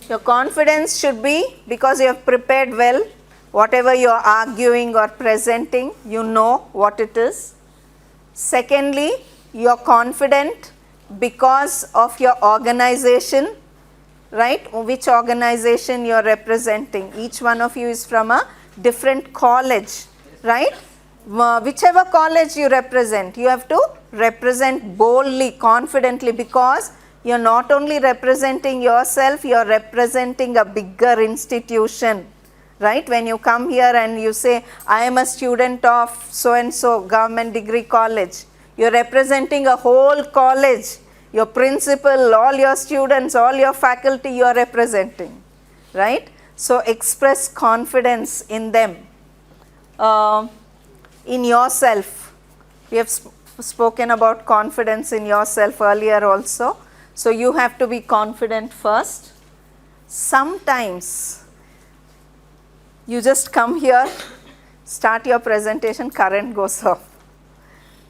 Your confidence should be because you have prepared well. Whatever you are arguing or presenting, you know what it is. Secondly, you are confident because of your organization, right? Which organization you are representing. Each one of you is from a different college, right? Whichever college you represent, you have to represent boldly, confidently, because you are not only representing yourself, you are representing a bigger institution, right? When you come here and you say, I am a student of so and so government degree college, you are representing a whole college. Your principal, all your students, all your faculty you are representing, right? So express confidence in them, in yourself. We have spoken about confidence in yourself earlier also. So you have to be confident first. Sometimes you just come here, start your presentation, current goes off.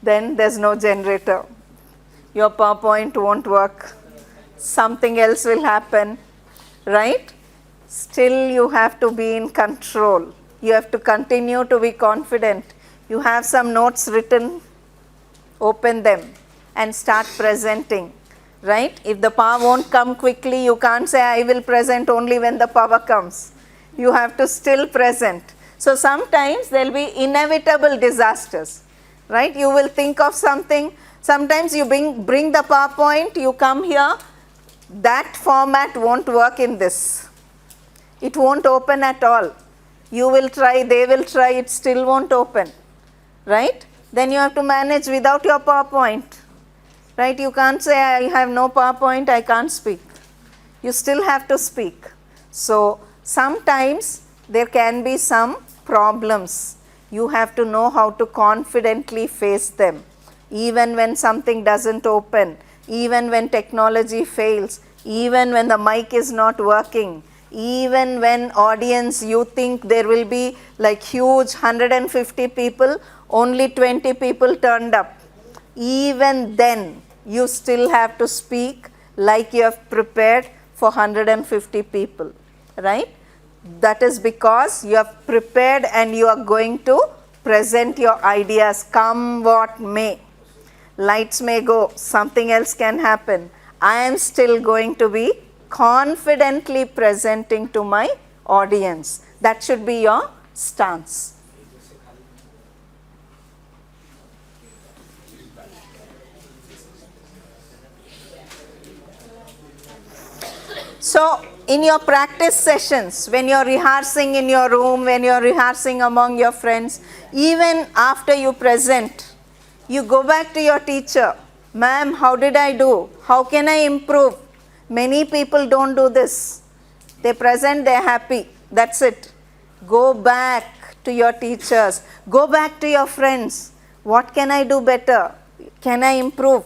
Then there's no generator. Your PowerPoint won't work. Something else will happen, right? Still you have to be in control. You have to continue to be confident. You have some notes written, open them and start presenting, right? If the power won't come quickly, you can't say, I will present only when the power comes. You have to still present. So sometimes there will be inevitable disasters, right? You will think of something. Sometimes you bring the PowerPoint, you come here, that format won't work in this. It won't open at all. You will try, they will try, it still won't open, right? Then you have to manage without your PowerPoint, right? You can't say, I have no PowerPoint, I can't speak. You still have to speak. So sometimes there can be some problems. You have to know how to confidently face them. Even when something doesn't open, even when technology fails, even when the mic is not working, even when audience, you think there will be like huge 150 people, only 20 people turned up. Even then, you still have to speak like you have prepared for 150 people, right? That is because you have prepared and you are going to present your ideas, come what may. Lights may go, something else can happen. I am still going to be confidently presenting to my audience. That should be your stance. So in your practice sessions, when you are rehearsing in your room, when you are rehearsing among your friends, even after you present, you go back to your teacher, ma'am, how did I do? How can I improve? Many people don't do this. They present, they're happy. That's it. Go back to your teachers. Go back to your friends. What can I do better? Can I improve?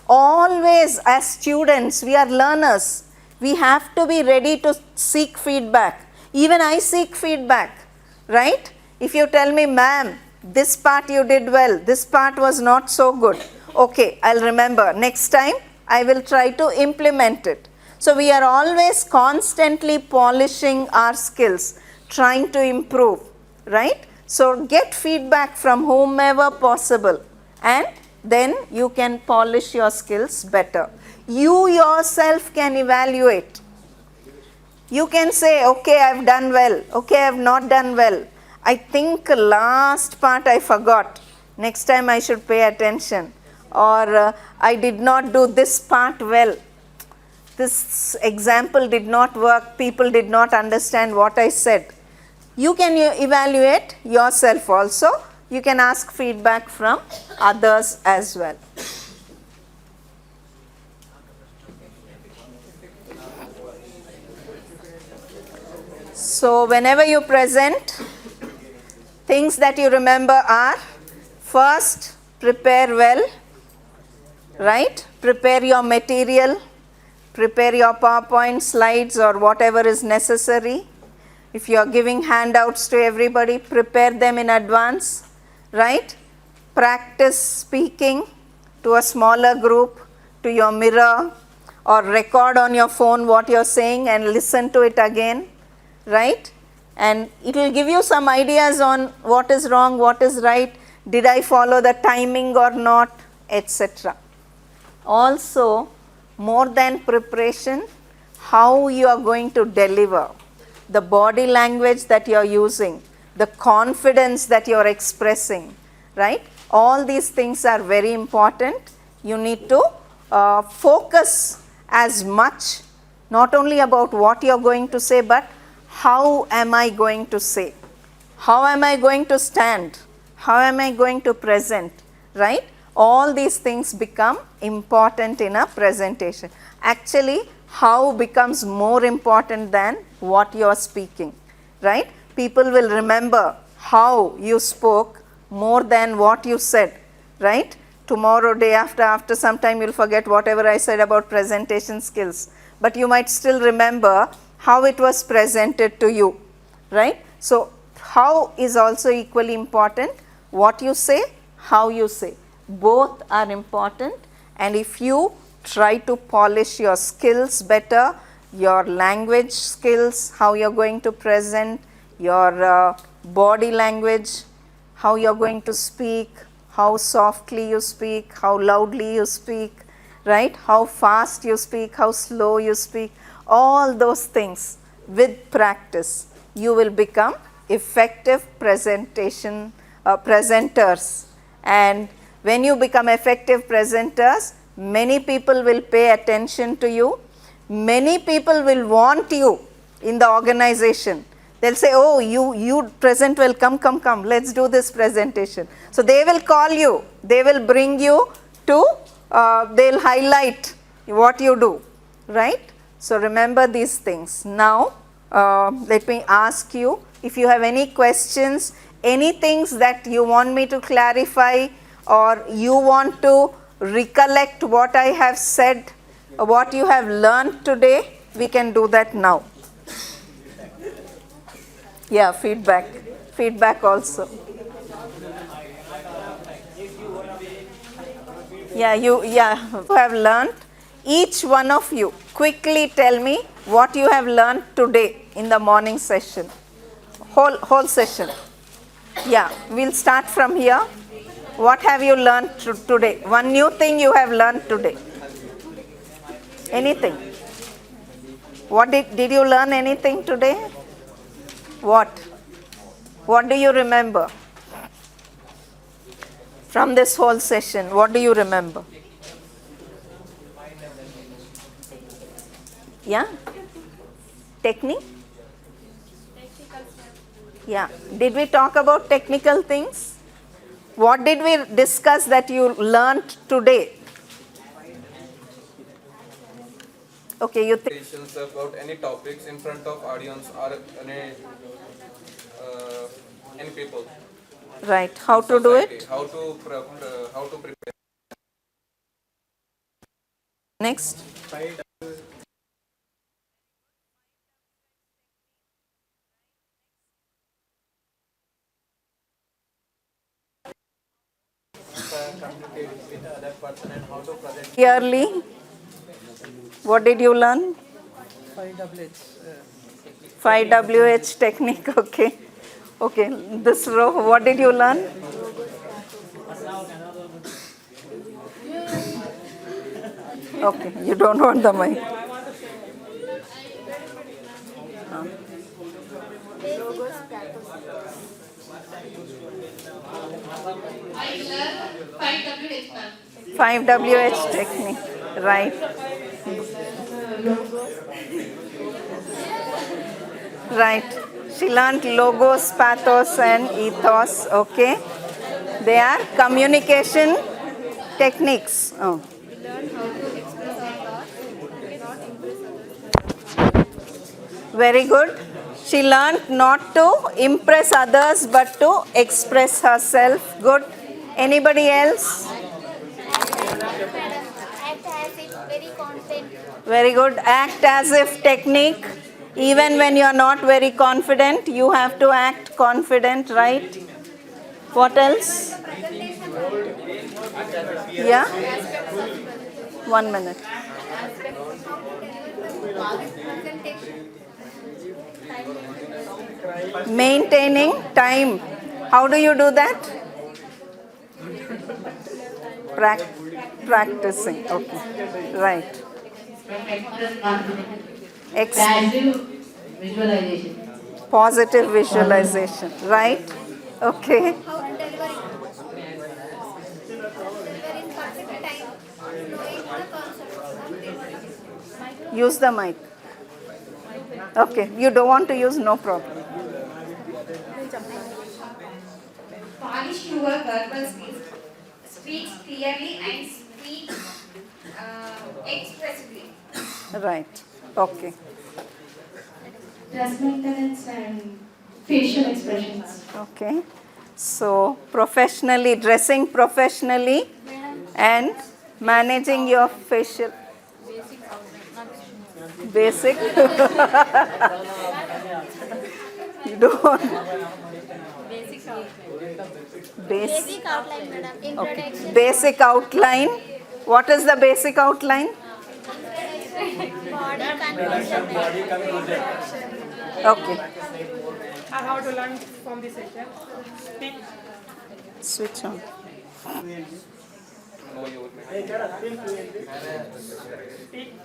Always, as students, we are learners. We have to be ready to seek feedback. Even I seek feedback, right? If you tell me, ma'am, this part you did well, this part was not so good. Okay, I'll remember. Next time, I will try to implement it. So we are always constantly polishing our skills, trying to improve, right? So get feedback from whomever possible, and then you can polish your skills better. You yourself can evaluate. You can say, okay, I've done well, okay, I've not done well. I think last part I forgot. Next time I should pay attention. Or I did not do this part well. This example did not work. People did not understand what I said. You can evaluate yourself also. You can ask feedback from others as well. So whenever you present, things that you remember are, first, prepare well, right? Prepare your material, prepare your PowerPoint slides or whatever is necessary. If you are giving handouts to everybody, prepare them in advance, right? Practice speaking to a smaller group, to your mirror, or record on your phone what you are saying and listen to it again, right? And it will give you some ideas on what is wrong, what is right, did I follow the timing or not, etc. Also, more than preparation, how you are going to deliver, the body language that you are using, the confidence that you are expressing, right? All these things are very important. You need to focus as much, not only about what you are going to say, but how am I going to say? How am I going to stand? How am I going to present, right? All these things become important in a presentation. Actually, how becomes more important than what you are speaking, right? People will remember how you spoke more than what you said, right? Tomorrow, day after some time, you'll forget whatever I said about presentation skills. But you might still remember how it was presented to you, right? So, how is also equally important. What you say, how you say. Both are important, and if you try to polish your skills better, your language skills, how you are going to present, your body language, how you are going to speak, how softly you speak, how loudly you speak, right? How fast you speak, how slow you speak, all those things with practice, you will become effective presenters. And when you become effective presenters, many people will pay attention to you. Many people will want you in the organization. They'll say, oh, you present well, come, let's do this presentation. So they will call you, they will bring you to, they'll highlight what you do, right? So remember these things. Now, let me ask you, if you have any questions, any things that you want me to clarify, or you want to recollect what I have said, or what you have learned today, we can do that now. Yeah, feedback also. Yeah, you have learned. Each one of you, quickly tell me what you have learned today in the morning session, whole session. Yeah, we'll start from here. What have you learned today? One new thing you have learned today. Anything? What did you learn anything today? What? What do you remember from this whole session? What do you remember? Yeah? Technique? Yeah. Did we talk about technical things? What did we discuss that you learned today? Okay, you think about any topics in front of audience or any in people. Right. How to do Society. it? How to prepare. Next. Clearly, what did you learn? 5WH. 5WH technique, okay. Okay, this row, what did you learn? Okay, you don't want the mic. I learned 5WH, ma'am. 5WH technique, right. Right. She learned logos, pathos, and ethos, okay. They are communication techniques. Oh. Very good. She learned not to impress others but to express herself. Good. Anybody else? Act as if very confident. Very good. Act as if technique. Even when you are not very confident, you have to act confident, right? What else? Yeah? 1 minute. Maintaining time. How do you do that? Practicing. Okay. Right. Passive visualization. Positive visualization. Right. Okay. How to deliver in perfect time. Knowing the concept. Use the mic. Okay. You don't want to use, no problem. Polish your verbal skills. Speak clearly and speak expressively. Right. Okay. Dress maintenance and facial expressions. Okay. So, professionally, dressing professionally and managing your facial. Basic. You don't. Basic outline, madam. Introduction. Okay. Basic outline. What is the basic outline? Body confusion. Okay. I have to learn from this session. Speak, Switch on.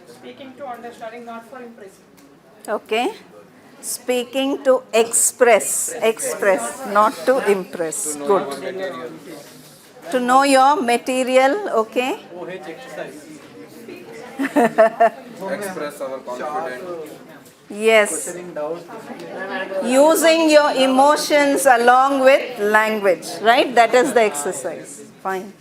speaking to understanding, not for impressing. Okay. Speaking to express, not to impress. Good. To know your material, okay. Express our confidence. Yes. Using your emotions along with language, right? That is the exercise. Fine.